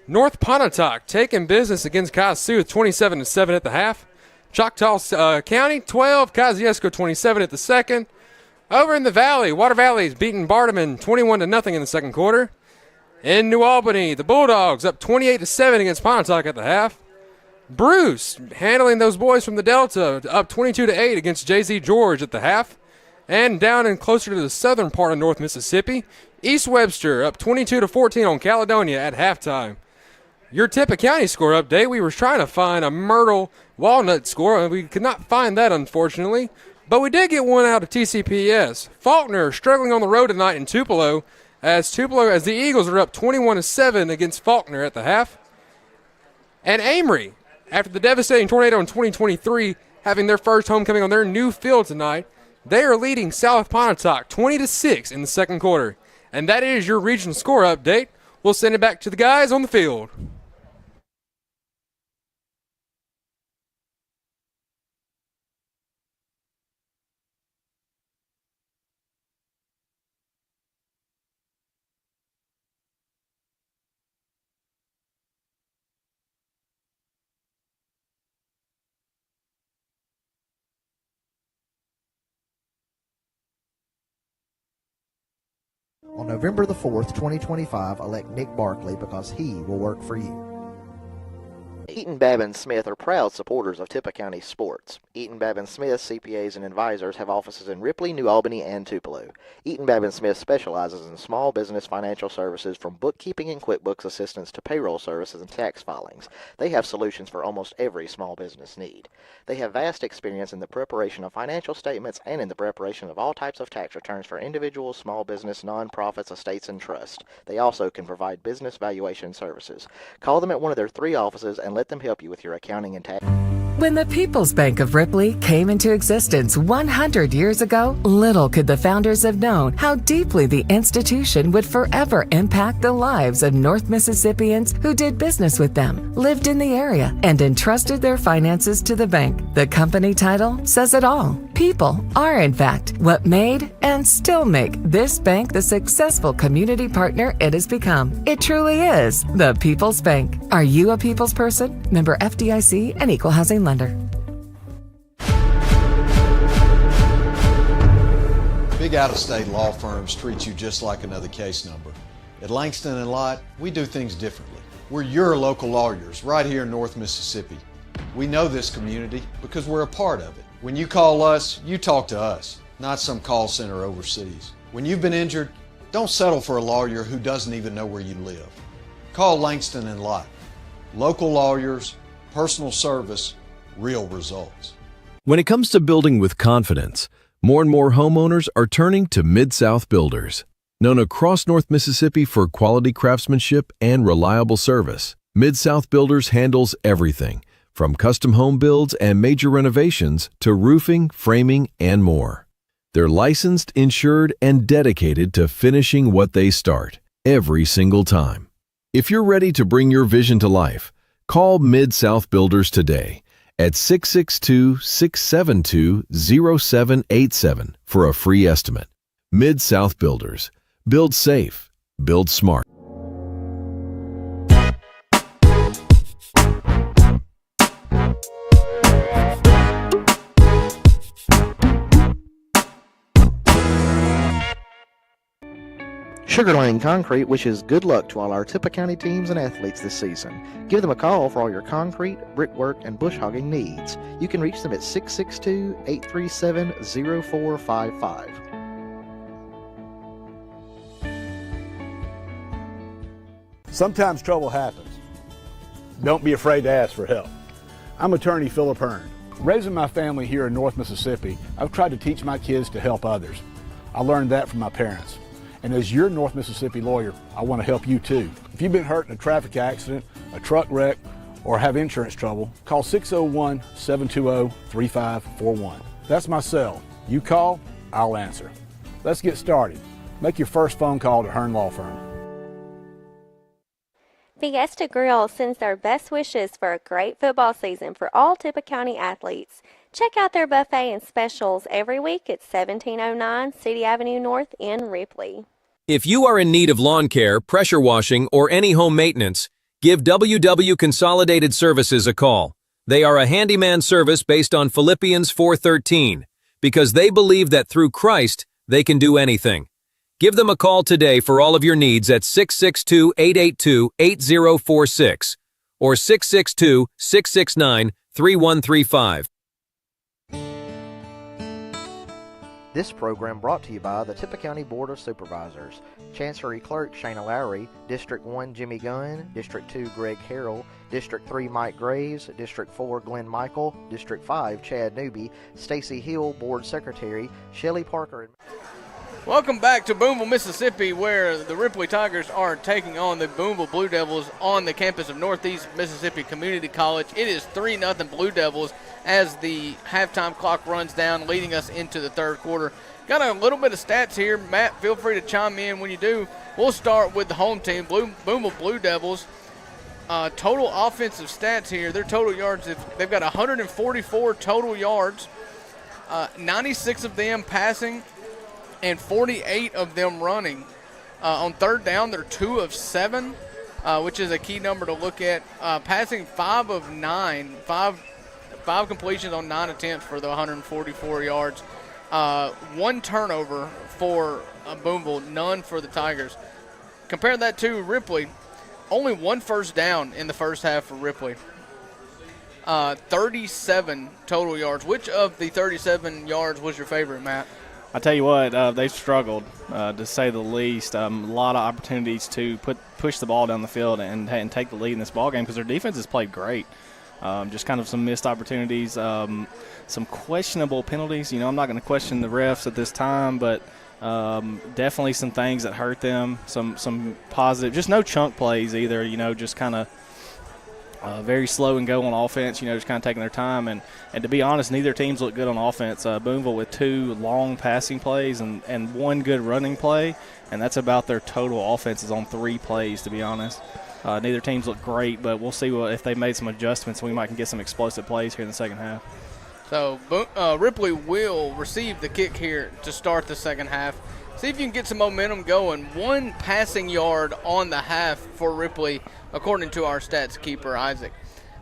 North Pontotoc taking business against Kossuth, 27-7 at the half. Choctaw County, 12, Kosciuszko 27 at the second. Over in the Valley, Water Valley is beating Bardaman 21-0 in the second quarter. In New Albany, the Bulldogs up 28-7 against Pontotoc at the half. Bruce handling those boys from the Delta, up 22-8 against J.Z. George at the half. And down and closer to the southern part of North Mississippi, East Webster up 22-14 on Caledonia at halftime. Your Tippah County score update, we were trying to find a Myrtle Walnut score, and we could not find that, unfortunately. But we did get one out of TCPS. Faulkner struggling on the road tonight in Tupelo, as the Eagles are up 21-7 against Faulkner at the half. And Amory, after the devastating tornado in 2023, having their first homecoming on their new field tonight. They are leading South Pontotoc 20-6 in the second quarter. And that is your regional score update. We'll send it back to the guys on the field. On November the 4th, 2025, elect Nick Barkley because he will work for you. Eaton, Babin, Smith are proud supporters of Tippah County sports. Eaton, Babin, Smith CPAs and advisors have offices in Ripley, New Albany, and Tupelo. Eaton, Babin, Smith specializes in small business financial services from bookkeeping and QuickBooks assistance to payroll services and tax filings. They have solutions for almost every small business need. They have vast experience in the preparation of financial statements and in the preparation of all types of tax returns for individuals, small business, nonprofits, estates, and trusts. They also can provide business valuation services. Call them at one of their 3 offices and let them help you with your accounting and tax. When the People's Bank of Ripley came into existence 100 years ago, little could the founders have known how deeply the institution would forever impact the lives of North Mississippians who did business with them, lived in the area, and entrusted their finances to the bank. The company title says it all. People are, in fact, what made and still make this bank the successful community partner it has become. It truly is the People's Bank. Are you a people's person? Member FDIC and Equal Housing Lender. Big out-of-state law firms treat you just like another case number. At Langston & Lott, we do things differently. We're your local lawyers right here in North Mississippi. We know this community because we're a part of it. When you call us, you talk to us, not some call center overseas. When you've been injured, don't settle for a lawyer who doesn't even know where you live. Call Langston & Lott. Local lawyers, personal service, real results. When it comes to building with confidence, more and more homeowners are turning to Mid-South Builders. Known across North Mississippi for quality craftsmanship and reliable service, Mid-South Builders handles everything from custom home builds and major renovations to roofing, framing, and more. They're licensed, insured, and dedicated to finishing what they start every single time. If you're ready to bring your vision to life, call Mid-South Builders today at 662-672-0787 for a free estimate. Mid-South Builders. Build safe. Build smart. Sugar Lane Concrete wishes good luck to all our Tippah County teams and athletes this season. Give them a call for all your concrete, brickwork, and bush hogging needs. You can reach them at 662-837-0455. Sometimes trouble happens. Don't be afraid to ask for help. I'm attorney Philip Hearn. Raising my family here in North Mississippi, I've tried to teach my kids to help others. I learned that from my parents. And as your North Mississippi lawyer, I want to help you too. If you've been hurt in a traffic accident, a truck wreck, or have insurance trouble, call 601-720-3541. That's my cell. You call, I'll answer. Let's get started. Make your first phone call to Hearn Law Firm. Fiesta Grill sends their best wishes for a great football season for all Tippah County athletes. Check out their buffet and specials every week at 1709 City Avenue North in Ripley. If you are in need of lawn care, pressure washing, or any home maintenance, give WW Consolidated Services a call. They are a handyman service based on Philippians 4:13, because they believe that through Christ, they can do anything. Give them a call today for all of your needs at 662-882-8046 or 662-669-3135. This program brought to you by the Tippah County Board of Supervisors. Chancery Clerk Shana Lowry, District 1 Jimmy Gunn, District 2 Greg Harrell, District 3 Mike Graves, District 4 Glenn Michael, District 5 Chad Newby, Stacy Hill, Board Secretary, Shelley Parker. Welcome back to Booneville, Mississippi, where the Ripley Tigers are taking on the Booneville Blue Devils on the campus of Northeast Mississippi Community College. It is 3-0 Blue Devils as the halftime clock runs down, leading us into the third quarter. Got a little bit of stats here. Matt, feel free to chime in when you do. We'll start with the home team, Booneville Blue Devils. Total offensive stats here. Their total yards, they've got 144 total yards, 96 of them passing, and 48 of them running. On third down, they're 2 of 7, which is a key number to look at. Passing 5 of 9, five completions on 9 attempts for the 144 yards. 1 turnover for Booneville, none for the Tigers. Compare that to Ripley. Only 1 first down in the first half for Ripley. 37 total yards. Which of the 37 yards was your favorite, Matt? I tell you what, they've struggled, to say the least. A lot of opportunities to push the ball down the field and take the lead in this ball game because their defense has played great. Just kind of some missed opportunities, some questionable penalties. I'm not going to question the refs at this time, but definitely some things that hurt them. Some positive, just no chunk plays either. Just kind of very slow and go on offense. Just kind of taking their time. And to be honest, neither teams look good on offense. Booneville with 2 long passing plays and 1 good running play, and that's about their total offenses on 3 plays. To be honest, neither teams look great, but we'll see if they made some adjustments. We might get some explosive plays here in the second half. So Ripley will receive the kick here to start the second half. See if you can get some momentum going. 1 passing yard on the half for Ripley, according to our stats keeper, Isaac.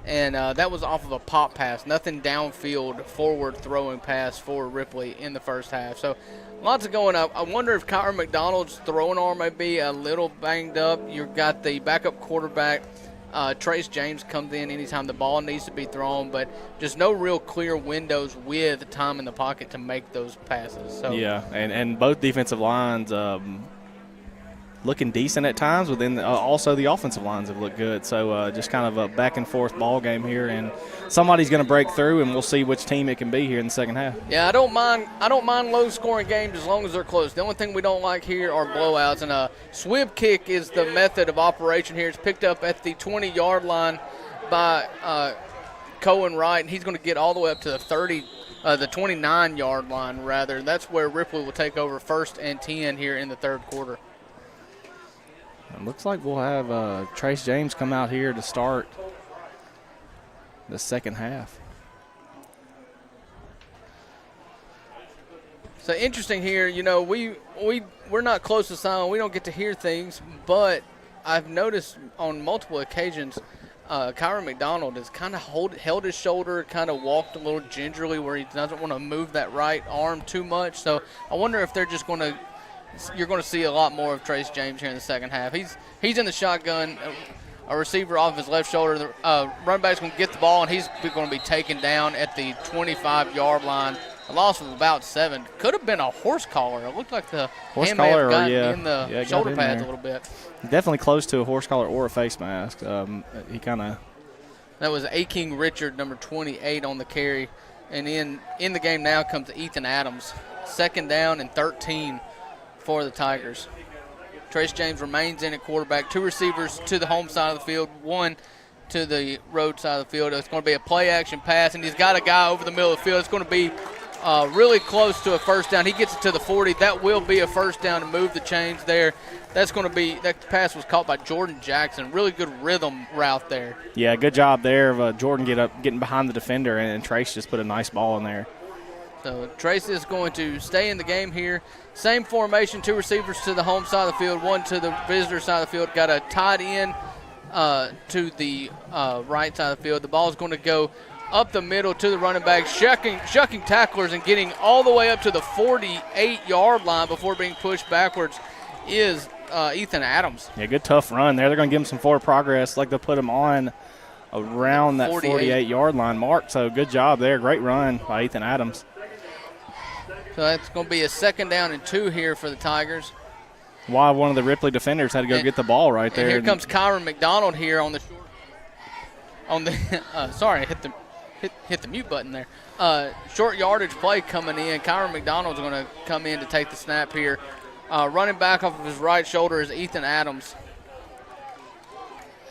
And that was off of a pop pass. Nothing downfield, forward throwing pass for Ripley in the first half. So lots of going up. I wonder if Kyron McDonald's throwing arm may be a little banged up. You've got the backup quarterback. Trace James comes in anytime the ball needs to be thrown, but just no real clear windows with time in the pocket to make those passes. So yeah, and both defensive lines looking decent at times. Within also the offensive lines have looked good. So just kind of a back and forth ball game here, and somebody's going to break through, and we'll see which team it can be here in the second half. Yeah, I don't mind low scoring games as long as they're close. The only thing we don't like here are blowouts, and a swib kick is the method of operation here. It's picked up at the 20-yard line by Cohen Wright, and he's going to get all the way up to the 29-yard line rather. That's where Ripley will take over 1st and 10 here in the third quarter. It looks like we'll have Trace James come out here to start the second half. So interesting here, we're not close to silent. We don't get to hear things, but I've noticed on multiple occasions Kyron McDonald has kind of held his shoulder, kind of walked a little gingerly where he doesn't want to move that right arm too much. So I wonder if they're just going to you're going to see a lot more of Trace James here in the second half. He's in the shotgun, a receiver off his left shoulder. The running back's going to get the ball, and he's going to be taken down at the 25-yard line. A loss of about 7. Could have been a horse collar. It looked like the hand may have gotten in the shoulder pads a little bit. Definitely close to a horse collar or a face mask. He kind of. That was A-King Richard, number 28 on the carry. And in the game now comes Ethan Adams. 2nd down and 13 for the Tigers. Trace James remains in at quarterback. 2 receivers to the home side of the field, 1 to the road side of the field. It's going to be a play-action pass, and he's got a guy over the middle of the field. It's going to be really close to a first down. He gets it to the 40. That will be a first down to move the chains there. That's going to be – that pass was caught by Jordan Jackson. Really good rhythm route there. Yeah, good job there of Jordan getting behind the defender, and Trace just put a nice ball in there. So Trace is going to stay in the game here. Same formation, 2 receivers to the home side of the field, 1 to the visitor side of the field. Got a tight end to the right side of the field. The ball is going to go up the middle to the running back, shucking tacklers and getting all the way up to the 48-yard line before being pushed backwards is Ethan Adams. Yeah, good tough run there. They're going to give him some forward progress, like they'll put him on around that 48-yard line mark. So good job there. Great run by Ethan Adams. So that's going to be a 2nd down and 2 here for the Tigers. Why one of the Ripley defenders had to go get the ball right there. And here comes Kyron McDonald here on the short. Sorry, I hit hit the mute button there. Short yardage play coming in. Kyron McDonald's going to come in to take the snap here. Running back off of his right shoulder is Ethan Adams.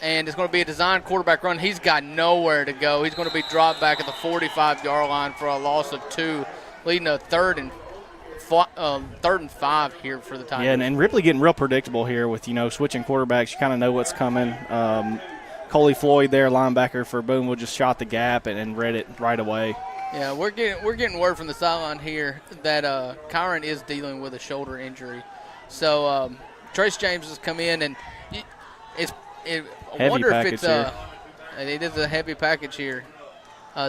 And it's going to be a design quarterback run. He's got nowhere to go. He's going to be dropped back at the 45-yard line for a loss of 2, leading to third and 5 here for the Tigers. Yeah, and Ripley getting real predictable here with, switching quarterbacks. You kind of know what's coming. Coley Floyd there, linebacker for Booneville, just shot the gap and read it right away. Yeah, we're getting word from the sideline here that Kyron is dealing with a shoulder injury. So Trace James has come in, and I wonder if it's it is a heavy package here.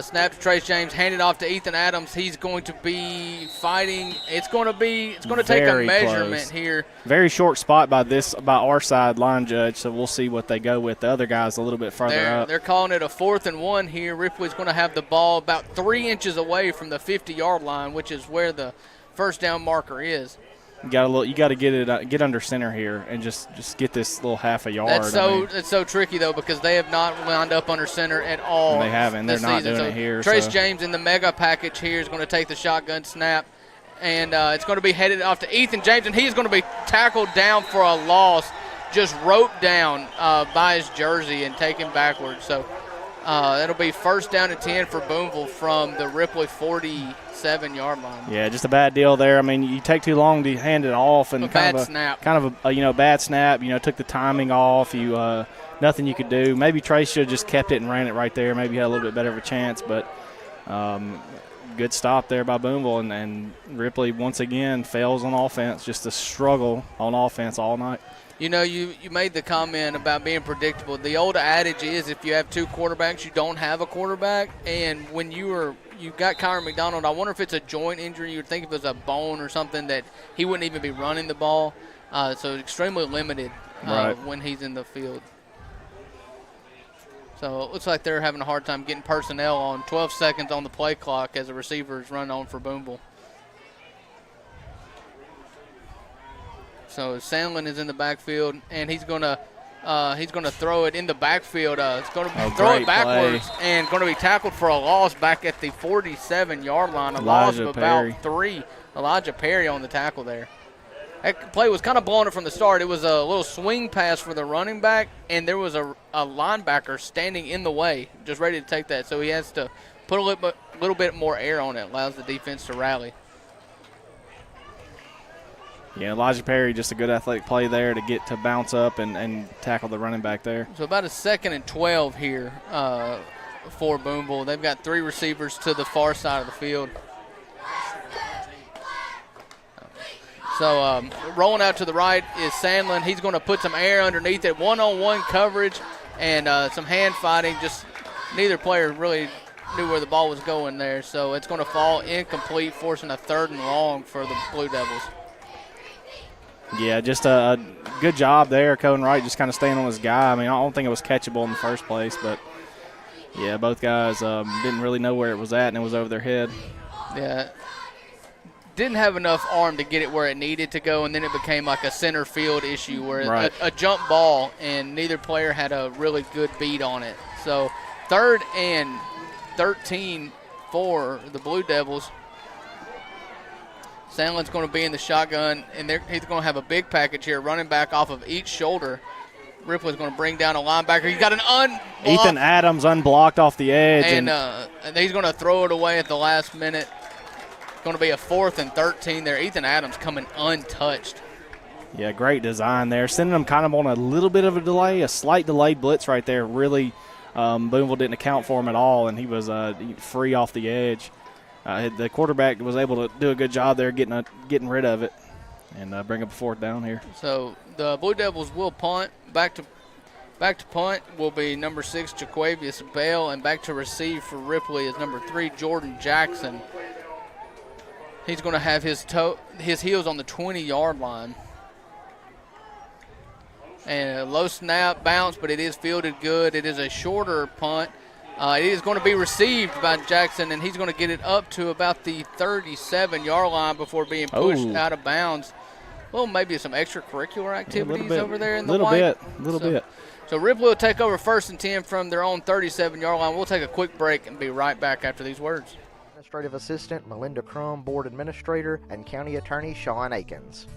Snap to Trace James, handed off to Ethan Adams. He's going to be fighting. It's going to take a measurement close here. Very short spot by our side line judge, so we'll see what they go with. The other guy's a little bit further up. They're calling it a 4th and 1 here. Ripley's going to have the ball about 3 inches away from the 50-yard line, which is where the first down marker is. You got to get under center here and just get this little half a yard. It's so tricky though, because they have not wound up under center at all. And they haven't. They're not doing it here. Trace James in the mega package here is going to take the shotgun snap, and it's going to be headed off to Ethan James, and he's going to be tackled down for a loss, just roped down by his jersey and taken backwards. So that'll be first down and 10 for Booneville from the Ripley 47-yard line. Yeah, just a bad deal there. I mean, you take too long to hand it off, and Kind of a bad snap. Took the timing off. Nothing you could do. Maybe Trace should have just kept it and ran it right there. Maybe had a little bit better of a chance, but good stop there by Booneville, and Ripley once again fails on offense. Just a struggle on offense all night. You made the comment about being predictable. The old adage is if you have 2 quarterbacks, you don't have a quarterback. And when you got Kyron McDonald, I wonder if it's a joint injury. You would think if it was a bone or something that he wouldn't even be running the ball. So extremely limited when he's in the field. So it looks like they're having a hard time getting personnel on. 12 seconds on the play clock as the receivers run on for Booneville. So Sandlin is in the backfield, and he's gonna throw it in the backfield. It's going to throw it backwards and going to be tackled for a loss back at the 47-yard line. Loss of about 3. Elijah Perry on the tackle there. That play was kind of blowing it from the start. It was a little swing pass for the running back, and there was a linebacker standing in the way, just ready to take that. So he has to put a little bit more air on it, allows the defense to rally. Yeah, Elijah Perry, just a good athletic play there to get to bounce up and tackle the running back there. So about a 2nd and 12 here for Booneville. They've got 3 receivers to the far side of the field. So rolling out to the right is Sandlin. He's going to put some air underneath it. One-on-one coverage and some hand fighting. Just neither player really knew where the ball was going there. So it's going to fall incomplete, forcing a 3rd and long for the Blue Devils. Yeah, just a good job there. Cohen Wright just kind of staying on his guy. I mean, I don't think it was catchable in the first place, but, yeah, both guys didn't really know where it was at, and it was over their head. Yeah. Didn't have enough arm to get it where it needed to go, and then it became like a center field issue where a jump ball, and neither player had a really good beat on it. So 3rd and 13 for the Blue Devils. Sandlin's going to be in the shotgun, and he's going to have a big package here, running back off of each shoulder. Ripley's going to bring down a linebacker. He's got an unblocked. Ethan Adams unblocked off the edge. And he's going to throw it away at the last minute. It's going to be a 4th and 13 there. Ethan Adams coming untouched. Yeah, great design there. Sending them kind of on a little bit of a delay, a slight delayed blitz right there. Really, Booneville didn't account for him at all, and he was free off the edge. The quarterback was able to do a good job there getting rid of it and bring up a 4th down here. So the Blue Devils will punt. Back to punt will be number 6, Jaquavius Bell, and back to receive for Ripley is number 3, Jordan Jackson. He's going to have his heels on the 20-yard line. And a low snap bounce, but it is fielded good. It is a shorter punt. It is going to be received by Jackson, and he's going to get it up to about the 37-yard line before being pushed out of bounds. well, maybe some extracurricular activities over there in the little white. bit. So Ripley will take over 1st and 10 from their own 37-yard line. We'll take a quick break and be right back after these words. Administrative Assistant Melinda Crum, Board Administrator, and County Attorney Sean Akins.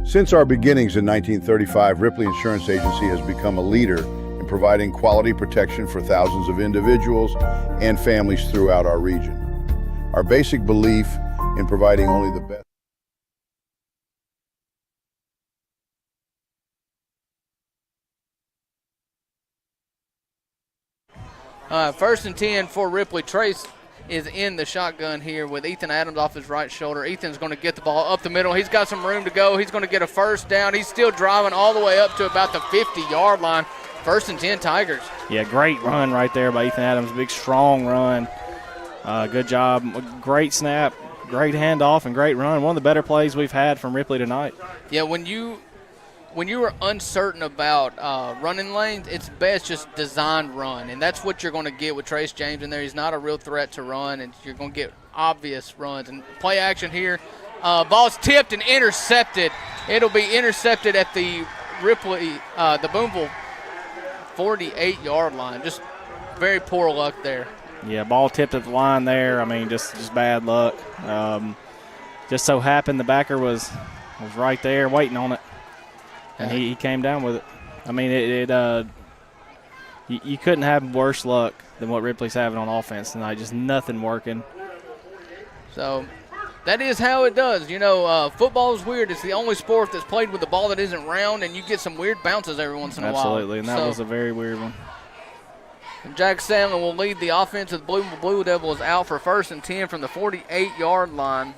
Since our beginnings in 1935, Ripley Insurance Agency has become a leader in providing quality protection for thousands of individuals and families throughout our region. Our basic belief in providing only the best. First and 10 for Ripley. Trace is in the shotgun here with Ethan Adams off his right shoulder. Ethan's going to get the ball up the middle. He's got some room to go. He's going to get a first down. He's still driving all the way up to about the 50-yard line. 1st and 10 Tigers. Yeah, great run right there by Ethan Adams. Big, strong run. Good job. Great snap, great handoff, and great run. One of the better plays we've had from Ripley tonight. Yeah, when you are uncertain about running lanes, it's best just design run, and that's what you're going to get with Trace James in there. He's not a real threat to run, and you're going to get obvious runs. And play action here. Ball's tipped and intercepted. It'll be intercepted at the Ripley, the Booneville 48-yard line. Just very poor luck there. Yeah, ball tipped at the line there. I mean, just bad luck. Just so happened the backer was right there waiting on it. And he came down with it. I mean, you couldn't have worse luck than what Ripley's having on offense tonight. Just nothing working. So that is how it does. You know, football is weird. It's the only sport that's played with the ball that isn't round, and you get some weird bounces every once in a while. Absolutely, and that was a very weird one. Jack Sandlin will lead the offense of the Blue Devils out for 1st and 10 from the 48-yard line.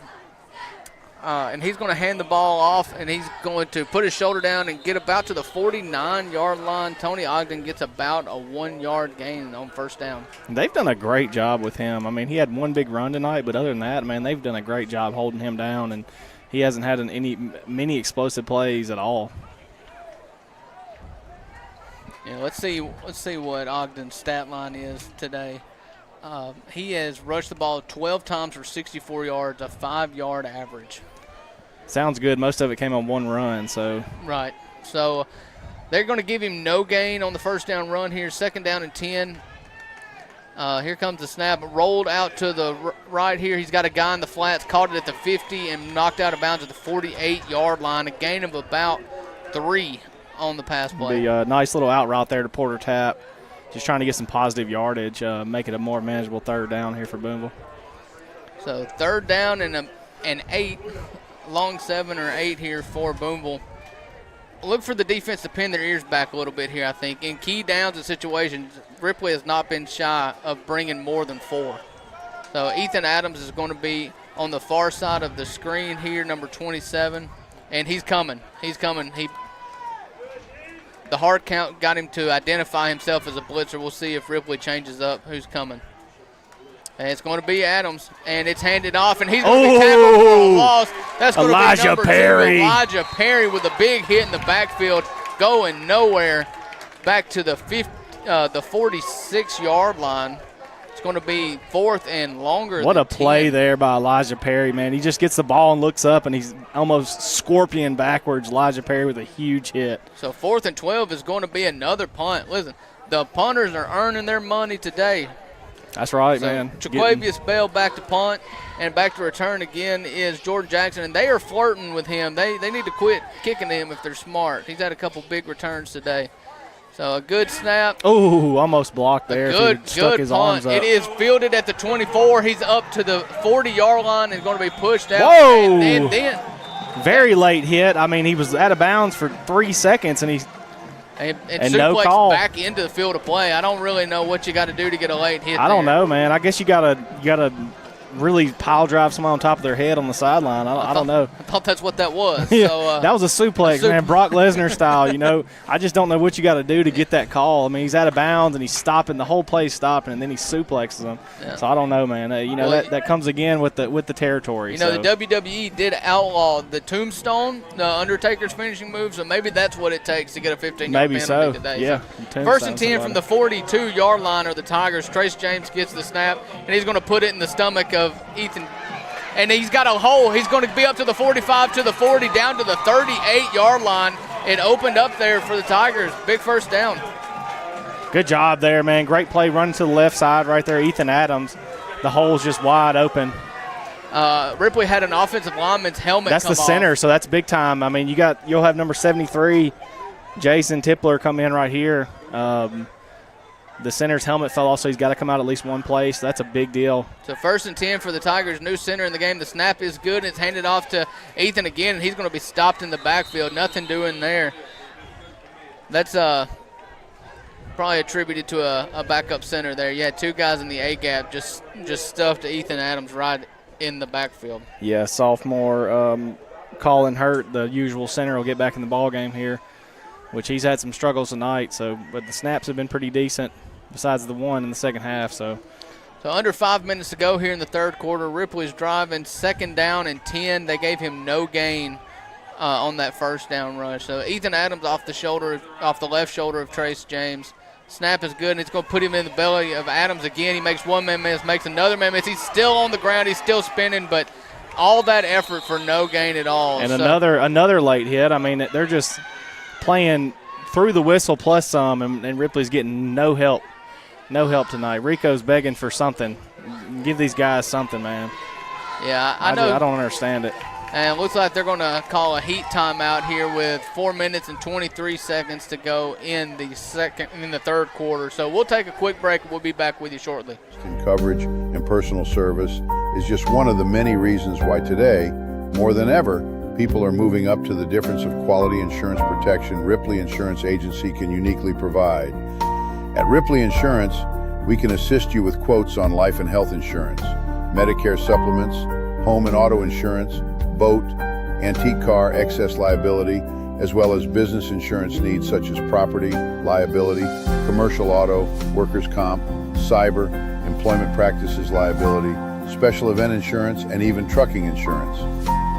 And he's going to hand the ball off, and he's going to put his shoulder down and get about to the 49-yard line. Tony Ogden gets about a 1-yard gain on 1st down. They've done a great job with him. I mean, he had one big run tonight, but other than that, man, they've done a great job holding him down, and he hasn't had many explosive plays at all. Yeah, let's see what Ogden's stat line is today. He has rushed the ball 12 times for 64 yards, a 5-yard average. Sounds good. Most of it came on one run. So right. So they're going to give him no gain on the 1st down run here. 2nd down and 10. Here comes the snap. Rolled out to the right here. He's got a guy in the flats, caught it at the 50 and knocked out of bounds at the 48-yard line. A gain of about 3 on the pass play. A nice little out route there to Porter Tapp. Just trying to get some positive yardage, make it a more manageable 3rd down here for Booneville. So 3rd down and an 8, long 7 or 8 here for Booneville. Look for the defense to pin their ears back a little bit here, I think. In key downs and situations, Ripley has not been shy of bringing more than 4. So Ethan Adams is going to be on the far side of the screen here, number 27, and he's coming. The hard count got him to identify himself as a blitzer. We'll see if Ripley changes up who's coming. And it's going to be Adams, and it's handed off, and he's going to be tackled for a loss. That's going to be number 2, Elijah Perry, with a big hit in the backfield, going nowhere. Back to the 46-yard line. It's going to be 4th and longer. What a play there by Elijah Perry, man. He just gets the ball and looks up, and he's almost scorpion backwards. Elijah Perry with a huge hit. So 4th and 12 is going to be another punt. Listen, the punters are earning their money today. That's right, man. Jaquavius Bell back to punt, and back to return again is Jordan Jackson, and they are flirting with him. They need to quit kicking him if they're smart. He's had a couple big returns today. So a good snap. Oh, almost blocked there. Good punt. It is fielded at the 24. He's up to the 40-yard line and going to be pushed out. Whoa! And then very late hit. I mean, he was out of bounds for 3 seconds, and and no call. Back into the field of play. I don't really know what you got to do to get a late hit. I don't know, man. I guess you gotta really pile drive someone on top of their head on the sideline. I don't know. I thought that's what that was. Yeah, So, that was a suplex, man, Brock Lesnar style. You know, I just don't know what you got to do to get that call. I mean, he's out of bounds and he's stopping, the whole play's stopping, and then he suplexes him. Yeah. So I don't know, man. That comes again with the territory. You know, the WWE did outlaw the tombstone, the Undertaker's finishing move, so maybe that's what it takes to get a 15-yard maybe penalty so. today. Yeah. So 1st and 10 from the 42-yard line are the Tigers. Trace James gets the snap, and he's going to put it in the stomach of Ethan. And he's got a hole. He's going to be up to the 45, to the 40, down to the 38-yard line. It opened up there for the Tigers. Big first down. Good job there, man. Great play running to the left side right there. Ethan Adams. The hole's just wide open. Ripley had an offensive lineman's helmet. That's the center, so that's big time. I mean, you'll have number 73, Jason Tippler, come in right here. The center's helmet fell off, so he's got to come out at least one play, so that's a big deal. So 1st and 10 for the Tigers, new center in the game. The snap is good, and it's handed off to Ethan again, and he's going to be stopped in the backfield. Nothing doing there. That's probably attributed to a backup center there. You had two guys in the A-gap just stuffed Ethan Adams right in the backfield. Yeah, sophomore Colin Hurt, the usual center, will get back in the ball game here, which he's had some struggles tonight. But the snaps have been pretty decent, besides the one in the second half. So under 5 minutes to go here in the third quarter. Ripley's driving, 2nd down and 10. They gave him no gain on that first down rush. So Ethan Adams off the left shoulder of Trace James. Snap is good, and it's going to put him in the belly of Adams again. He makes one man miss, makes another man miss. He's still on the ground. He's still spinning, but all that effort for no gain at all. And another late hit. I mean, they're just playing through the whistle plus some, and Ripley's getting no help tonight. Rico's begging for something. Give these guys something, man. Yeah, I know. I don't understand it. And it looks like they're going to call a heat timeout here with 4 minutes and 23 seconds to go in the third quarter. So we'll take a quick break, and we'll be back with you shortly. Coverage and personal service is just one of the many reasons why today, more than ever, people are moving up to the difference of quality insurance protection Ripley Insurance Agency can uniquely provide. At Ripley Insurance, we can assist you with quotes on life and health insurance, Medicare supplements, home and auto insurance, boat, antique car, excess liability, as well as business insurance needs such as property, liability, commercial auto, workers' comp, cyber, employment practices liability, special event insurance, and even trucking insurance.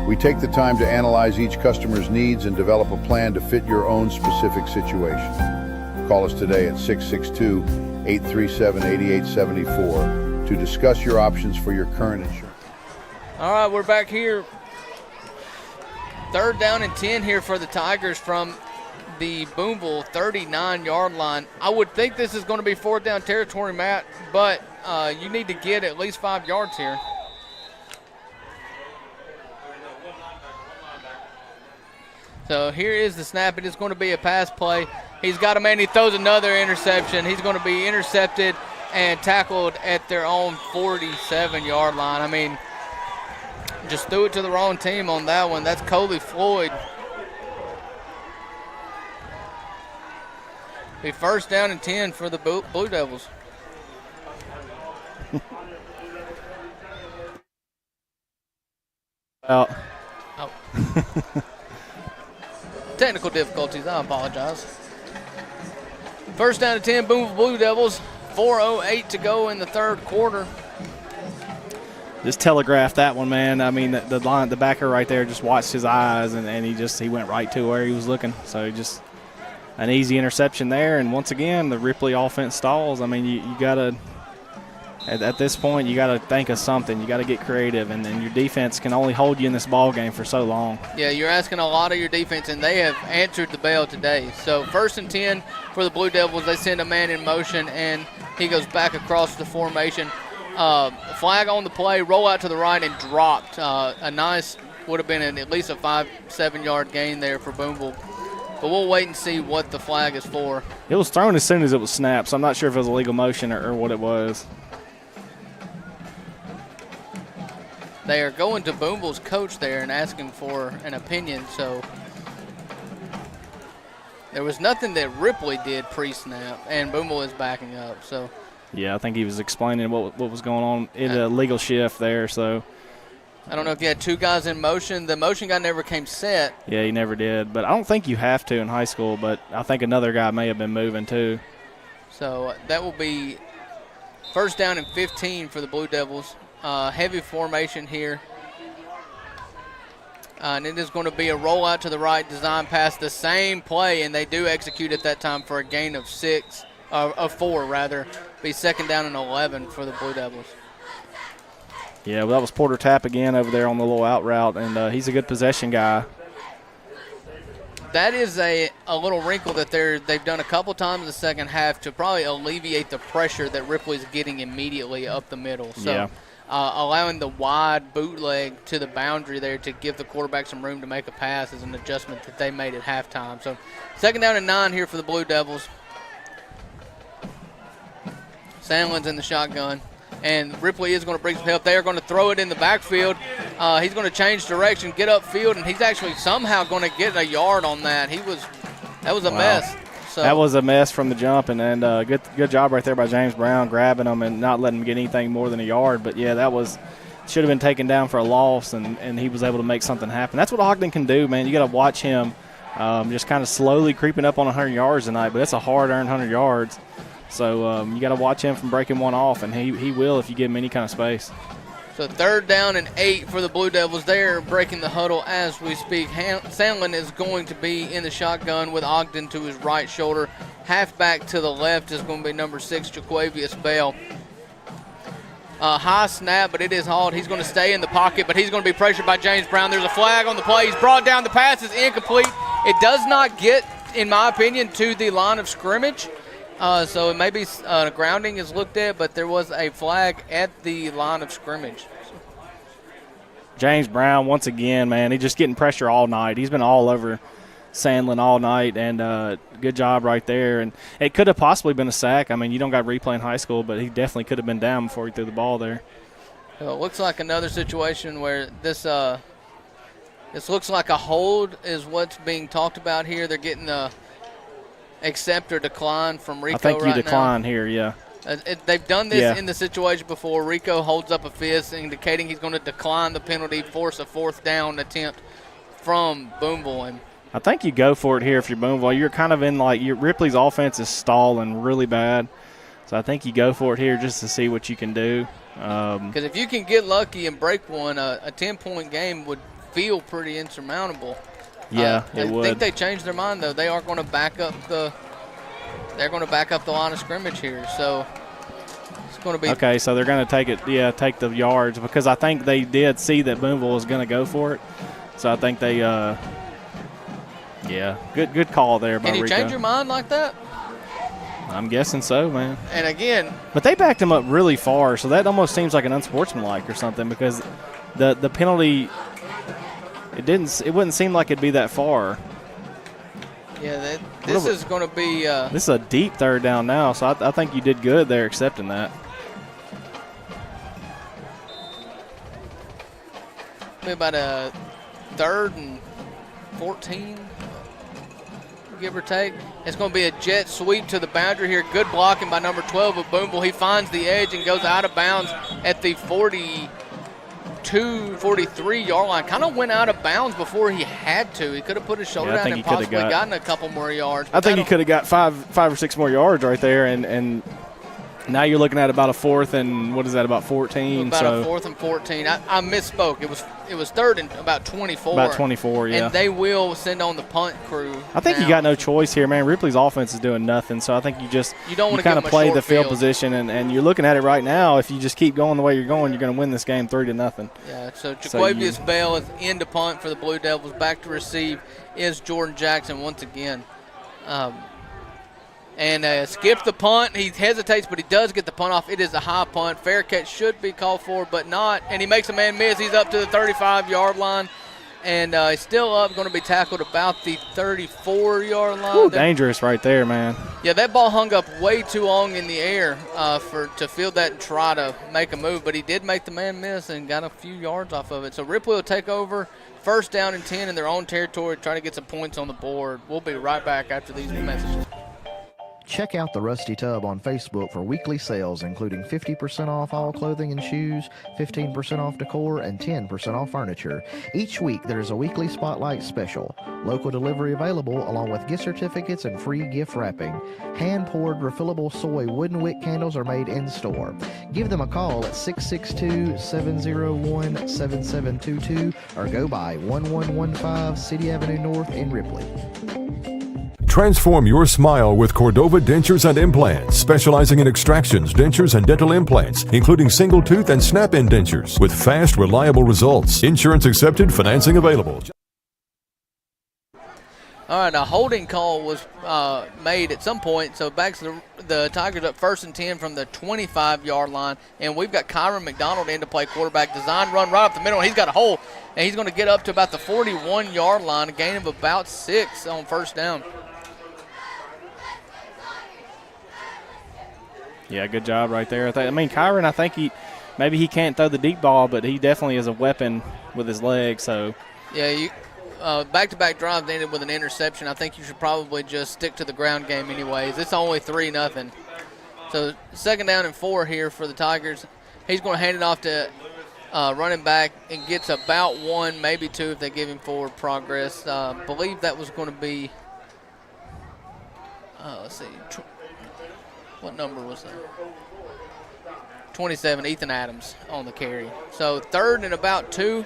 We take the time to analyze each customer's needs and develop a plan to fit your own specific situation. Call us today at 662-837-8874 to discuss your options for your current insurance. All right, we're back here. 3rd down and 10 here for the Tigers from the Booneville 39-yard line. I would think this is going to be 4th down territory, Matt, but you need to get at least 5 yards here. So here is the snap. It is going to be a pass play. He's got a man. He throws another interception. He's going to be intercepted and tackled at their own 47-yard line. I mean, just threw it to the wrong team on that one. That's Coley Floyd. Be 1st down and 10 for the Blue Devils. Oh. Technical difficulties. I apologize. 1st down and 10, Booneville Blue Devils. 4:08 to go in the third quarter. Just telegraphed that one, man. I mean, the backer right there just watched his eyes, and he went right to where he was looking. So just an easy interception there. And once again, the Ripley offense stalls. I mean, you got to – at this point, you got to think of something. You got to get creative, and your defense can only hold you in this ball game for so long. Yeah, you're asking a lot of your defense, and they have answered the bell today. So 1st and 10 for the Blue Devils. They send a man in motion, and he goes back across the formation. Flag on the play, roll out to the right, and dropped. A nice, would have been at least a 5-7 yard gain there for Booneville. But we'll wait and see what the flag is for. It was thrown as soon as it was snapped, so I'm not sure if it was a legal motion or what it was. They are going to Booneville's coach there and asking for an opinion. So there was nothing that Ripley did pre-snap, and Booneville is backing up. So Yeah, I think he was explaining what was going on in a legal shift there. So I don't know if you had two guys in motion. The motion guy never came set. Yeah, he never did. But I don't think you have to in high school, but I think another guy may have been moving too. So that will be first down and 15 for the Blue Devils. Heavy formation here. And it is going to be a rollout to the right, design pass, the same play, and they do execute at that time for a gain of 4 rather. Be second down and 11 for the Blue Devils. Yeah, well, that was Porter Tapp again over there on the little out route, and he's a good possession guy. That is a little wrinkle that they've done a couple times in the second half to probably alleviate the pressure that Ripley's getting immediately up the middle. So Yeah. allowing the wide bootleg to the boundary there to give the quarterback some room to make a pass is an adjustment that they made at halftime. So second down and 9 here for the Blue Devils. Sandlin's in the shotgun, and Ripley is going to bring some help. They are going to throw it in the backfield. He's going to change direction, get upfield, and he's actually somehow going to get a yard on that. That was a mess. So That was a mess from the jump, and good job right there by James Brown grabbing him and not letting him get anything more than a yard. But, yeah, should have been taken down for a loss, and he was able to make something happen. That's what Ogden can do, man. You got to watch him just kind of slowly creeping up on 100 yards tonight, but it's a hard-earned 100 yards. So you got to watch him from breaking one off, and he will if you give him any kind of space. So third down and 8 for the Blue Devils. They're breaking the huddle as we speak. Sandlin is going to be in the shotgun with Ogden to his right shoulder. Halfback to the left is going to be number 6, Jaquavius Bell. High snap, but it is hauled. He's going to stay in the pocket, but he's going to be pressured by James Brown. There's a flag on the play. He's brought down. The pass is incomplete. It does not get, in my opinion, to the line of scrimmage. So maybe grounding is looked at, but there was a flag at the line of scrimmage. James Brown, once again, man, he's just getting pressure all night. He's been all over Sandlin all night, and good job right there. And it could have possibly been a sack. I mean, you don't got replay in high school, but he definitely could have been down before he threw the ball there. Well, it looks like another situation where this looks like a hold is what's being talked about here. They're getting the accept or decline from Rico. I think you right decline now. here, yeah. They've done this in the situation before. Rico holds up a fist indicating he's going to decline the penalty, force a fourth down attempt from Booneville. And I think you go for it here if you're Booneville. You're kind of in Ripley's offense is stalling really bad. So I think you go for it here just to see what you can do. Because if you can get lucky and break one, a 10-point game would feel pretty insurmountable. Yeah, it would. I think they changed their mind though. They are going to back up the line of scrimmage here. So it's going to be okay. So they're going to take the yards because I think they did see that Booneville was going to go for it. So I think they, good call there by Rico. Can you change your mind like that? I'm guessing so, man. And again, but they backed him up really far, so that almost seems like an unsportsmanlike or something because the penalty. It wouldn't seem like it'd be that far. Yeah, this is going to be. This is a deep third down now, so I think you did good there accepting that. Maybe about a 3rd and 14, give or take. It's going to be a jet sweep to the boundary here. Good blocking by number 12 of Booneville. He finds the edge and goes out of bounds at the 43-yard line. Kind of went out of bounds before he had to. He could have put his shoulder down and possibly gotten a couple more yards. I think he could have got five or six more yards right there, and now you're looking at about a 4th and what is that, about 14? About a 4th and 14. I misspoke. It was 3rd and about 24. About 24, yeah. And they will send on the punt crew. I think you got no choice here, man. Ripley's offense is doing nothing, so I think you kind of play the field position, and you're looking at it right now. If you just keep going the way you're going, you're going to win this game 3-0. Yeah, so Jaquavius Bell is in to punt for the Blue Devils. Back to receive is Jordan Jackson once again. And skip the punt. He hesitates, but he does get the punt off. It is a high punt. Fair catch should be called for, but not. And he makes a man miss. He's up to the 35-yard line. And he's still up, going to be tackled about the 34-yard line. Ooh, dangerous right there, man. Yeah, that ball hung up way too long in the air to field that and try to make a move. But he did make the man miss and got a few yards off of it. So Ripley will take over. First down and 10 in their own territory, trying to get some points on the board. We'll be right back after these messages. Check out the Rusty Tub on Facebook for weekly sales, including 50% off all clothing and shoes, 15% off decor, and 10% off furniture. Each week, there's a weekly spotlight special. Local delivery available, along with gift certificates and free gift wrapping. Hand-poured refillable soy wooden wick candles are made in-store. Give them a call at 662-701-7722 or go by 1115 City Avenue North in Ripley. Transform your smile with Cordova Dentures and Implants, specializing in extractions, dentures, and dental implants, including single tooth and snap-in dentures, with fast, reliable results. Insurance accepted, financing available. All right, a holding call was made at some point, so back to the Tigers up 1st and 10 from the 25-yard line, and we've got Kyron McDonald in to play quarterback. Design run right up the middle, and he's got a hole, and he's going to get up to about the 41-yard line, a gain of about 6 on first down. Yeah, good job right there. Kyron, I think he can't throw the deep ball, but he definitely is a weapon with his legs. So yeah, back-to-back drives ended with an interception. I think you should probably just stick to the ground game anyways. It's only 3-0. So 2nd down and 4 here for the Tigers. He's going to hand it off to running back and gets about 1, maybe 2 if they give him forward progress. Believe that was going to be, let's see, what number was that? 27, Ethan Adams on the carry. So 3rd and about 2.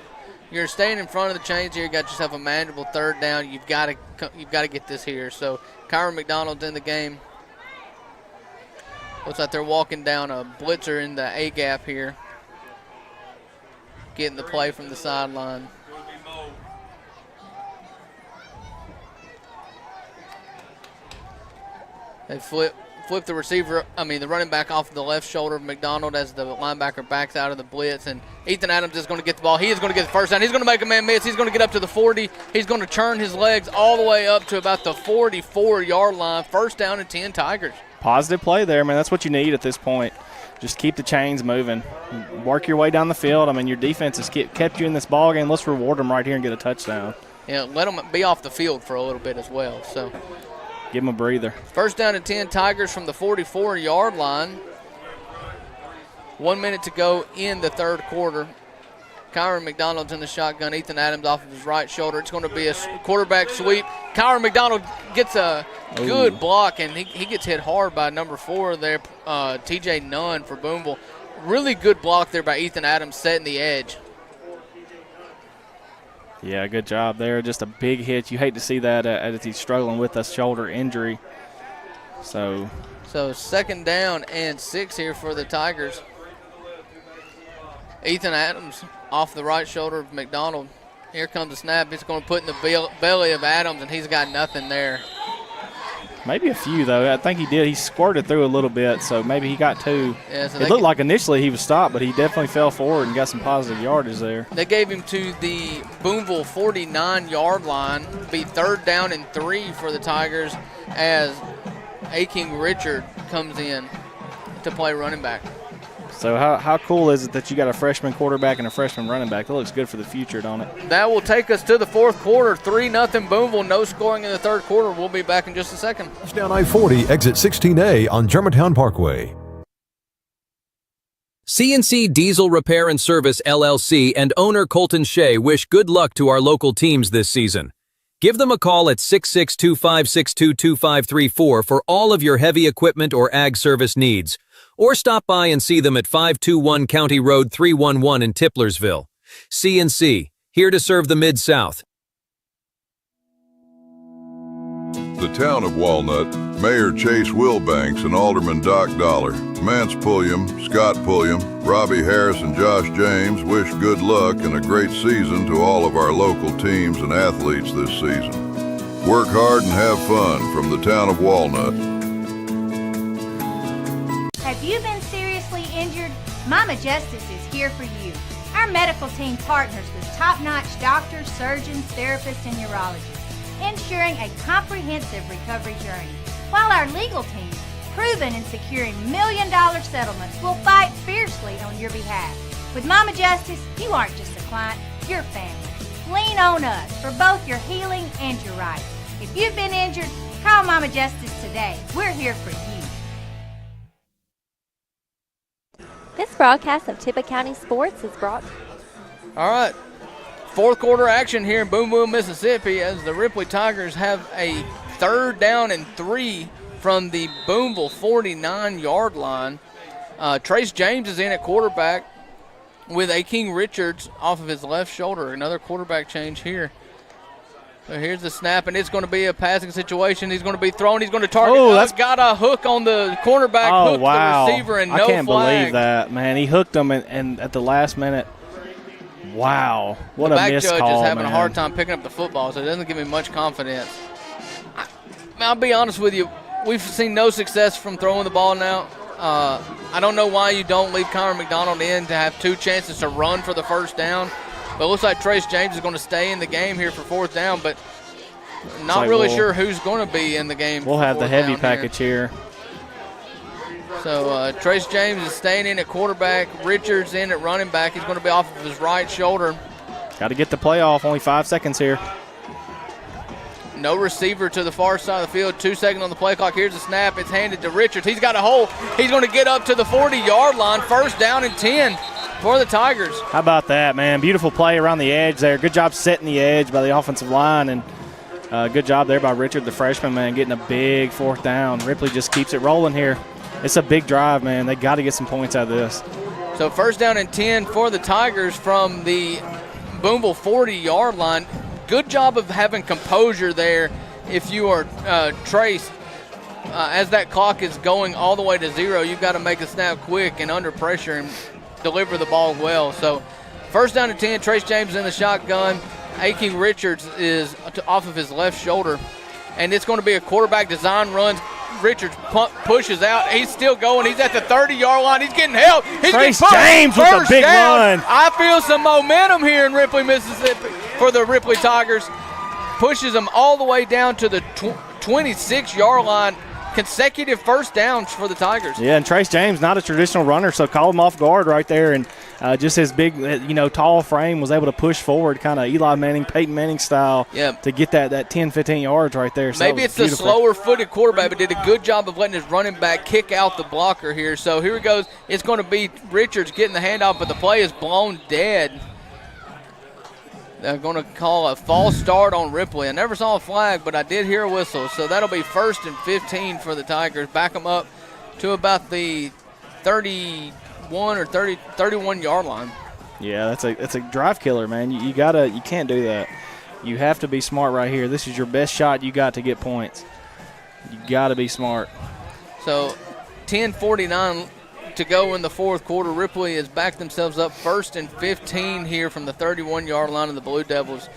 You're staying in front of the chains here. You got yourself a manageable 3rd down. You've got to get this here. So Kyron McDonald's in the game. Looks like they're walking down a blitzer in the A gap here. Getting the play from the sideline. They flip the the running back off the left shoulder of McDonald as the linebacker backs out of the blitz, and Ethan Adams is going to get the ball. He is going to get the first down. He's going to make a man miss. He's going to get up to the 40. He's going to churn his legs all the way up to about the 44-yard line. 1st down and 10 Tigers. Positive play there, man. That's what you need at this point. Just keep the chains moving. Work your way down the field. Your defense has kept you in this ball game. Let's reward them right here and get a touchdown. Yeah, let them be off the field for a little bit as well. So give them a breather. 1st down and 10 Tigers from the 44-yard line. 1 minute to go in the 3rd quarter. Kyron McDonald's in the shotgun. Ethan Adams off of his right shoulder. It's going to be a quarterback sweep. Kyron McDonald gets a good block, and he gets hit hard by number 4 there, T.J. Nunn for Booneville. Really good block there by Ethan Adams setting the edge. Yeah, good job there. Just a big hit. You hate to see that as he's struggling with a shoulder injury. So 2nd down and 6 here for the Tigers. Ethan Adams off the right shoulder of McDonald. Here comes the snap. It's going to put in the belly of Adams, and he's got nothing there. Maybe a few, though. I think he did. He squirted through a little bit, so maybe he got 2. Yeah, so it looked like initially he was stopped, but he definitely fell forward and got some positive yardage there. They gave him to the Booneville 49-yard line. Be 3rd down and 3 for the Tigers as A-King Richard comes in to play running back. So how cool is it that you got a freshman quarterback and a freshman running back? That looks good for the future, don't it? That will take us to the 4th quarter. 3-0 Booneville. No scoring in the 3rd quarter. We'll be back in just a second. Down I-40, exit 16A on Germantown Parkway. CNC Diesel Repair and Service LLC and owner Colton Shea wish good luck to our local teams this season. Give them a call at 662-562-2534 for all of your heavy equipment or ag service needs. Or stop by and see them at 521 County Road 311 in Tiplersville. CNC, here to serve the Mid-South. The town of Walnut, Mayor Chase Wilbanks and Alderman Doc Dollar, Mance Pulliam, Scott Pulliam, Robbie Harris, and Josh James wish good luck and a great season to all of our local teams and athletes this season. Work hard and have fun from the town of Walnut. Have you been seriously injured? Mama Justice is here for you. Our medical team partners with top-notch doctors, surgeons, therapists, and urologists, ensuring a comprehensive recovery journey. While our legal team, proven in securing million-dollar settlements, will fight fiercely on your behalf. With Mama Justice, you aren't just a client, you're family. Lean on us for both your healing and your rights. If you've been injured, Call Mama Justice today. We're here for you. This broadcast of Tippah County Sports is brought. All right. Fourth quarter action here in Booneville, Mississippi, as the Ripley Tigers have a 3rd down and 3 from the Booneville 49-yard line. Trace James is in at quarterback with King Richards off of his left shoulder. Another quarterback change here. So here's the snap, and it's going to be a passing situation. He's going to be thrown. He's going to target. Oh, that's got a hook on the cornerback, hooked the receiver, and no flag. I can't believe that, man. He hooked him, and at the last minute, wow. What a missed call, the back judge is having man. a hard time picking up the football, so it doesn't give me much confidence. I'll be honest with you. We've seen no success from throwing the ball now. I don't know why you don't leave Connor McDonald in to have 2 chances to run for the first down. But it looks like Trace James is going to stay in the game here for 4th down, but not really sure who's going to be in the game. We'll have the heavy package here. So Trace James is staying in at quarterback. Richards in at running back. He's going to be off of his right shoulder. Got to get the play off. Only 5 seconds here. No receiver to the far side of the field. 2 seconds on the play clock. Here's the snap. It's handed to Richards. He's got a hole. He's going to get up to the 40-yard line. 1st down and 10 for the Tigers. How about that, man? Beautiful play around the edge there. Good job setting the edge by the offensive line, and good job there by Richard, the freshman, man, getting a big 4th down. Ripley just keeps it rolling here. It's a big drive, man. They got to get some points out of this. So 1st down and 10 for the Tigers from the Booneville 40-yard line. Good job of having composure there if you are Trace. As that clock is going all the way to 0, you've got to make a snap quick and under pressure and deliver the ball well. So 1st down and 10, Trace James in the shotgun. King Richards is off of his left shoulder. And it's going to be a quarterback design run. Richards pushes out. He's still going. He's at the 30-yard line. He's getting help. Trace James with a big run. I feel some momentum here in Ripley, Mississippi for the Ripley Tigers. Pushes them all the way down to the 26-yard line. Consecutive 1st downs for the Tigers. Yeah, and Trace James, not a traditional runner, so call him off guard right there. And just his big, tall frame was able to push forward, kind of Eli Manning, Peyton Manning style, to get that 10, 15 yards right there. So maybe it's beautiful. The slower-footed quarterback, but did a good job of letting his running back kick out the blocker here. So here he goes. It's going to be Richards getting the handoff, but the play is blown dead. They're going to call a false start on Ripley. I never saw a flag, but I did hear a whistle. So that'll be 1st and 15 for the Tigers. Back them up to about the 31 or 31-yard line. Yeah, that's a drive killer, man. You can't do that. You have to be smart right here. This is your best shot you got to get points. You got to be smart. So 10:49 to go in the 4th quarter. Ripley has backed themselves up 1st and 15 here from the 31-yard line of the Blue Devils.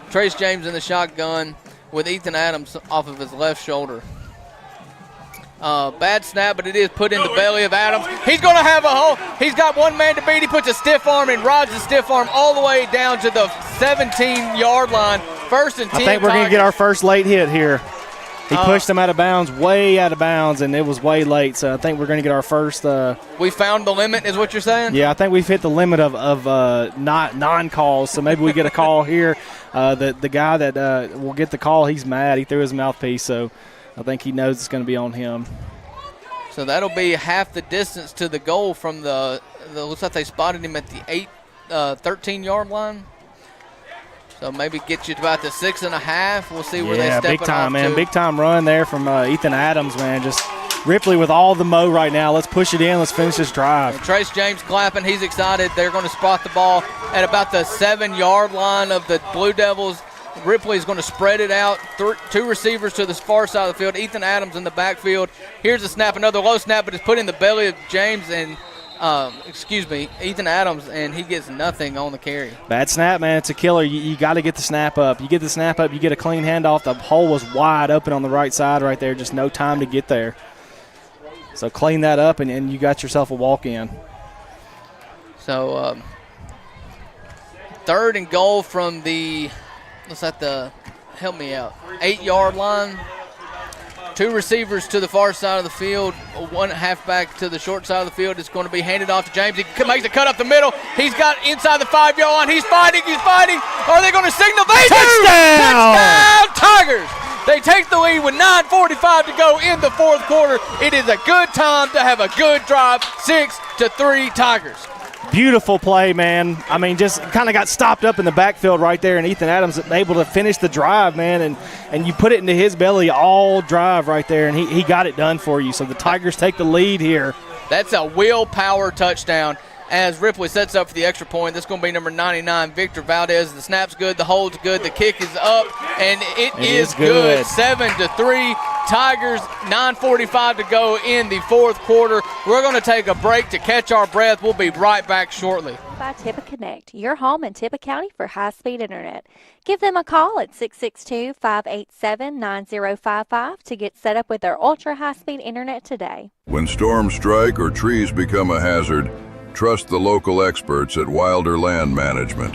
Trace James in the shotgun with Ethan Adams off of his left shoulder. Bad snap, but it is put in the belly of Adams. He's going to have a hole. He's got one man to beat. He puts a stiff arm and rides the stiff arm all the way down to the 17-yard line. 1st and 10. I think we're going to get our first late hit here. He pushed him out of bounds, way out of bounds, and it was way late. So I think we're going to get our first. We found the limit, is what you're saying? Yeah, I think we've hit the limit of non-calls. So maybe we get a call here. The guy that will get the call, he's mad. He threw his mouthpiece, so I think he knows it's going to be on him. So that'll be half the distance to the goal from the looks like they spotted him at the 13-yard line. So maybe get you to about the 6.5. We'll see where they step big time, man. To. Big time run there from Ethan Adams, man. Just Ripley with all the mo right now. Let's push it in. Let's finish this drive. And Trace James clapping. He's excited. They're going to spot the ball at about the 7-yard line of the Blue Devils. Ripley's going to spread it out. 2 receivers to the far side of the field. Ethan Adams in the backfield. Here's a snap, another low snap, but it's put in the belly of James and Ethan Adams, and he gets nothing on the carry. Bad snap, man. It's a killer. You got to get the snap up. You get the snap up, you get a clean handoff. The hole was wide open on the right side right there. Just no time to get there. So clean that up, and you got yourself a walk-in. So 3rd and goal from the, looks like help me out, 8-yard line. 2 receivers to the far side of the field, 1 halfback to the short side of the field. It's going to be handed off to James. He makes a cut up the middle. He's got inside the 5-yard line. He's fighting. Are they going to signal? They Touchdown! do! Touchdown, Tigers! They take the lead with 9:45 to go in the fourth quarter. It is a good time to have a good drive. 6-3 Tigers. Beautiful play, man. I mean, just kind of got stopped up in the backfield right there, and Ethan Adams able to finish the drive, man, and you put it into his belly all drive right there, and he got it done for you. So the Tigers take the lead here. That's a willpower touchdown as Ripley sets up for the extra point. This is going to be number 99, Victor Valdez. The snap's good, the hold's good, the kick is up, and it is good. 7-3 Tigers, 9:45 to go in the fourth quarter. We're going to take a break to catch our breath. We'll be right back shortly. By Tippah Connect, your home in Tippah County for high-speed internet. Give them a call at 662-587-9055 to get set up with their ultra-high-speed internet today. When storms strike or trees become a hazard, trust the local experts at Wilder Land Management.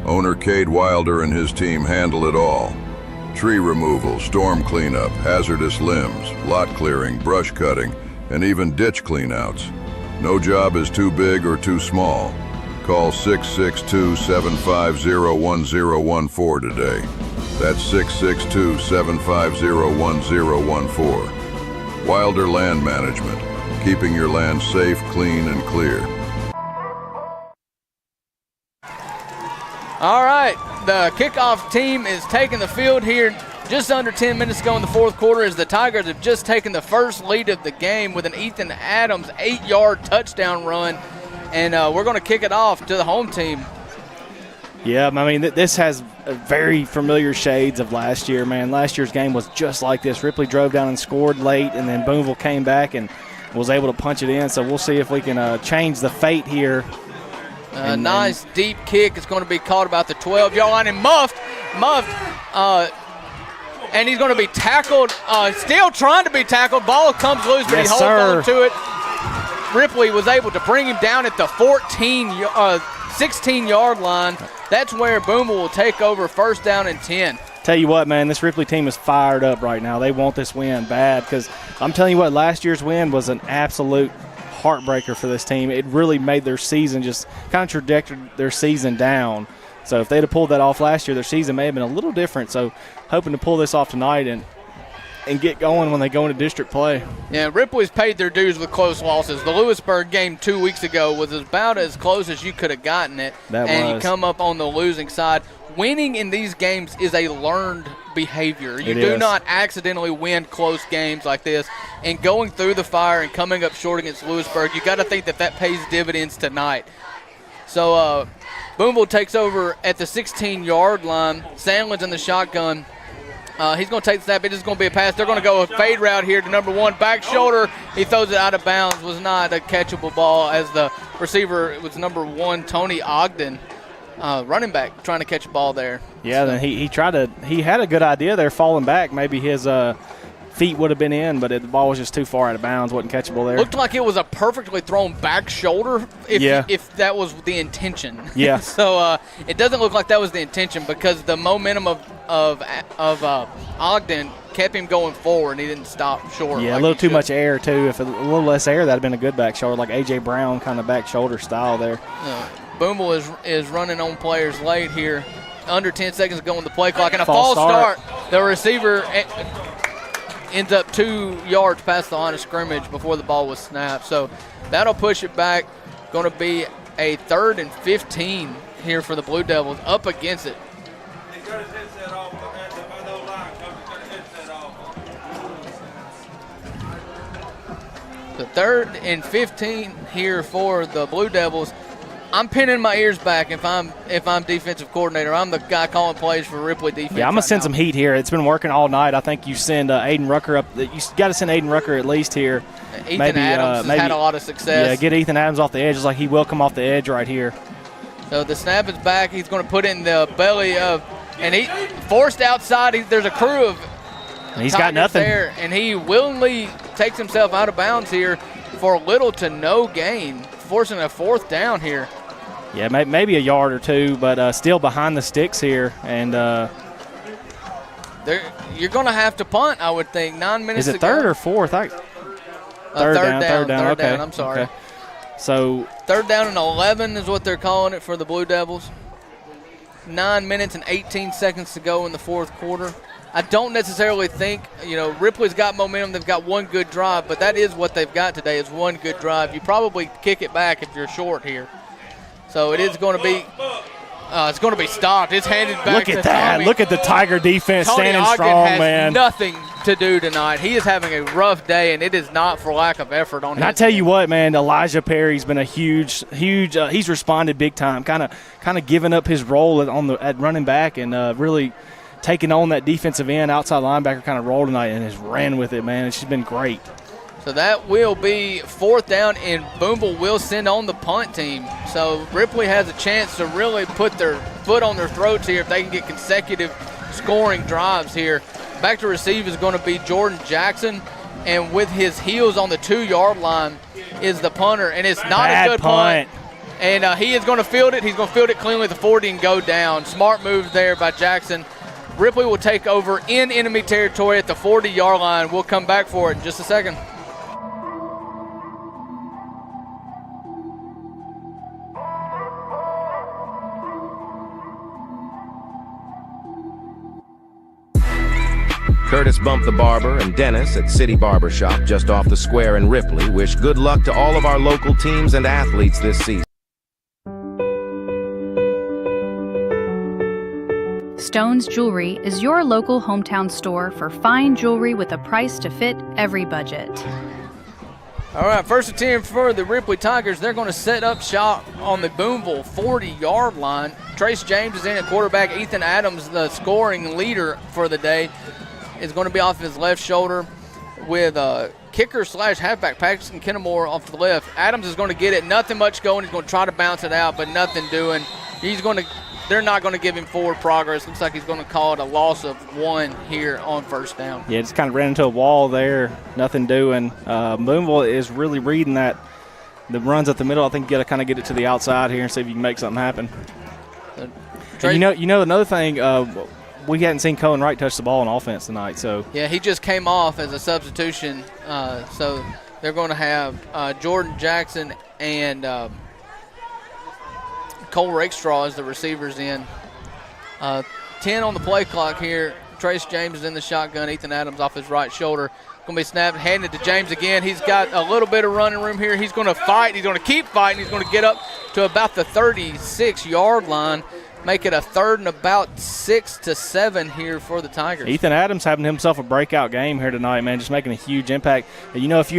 Owner Cade Wilder and his team handle it all. Tree removal, storm cleanup, hazardous limbs, lot clearing, brush cutting, and even ditch cleanouts. No job is too big or too small. Call 662-750-1014 today. That's 662-750-1014. Wilder Land Management, keeping your land safe, clean, and clear. All right, the kickoff team is taking the field here just under 10 minutes ago in the fourth quarter as the Tigers have just taken the first lead of the game with an Ethan Adams 8-yard touchdown run. And we're going to kick it off to the home team. Yeah, I mean, this has very familiar shades of last year, man. Last year's game was just like this. Ripley drove down and scored late, and then Booneville came back and was able to punch it in. So we'll see if we can change the fate here. Nice deep kick. It's going to be caught about the 12-yard line and muffed, and he's going to be tackled, still trying to be tackled. Ball comes loose, but he holds on to it. Ripley was able to bring him down at the 16-yard line. That's where Booneville will take over, first down and 10. Tell you what, man, this Ripley team is fired up right now. They want this win bad because I'm telling you what, last year's win was an absolute heartbreaker for this team. It really made their season, just kind of trajectory their season down. So if they'd have pulled that off last year, their season may have been a little different. So hoping to pull this off tonight and get going when they go into district play. Yeah, Ripley's paid their dues with close losses. The Lewisburg game 2 weeks ago was about as close as you could have gotten it. You come up on the losing side. Winning in these games is a learned behavior. You do not accidentally win close games like this. And going through the fire and coming up short against Lewisburg, you got to think that pays dividends tonight. So Booneville takes over at the 16-yard line. Sandlin's in the shotgun. He's going to take the snap. It is going to be a pass. They're going to go a fade route here to number 1. Back shoulder. He throws it out of bounds. Was not a catchable ball as the receiver was number 1, Tony Ogden, running back, trying to catch a ball there. Yeah, then he had a good idea there falling back. Maybe his feet would have been in, but the ball was just too far out of bounds. Wasn't catchable there. Looked like it was a perfectly thrown back shoulder if that was the intention. Yeah. So it doesn't look like that was the intention because the momentum of Ogden kept him going forward and he didn't stop short. Yeah, a little too much air too. If a little less air, that would have been a good back shoulder, like A.J. Brown kind of back shoulder style there. Booneville is running on players late here. Under 10 seconds to go on the play clock and a false start. The receiver ends up 2 yards past the line of scrimmage before the ball was snapped. So that'll push it back. Going to be a 3rd and 15 here for the Blue Devils up against it. The 3rd and 15 here for the Blue Devils. I'm pinning my ears back if I'm defensive coordinator. I'm the guy calling plays for Ripley defense. Yeah, I'm going to send some heat here. It's been working all night. I think you send Aiden Rucker up. You got to send Aiden Rucker at least here. Ethan Adams has had a lot of success. Yeah, get Ethan Adams off the edge. Just like he will come off the edge right here. So the snap is back. He's going to put it in the belly of, and he forced outside. There's a crew of and he's got nothing there, and he willingly takes himself out of bounds here for little to no gain, forcing a 4th down here. Yeah, maybe a yard or 2, but still behind the sticks here. And you're going to have to punt, I would think. 9 minutes to go. Is it 3rd or 4th? Third down. I'm sorry. Okay. So 3rd down and 11 is what they're calling it for the Blue Devils. 9 minutes and 18 seconds to go in the fourth quarter. I don't necessarily think, Ripley's got momentum. They've got one good drive, but that is what they've got today is one good drive. You probably kick it back if you're short here. So it is going to be it's going to be stopped. It's handed back to Look at that. Tommy. Look at the Tiger defense Tony standing Ogden strong, has man. nothing to do tonight. He is having a rough day, and it is not for lack of effort on his And I tell you what, man, Elijah Perry's been a huge. He's responded big time, kind of giving up his role at running back and really taking on that defensive end, outside linebacker kind of role tonight, and has ran with it, man. It's just been great. So that will be 4th down, and Booneville will send on the punt team. So Ripley has a chance to really put their foot on their throats here if they can get consecutive scoring drives here. Back to receive is going to be Jordan Jackson, and with his heels on the 2-yard line is the punter, and it's not a good punt. And he is going to field it. He's going to field it cleanly at the 40 and go down. Smart move there by Jackson. Ripley will take over in enemy territory at the 40-yard line. We'll come back for it in just a second. Curtis Bump the Barber and Dennis at City Barber Shop just off the square in Ripley wish good luck to all of our local teams and athletes this season. Stone's Jewelry is your local hometown store for fine jewelry with a price to fit every budget. All right, 1st and 10 for the Ripley Tigers. They're going to set up shop on the Booneville 40-yard line. Trace James is in at quarterback. Ethan Adams, the scoring leader for the day, is going to be off his left shoulder with kicker/halfback Paxton Kennemore off to the left. Adams is going to get it. Nothing much going. He's going to try to bounce it out, but nothing doing. They're not going to give him forward progress. Looks like he's going to call it a loss of 1 here on 1st down. Yeah, just kind of ran into a wall there. Nothing doing. Booneville is really reading that. The runs up the middle, I think you got to kind of get it to the outside here and see if you can make something happen. And another thing, we hadn't seen Cohen Wright touch the ball on offense tonight. So yeah, he just came off as a substitution. So they're going to have Jordan Jackson and Cole Rakestraw as the receivers in. 10 on the play clock here. Trace James is in the shotgun. Ethan Adams off his right shoulder. Going to be snapped, handed to James again. He's got a little bit of running room here. He's going to fight. He's going to keep fighting. He's going to get up to about the 36-yard line. Make it a 3rd and about 6 to 7 here for the Tigers. Ethan Adams having himself a breakout game here tonight, man, just making a huge impact. And if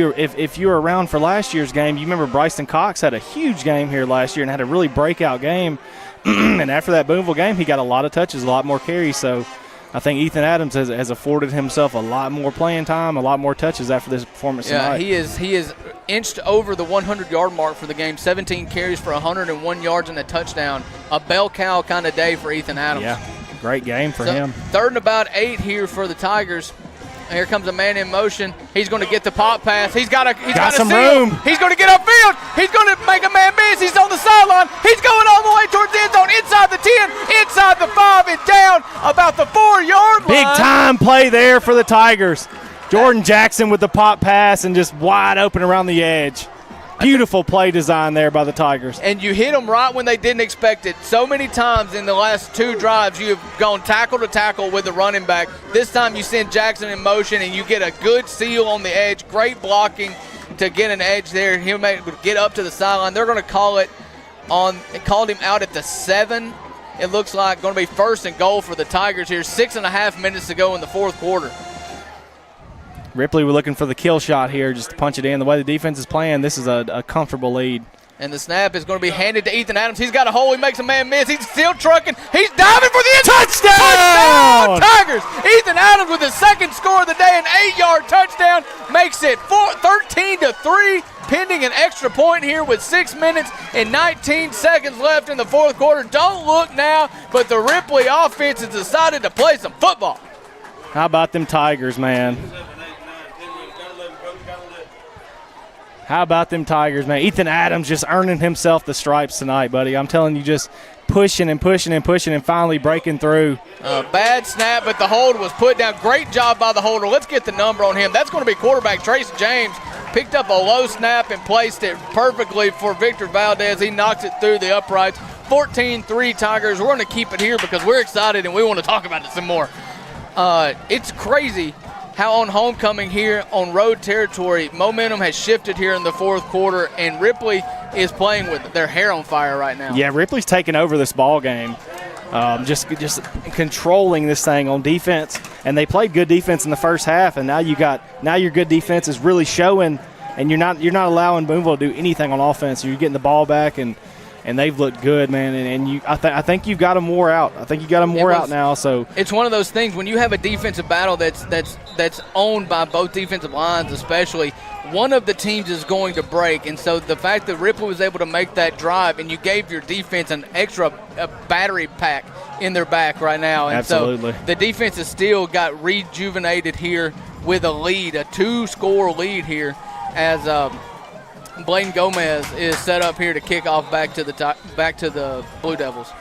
you were around for last year's game, you remember Bryson Cox had a huge game here last year and had a really breakout game. And after that Booneville game, he got a lot of touches, a lot more carries. So I think Ethan Adams has afforded himself a lot more playing time, a lot more touches after this performance tonight. Yeah, he is inched over the 100-yard mark for the game. 17 carries for 101 yards and a touchdown. A bell cow kind of day for Ethan Adams. Yeah, great game for him. 3rd and about 8 here for the Tigers. Here comes a man in motion. He's going to get the pop pass. He's got some room. He's going to get upfield. He's going to make a man miss. He's on the sideline. He's going all the way towards the end zone, inside the 10, inside the 5, and down about the 4-yard line. Big time play there for the Tigers. Jordan Jackson with the pop pass and just wide open around the edge. Beautiful play design there by the Tigers. And you hit them right when they didn't expect it. So many times in the last 2 drives, you have gone tackle to tackle with the running back. This time you send Jackson in motion, and you get a good seal on the edge. Great blocking to get an edge there. He'll get up to the sideline. They're going to call it on. It called him out at the 7. It looks like going to be 1st and goal for the Tigers here. 6.5 minutes to go in the 4th quarter. Ripley, we're looking for the kill shot here, just to punch it in. The way the defense is playing, this is a comfortable lead. And the snap is going to be handed to Ethan Adams. He's got a hole. He makes a man miss. He's still trucking. He's diving for the end. Touchdown! Tigers! Ethan Adams with his 2nd score of the day, an 8-yard touchdown, makes it 13-3, pending an extra point here with 6 minutes and 19 seconds left in the 4th quarter. Don't look now, but the Ripley offense has decided to play some football. How about them Tigers, man? How about them Tigers, man? Ethan Adams just earning himself the stripes tonight, buddy. I'm telling you, just pushing and pushing and pushing and finally breaking through. Bad snap, but the hold was put down. Great job by the holder. Let's get the number on him. That's going to be quarterback Trace James. Picked up a low snap and placed it perfectly for Victor Valdez. He knocks it through the uprights. 14-3 Tigers. We're going to keep it here because we're excited and we want to talk about it some more. It's crazy how on homecoming here on road territory, momentum has shifted here in the fourth quarter, and Ripley is playing with their hair on fire right now. Yeah, Ripley's taking over this ball game, just controlling this thing on defense. And they played good defense in the first half, and now your good defense is really showing, and you're not allowing Booneville to do anything on offense. You're getting the ball back, and they've looked good, man. And I think you've got them wore out. I think you got them wore out now. So it's one of those things when you have a defensive battle that's owned by both defensive lines, especially. One of the teams is going to break, and so the fact that Ripley was able to make that drive, and you gave your defense an extra battery pack in their back right now. And absolutely. So the defense has still got rejuvenated here with a lead, a 2-score lead here, as Blaine Gomez is set up here to kick off back to the Blue Devils.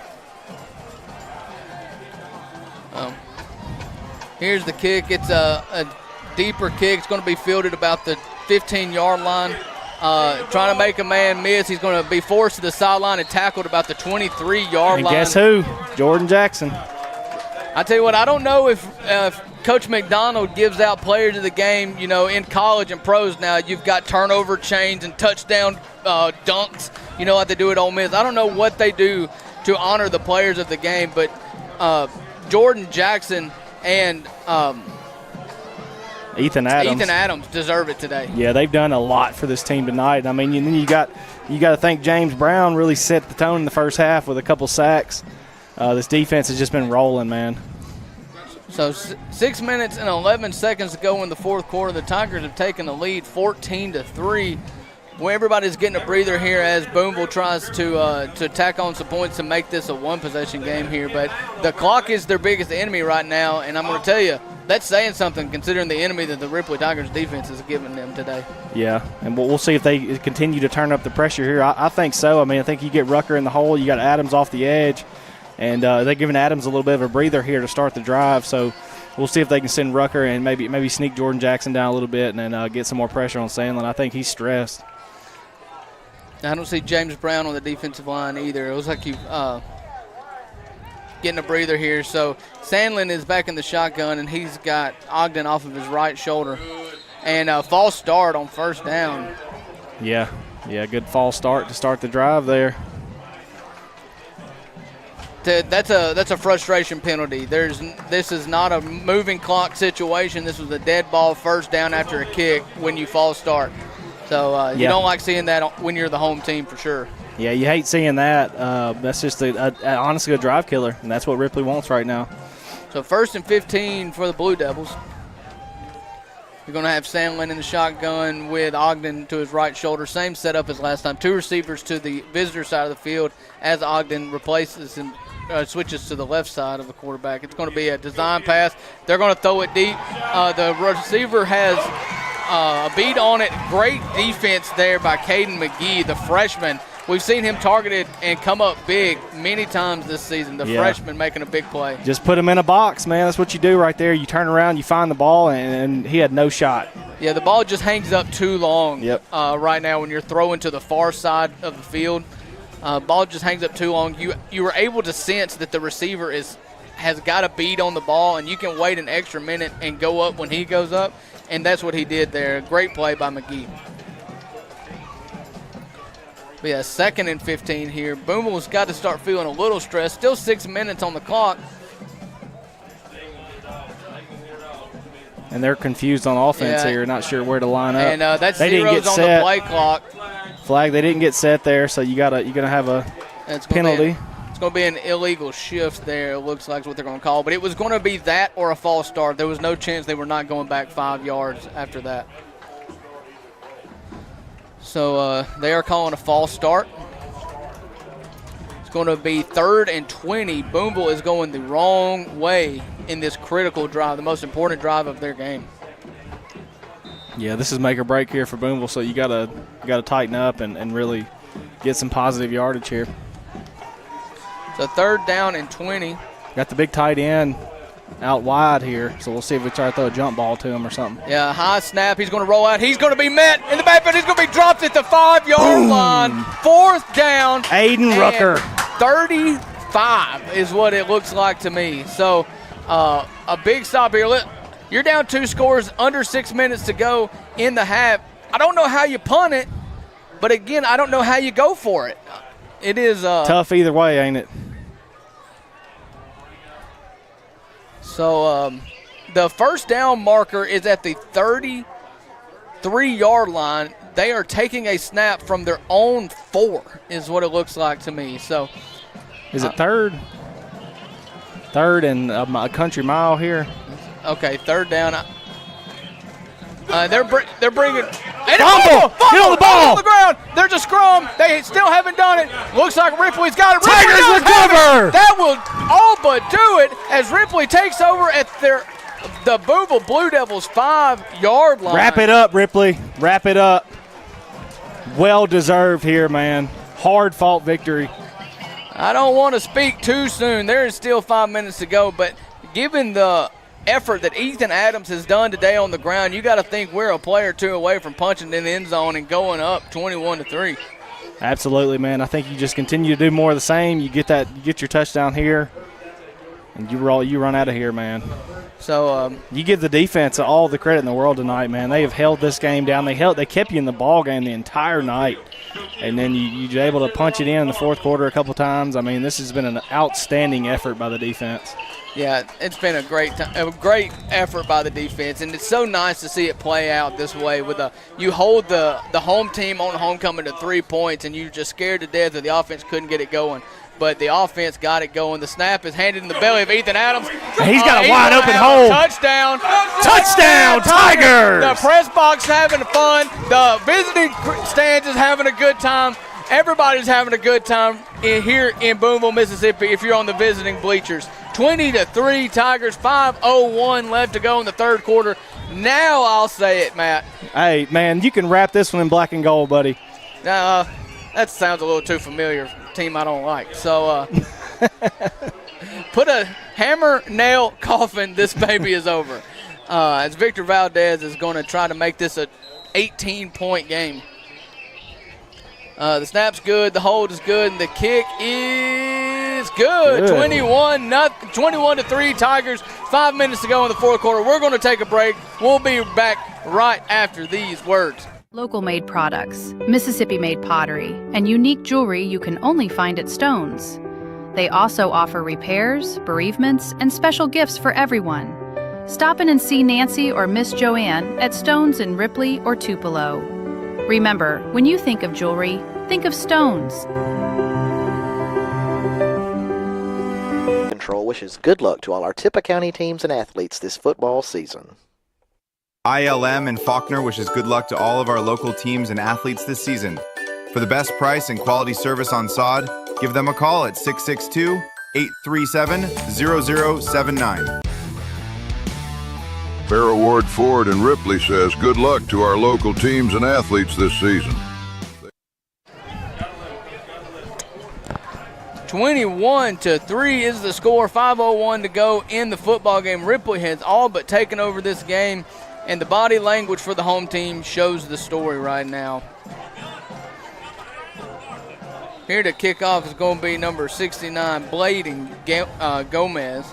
Here's the kick. It's a deeper kick. It's going to be fielded about the 15-yard line. Trying to make a man miss. He's going to be forced to the sideline and tackled about the 23-yard line. And guess who? Jordan Jackson. I tell you what, I don't know if Coach McDonald gives out players of the game. You know, in college and pros now, you've got turnover chains and touchdown dunks, you know, like they do at Ole Miss. I don't know what they do to honor the players of the game, but Jordan Jackson and Ethan Adams deserve it today. Yeah, they've done a lot for this team tonight. I mean, you got to think James Brown really set the tone in the first half with a couple sacks. This defense has just been rolling, man. So 6 minutes and 11 seconds to go in the fourth quarter. The Tigers have taken the lead 14-3. Well, everybody's getting a breather here as Booneville tries to tack on some points to make this a one-possession game here. But the clock is their biggest enemy right now, and I'm going to tell you, that's saying something considering the enemy that the Ripley Tigers defense is giving them today. Yeah, and we'll see if they continue to turn up the pressure here. I think so. I mean, I think you get Rucker in the hole, you got Adams off the edge, and they're giving Adams a little bit of a breather here to start the drive. So we'll see if they can send Rucker and maybe sneak Jordan Jackson down a little bit and then get some more pressure on Sandlin. I think he's stressed. I don't see James Brown on the defensive line either. It looks like you getting a breather here. So Sandlin is back in the shotgun, and he's got Ogden off of his right shoulder. And a false start on first down. Yeah, good false start to start the drive there. That's a frustration penalty. This is not a moving clock situation. This was a dead ball first down after a kick when you false start. So you don't like seeing that when you're the home team for sure. Yeah, you hate seeing that. That's just honestly a drive killer, and that's what Ripley wants right now. So 1st and 15 for the Blue Devils. You're going to have Sandlin in the shotgun with Ogden to his right shoulder. Same setup as last time. 2 receivers to the visitor side of the field as Ogden replaces and switches to the left side of the quarterback. It's going to be a design pass. They're going to throw it deep. The receiver has a beat on it. Great defense there by Caden McGee, the freshman. We've seen him targeted and come up big many times this season. The freshman making a big play. Just put him in a box, man. That's what you do right there. You turn around, you find the ball, and he had no shot. Yeah, the ball just hangs up too long right now when you're throwing to the far side of the field. Ball just hangs up too long. You were able to sense that the receiver has got a beat on the ball, and you can wait an extra minute and go up when he goes up, and that's what he did there. Great play by McGee. But yeah, 2nd and 15 here. Booneville's got to start feeling a little stressed. Still 6 minutes on the clock. And they're confused on offense here, not sure where to line up. And that's zeros on the play clock. Flag, they didn't get set there, so you're gonna have a penalty. It's going to be an illegal shift there, it looks like is what they're going to call. But it was going to be that or a false start. There was no chance they were not going back 5 yards after that. So they are calling a false start. It's going to be 3rd and 20. Booneville is going the wrong way in this critical drive, the most important drive of their game. Yeah, this is make or break here for Booneville, so you gotta tighten up and really get some positive yardage here. So 3rd down and 20. Got the big tight end out wide here, so we'll see if we try to throw a jump ball to him or something. Yeah, high snap. He's going to roll out. He's going to be met in the backfield. He's going to be dropped at the 5-yard line. 4th down. Aiden Rucker. 5 is what it looks like to me. So a big stop here. You're down 2 scores, under 6 minutes to go in the half. I don't know how you punt it, but again, I don't know how you go for it. It is tough either way, ain't it? So the first down marker is at the 33-yard line. They are taking a snap from their own 4 is what it looks like to me. So, is it third? Third and a country mile here. Okay, third down. They're bringing. Fumble! Get on the ball! On the ground. There's a scrum. They still haven't done it. Looks like Ripley's got it. Tigers recover! That will all but do it as Ripley takes over at the Booneville Blue Devils 5-yard line. Wrap it up, Ripley. Wrap it up. Well deserved here, man. Hard fought victory. I don't want to speak too soon. There is still 5 minutes to go, but given the effort that Ethan Adams has done today on the ground, you got to think we're a play or 2 away from punching in the end zone and going up 21-3. Absolutely, man. I think you just continue to do more of the same. You get your touchdown here, and you run out of here, man. So you give the defense all the credit in the world tonight, man. They have held this game down. They kept you in the ball game the entire night, and then you're able to punch it in the fourth quarter a couple times. I mean, this has been an outstanding effort by the defense. Yeah, it's been a great effort by the defense, and it's so nice to see it play out this way. You hold the home team on homecoming to 3 points, and you're just scared to death that the offense couldn't get it going. But the offense got it going. The snap is handed in the belly of Ethan Adams. He's got a wide open hole. Touchdown. Touchdown, Tigers! The press box having fun. The visiting stands is having a good time. Everybody's having a good time here in Booneville, Mississippi if you're on the visiting bleachers. 20-3 Tigers, 5:01 left to go in the third quarter. Now I'll say it, Matt. Hey, man, you can wrap this one in black and gold, buddy. That sounds a little too familiar. Team I don't like. So put a hammer, nail, coffin. This baby is over. As Victor Valdez is going to try to make this a 18-point game. The snap's good. The hold is good. And the kick is good. 21-3 Tigers. 5 minutes to go in the fourth quarter. We're going to take a break. We'll be back right after these words. Local-made products, Mississippi-made pottery, and unique jewelry you can only find at Stone's. They also offer repairs, bereavements, and special gifts for everyone. Stop in and see Nancy or Miss Joanne at Stone's in Ripley or Tupelo. Remember, when you think of jewelry, think of Stone's. Control wishes good luck to all our Tippah County teams and athletes this football season. ILM and Faulkner wishes good luck to all of our local teams and athletes this season. For the best price and quality service on sod, give them a call at 662-837-0079. Farrah Ward Ford in Ripley says good luck to our local teams and athletes this season. 21-3 is the score. 5:01 to go in the football game. Ripley has all but taken over this game, and the body language for the home team shows the story right now. Here to kick off is going to be number 69, Blading Gomez.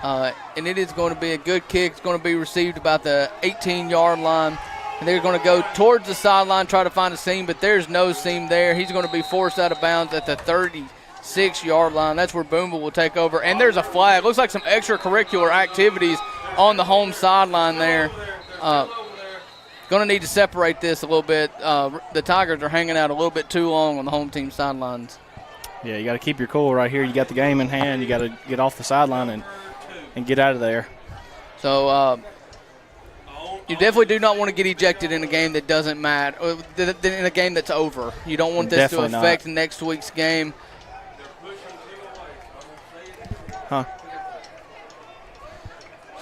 And it is going to be a good kick. It's going to be received about the 18-yard line. And they're going to go towards the sideline, try to find a seam, but there's no seam there. He's going to be forced out of bounds at the 36-yard line. That's where Booneville will take over. And there's a flag. Looks like some extracurricular activities on the home sideline there. Going to need to separate this a little bit. The Tigers are hanging out a little bit too long on the home team sidelines. Yeah, you got to keep your cool right here. You got the game in hand. You got to get off the sideline and get out of there. So you definitely do not want to get ejected in a game that doesn't matter, in a game that's over. You don't want this Definitely to affect next week's game. Huh.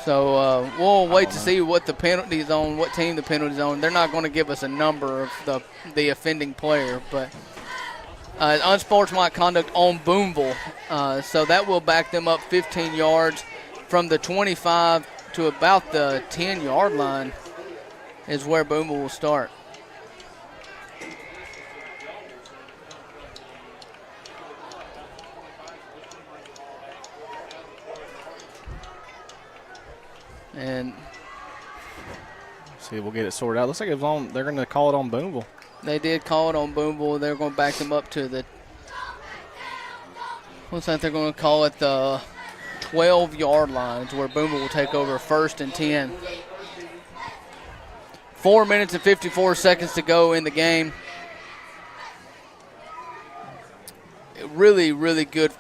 So we'll wait to see what the penalty's on, what team the penalty's on. They're not going to give us a number of the offending player, but unsportsmanlike conduct on Booneville. So that will back them up 15 yards from the 25 to about the 10-yard line is where Booneville will start. And see, we'll get it sorted out. Looks like it was on. They're going to call it on Booneville. They did call it on Booneville. They're going to back them up to the. Looks like they're going to call it the 12-yard line, where Booneville will take over 1st and 10. 4 minutes and 54 seconds to go in the game. Really, really good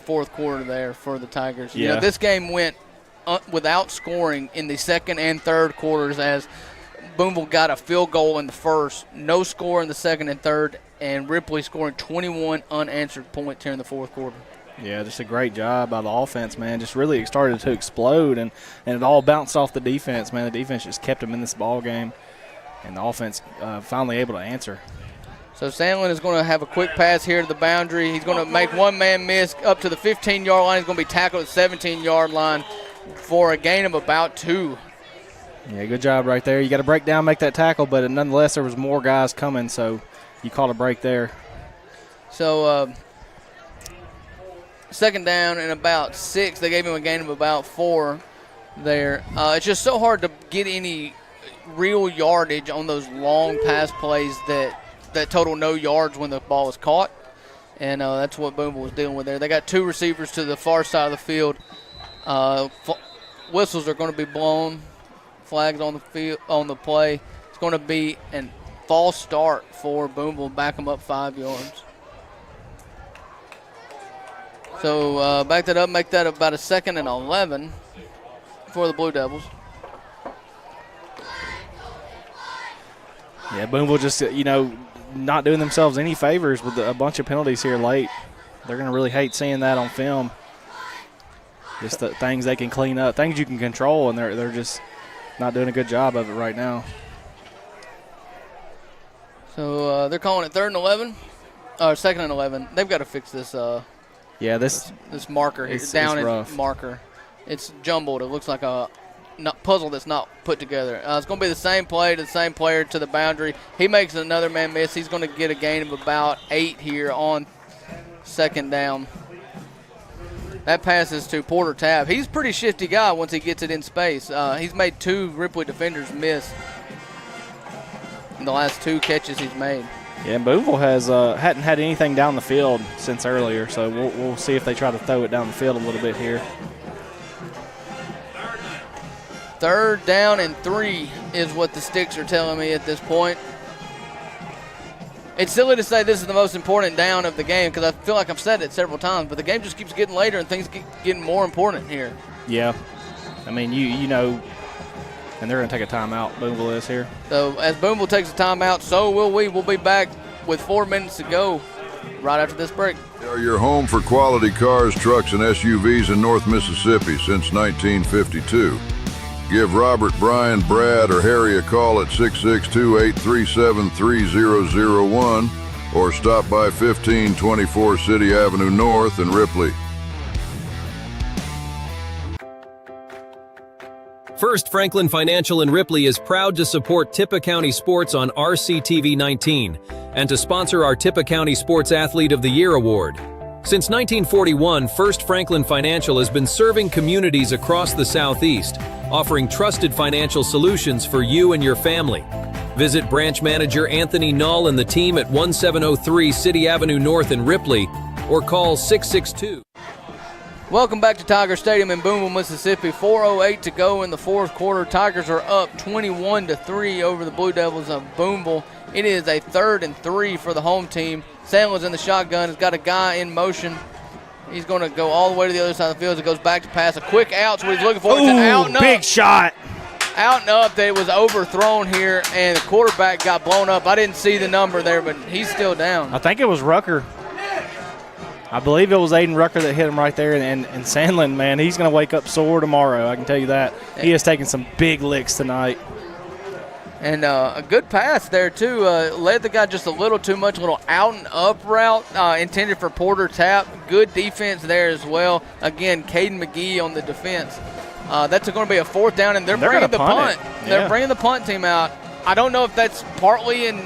fourth quarter there for the Tigers. You know, this game went without scoring in the second and third quarters, as Booneville got a field goal in the first, no score in the second and third, and Ripley scoring 21 unanswered points here in the fourth quarter. Yeah, just a great job by the offense, man. Just really started to explode, and it all bounced off the defense, man. The defense just kept them in this ball game, and the offense finally able to answer. So Sandlin is going to have a quick pass here to the boundary. He's going to make one man miss up to the 15-yard line. He's going to be tackled at the 17-yard line for a gain of about 2. Yeah, good job right there. You got to break down, make that tackle, but nonetheless there was more guys coming, so you caught a break there. So second down and about 6. They gave him a gain of about 4 there. It's just so hard to get any real yardage on those long pass plays that total no yards when the ball is caught. And that's what Booneville was dealing with there. They got 2 receivers to the far side of the field. Whistles are going to be blown. Flags on the field on the play. It's going to be a false start for Booneville. Back them up 5 yards. So back that up, make that about a 2nd and 11 for the Blue Devils. Yeah, Booneville just, not doing themselves any favors with a bunch of penalties here late. They're going to really hate seeing that on film. Just the things they can clean up, things you can control, and they're just not doing a good job of it right now. So they're calling it 3rd and 11, or 2nd and 11. They've got to fix this. This marker here, down in marker. It's jumbled. It looks like a puzzle that's not put together. It's going to be the same play to the same player to the boundary. He makes another man miss. He's going to get a gain of about 8 here on 2nd down. That passes to Porter Tabb. He's a pretty shifty guy once he gets it in space. He's made 2 Ripley defenders miss in the last 2 catches he's made. Yeah, and Booneville hadn't had anything down the field since earlier, so we'll see if they try to throw it down the field a little bit here. 3rd down and 3 is what the sticks are telling me at this point. It's silly to say this is the most important down of the game because I feel like I've said it several times, but the game just keeps getting later and things keep getting more important here. Yeah. I mean, you know, and they're going to take a timeout, Booneville is here. So as Booneville takes a timeout, so will we. We'll be back with 4 minutes to go right after this break. They are your home for quality cars, trucks, and SUVs in North Mississippi since 1952. Give Robert, Brian, Brad, or Harry a call at 662-837-3001 or stop by 1524 City Avenue North in Ripley. First Franklin Financial in Ripley is proud to support Tippah County Sports on RCTV 19 and to sponsor our Tippah County Sports Athlete of the Year Award. Since 1941, First Franklin Financial has been serving communities across the Southeast, offering trusted financial solutions for you and your family. Visit branch manager Anthony Null and the team at 1703 City Avenue North in Ripley or call 662. Welcome back to Tiger Stadium in Booneville, Mississippi. 4:08 to go in the fourth quarter. Tigers are up 21-3 over the Blue Devils of Booneville. It is a 3rd and 3 for the home team. Sandler's in the shotgun. Has got a guy in motion. He's going to go all the way to the other side of the field as it goes back to pass. A quick out, so what he's looking for. It's an out and up. Big shot. Out and up that it was overthrown here, and the quarterback got blown up. I didn't see the number there, but he's still down. I think it was Rucker. I believe it was Aiden Rucker that hit him right there, and Sandlin, man, he's going to wake up sore tomorrow. I can tell you that. He has taken some big licks tonight. And a good pass there, too. Led the guy just a little too much, a little out and up route intended for Porter Tapp. Good defense there as well. Again, Caden McGee on the defense. That's going to be a 4th down, and they're bringing the punt. Yeah. They're bringing the punt team out. I don't know if that's partly in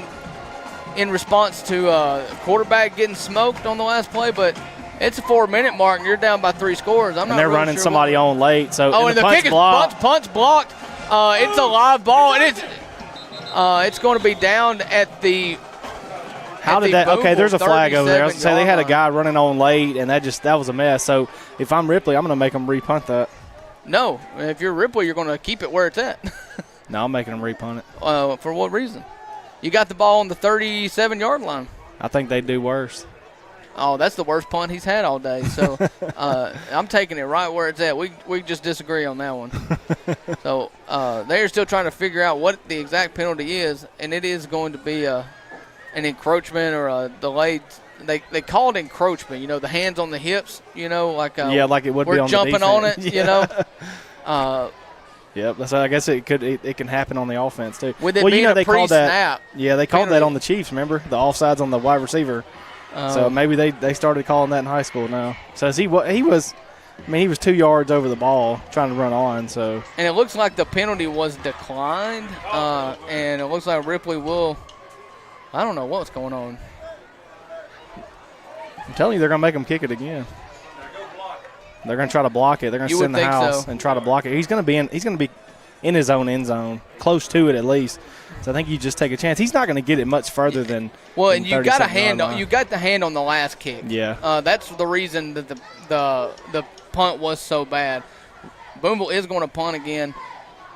response to quarterback getting smoked on the last play, but It's a 4-minute mark, and you're down by 3 scores. I'm and not they're really running sure somebody on late. So and the kick is punt's blocked. It's a live ball, and it's going to be down at the. How did that? Okay, there's a flag over there. I was going to say they had a guy running on late, and that was a mess. So if I'm Ripley, I'm going to make them repunt that. No, if you're Ripley, you're going to keep it where it's at. No, I'm making them repunt it. For what reason? You got the ball on the 37-yard line. I think they'd do worse. Oh, that's the worst punt he's had all day. So I'm taking it right where it's at. We just disagree on that one. So they're still trying to figure out what the exact penalty is, and it is going to be an encroachment or a delayed. They call it encroachment. The hands on the hips. Like like it would be on we're jumping on it. Yep. So I guess it can happen on the offense too. With it being a pre-snap. Yeah, they called that on the Chiefs. Remember the offsides on the wide receiver. So maybe they started calling that in high school now. So he was 2 yards over the ball trying to run on. So and it looks like the penalty was declined, and it looks like Ripley will. I don't know what's going on. I'm telling you, they're going to make him kick it again. They're going to try to block it. They're going to send the house and try to block it. He's going to be in his own end zone, close to it at least. So I think you just take a chance. He's not going to get it much further than. Well, and you got a hand on. You got the hand on the last kick. Yeah. That's the reason that the punt was so bad. Booneville is going to punt again.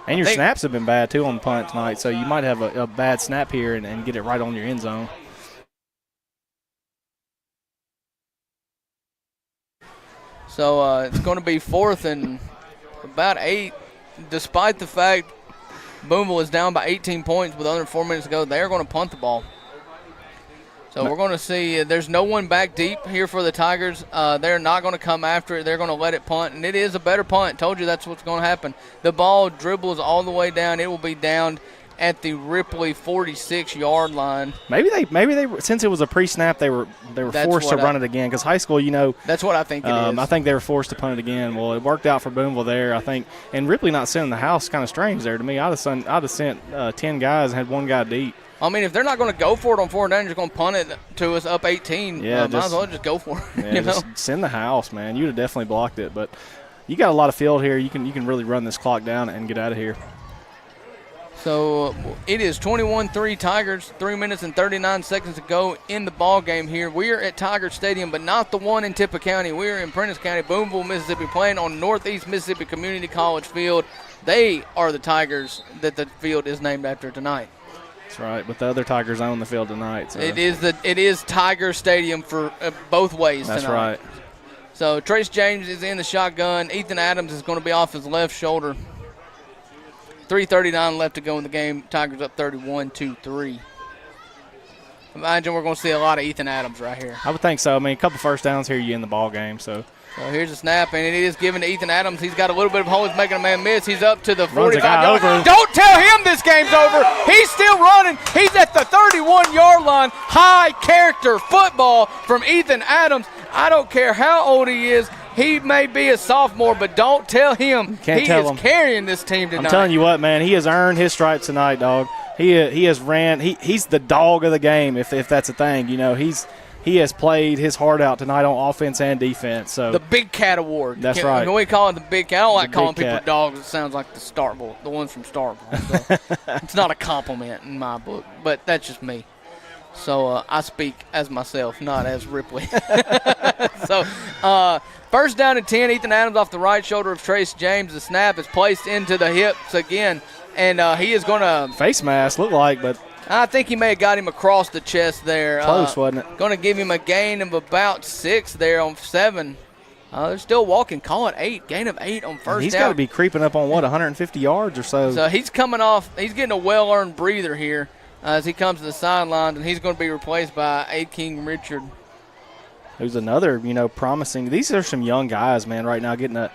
And your snaps have been bad too on the punt tonight, so you might have a bad snap here and get it right on your end zone. So it's going to be 4th and about 8, despite the fact Booneville is down by 18 points with under 4 minutes to go. They are going to punt the ball. So we're going to see there's no one back deep here for the Tigers. They're not going to come after it. They're going to let it punt, and it is a better punt. Told you that's what's going to happen. The ball dribbles all the way down. It will be down at the Ripley 46-yard line. Maybe they since it was a pre-snap, they were forced to run it again because high school, That's what I think it is. I think they were forced to punt it again. Well, it worked out for Booneville there, I think. And Ripley not sending the house kind of strange there to me. I'd have sent 10 guys and had one guy deep. I mean, if they're not going to go for it on 4th down, you're going to punt it to us up 18. Might as well just go for it. Yeah, just send the house, man. You'd have definitely blocked it. But you got a lot of field here. You can really run this clock down and get out of here. So it is 21-3 Tigers, 3 minutes and 39 seconds to go in the ball game here. We are at Tiger Stadium, but not the one in Tippah County. We are in Prentice County, Booneville, Mississippi, playing on Northeast Mississippi Community College Field. They are the Tigers that the field is named after tonight. That's right, but the other Tigers own the field tonight. So. It is Tiger Stadium for both ways tonight. That's right. So Trace James is in the shotgun. Ethan Adams is going to be off his left shoulder. 3:39 left to go in the game. Tigers up 31-3. Imagine we're going to see a lot of Ethan Adams right here. I would think so. I mean, a couple first downs here, you in the ball game. So here's a snap, and it is given to Ethan Adams. He's got a little bit of hole. He's making a man miss. He's up to the 45-yard. Don't tell him this game's over. He's still running. He's at the 31-yard line. High character football from Ethan Adams. I don't care how old he is. He may be a sophomore, but don't tell him he is carrying this team tonight. I'm telling you what, man, he has earned his stripes tonight, dog. He has ran. He's the dog of the game, if that's a thing. He has played his heart out tonight on offense and defense. So the Big Cat Award. That's right. We call it the Big Cat. I don't like calling people dogs. It sounds like the Starkville, the ones from Starkville. So it's not a compliment in my book, but that's just me. So I speak as myself, not as Ripley. So first down and 10, Ethan Adams off the right shoulder of Trace James. The snap is placed into the hips again, and he is going to – face mask, look like, but – I think he may have got him across the chest there. Close, wasn't it? Going to give him a gain of about 6 there on 7. They're still walking. Call it 8. Gain of 8 on first down. He's got to be creeping up on, 150 yards or so. So he's coming off. He's getting a well-earned breather here as he comes to the sidelines, and he's going to be replaced by A. King Richard. Who's another, promising. These are some young guys, man, right now getting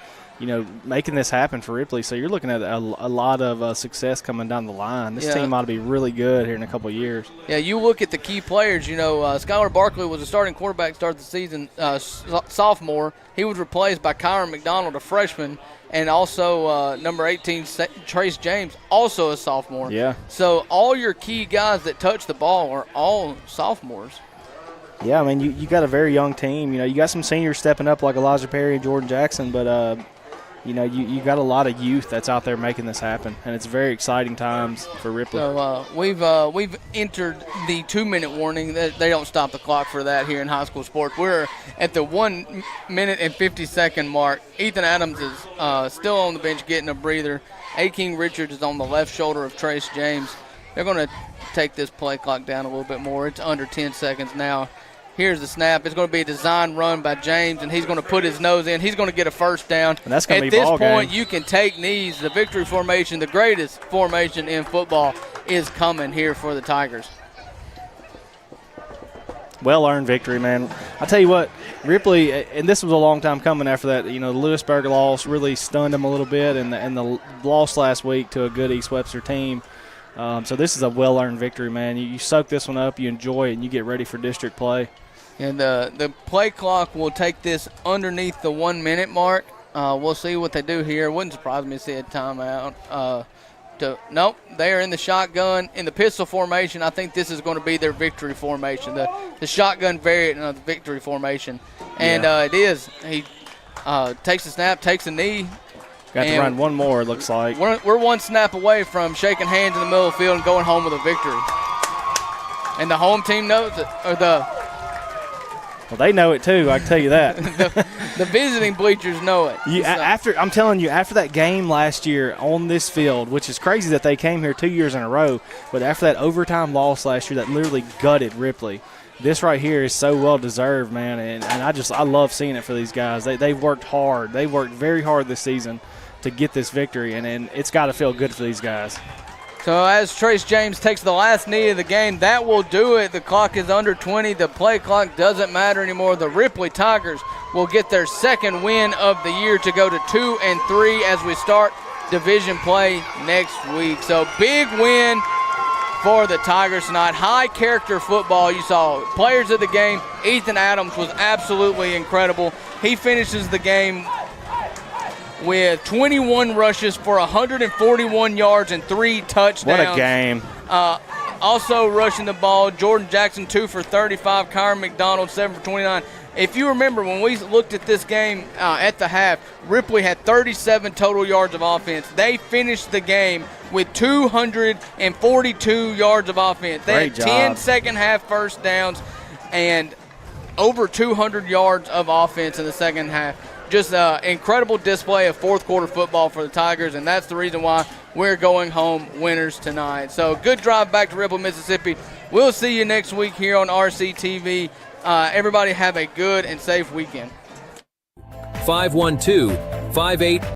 making this happen for Ripley. So you're looking at a lot of success coming down the line. This team ought to be really good here in a couple of years. Yeah, you look at the key players. Skylar Barkley was a starting quarterback to start the season, sophomore. He was replaced by Kyron McDonald, a freshman, and also number 18, Trace James, also a sophomore. Yeah. So all your key guys that touch the ball are all sophomores. Yeah, I mean, you got a very young team. You got some seniors stepping up like Elijah Perry and Jordan Jackson, but you got a lot of youth that's out there making this happen, and it's very exciting times for Ripley. So we've entered the 2-minute warning. They don't stop the clock for that here in high school sports. We're at the 1 minute and 50-second mark. Ethan Adams is still on the bench getting a breather. A. King Richards is on the left shoulder of Trace James. They're going to take this play clock down a little bit more. It's under 10 seconds now. Here's the snap. It's going to be a design run by James, and he's going to put his nose in. He's going to get a first down. And that's going to be ball ball game. At this point, game. you can take knees. The victory formation, the greatest formation in football, is coming here for the Tigers. Well-earned victory, man. I tell you what, Ripley, and this was a long time coming after that. The Lewisburg loss really stunned them a little bit, and the loss last week to a good East Webster team. So this is a well-earned victory, man. You soak this one up, you enjoy it, and you get ready for district play. And the play clock will take this underneath the 1 minute mark. We'll see what they do here. Wouldn't surprise me to see a timeout. Nope, they are in the shotgun. In the pistol formation, I think this is going to be their victory formation, the shotgun variant of the victory formation. And it is. He takes a snap, takes a knee. Got to run one more, it looks like. We're one snap away from shaking hands in the middle of the field and going home with a victory. And the home team knows it, well, they know it too, I can tell you that. the visiting bleachers know it. I'm telling you, after that game last year on this field, which is crazy that they came here 2 years in a row, but after that overtime loss last year that literally gutted Ripley, this right here is so well-deserved, man, and I love seeing it for these guys. They've worked hard. They worked very hard this season to get this victory, and it's got to feel good for these guys. So as Trace James takes the last knee of the game, that will do it. The clock is under 20. The play clock doesn't matter anymore. The Ripley Tigers will get their second win of the year to go to 2-3 as we start division play next week. So big win for the Tigers tonight. High character football. You saw players of the game. Ethan Adams was absolutely incredible. He finishes the game with 21 rushes for 141 yards and 3 touchdowns. What a game. Also rushing the ball, Jordan Jackson 2 for 35, Kyron McDonald 7 for 29. If you remember, when we looked at this game at the half, Ripley had 37 total yards of offense. They finished the game with 242 yards of offense. They had 10 second half first downs and over 200 yards of offense in the second half. Just an incredible display of fourth quarter football for the Tigers, and that's the reason why we're going home winners tonight. So good drive back to Ripley, Mississippi. We'll see you next week here on RCTV. Everybody have a good and safe weekend. 512-58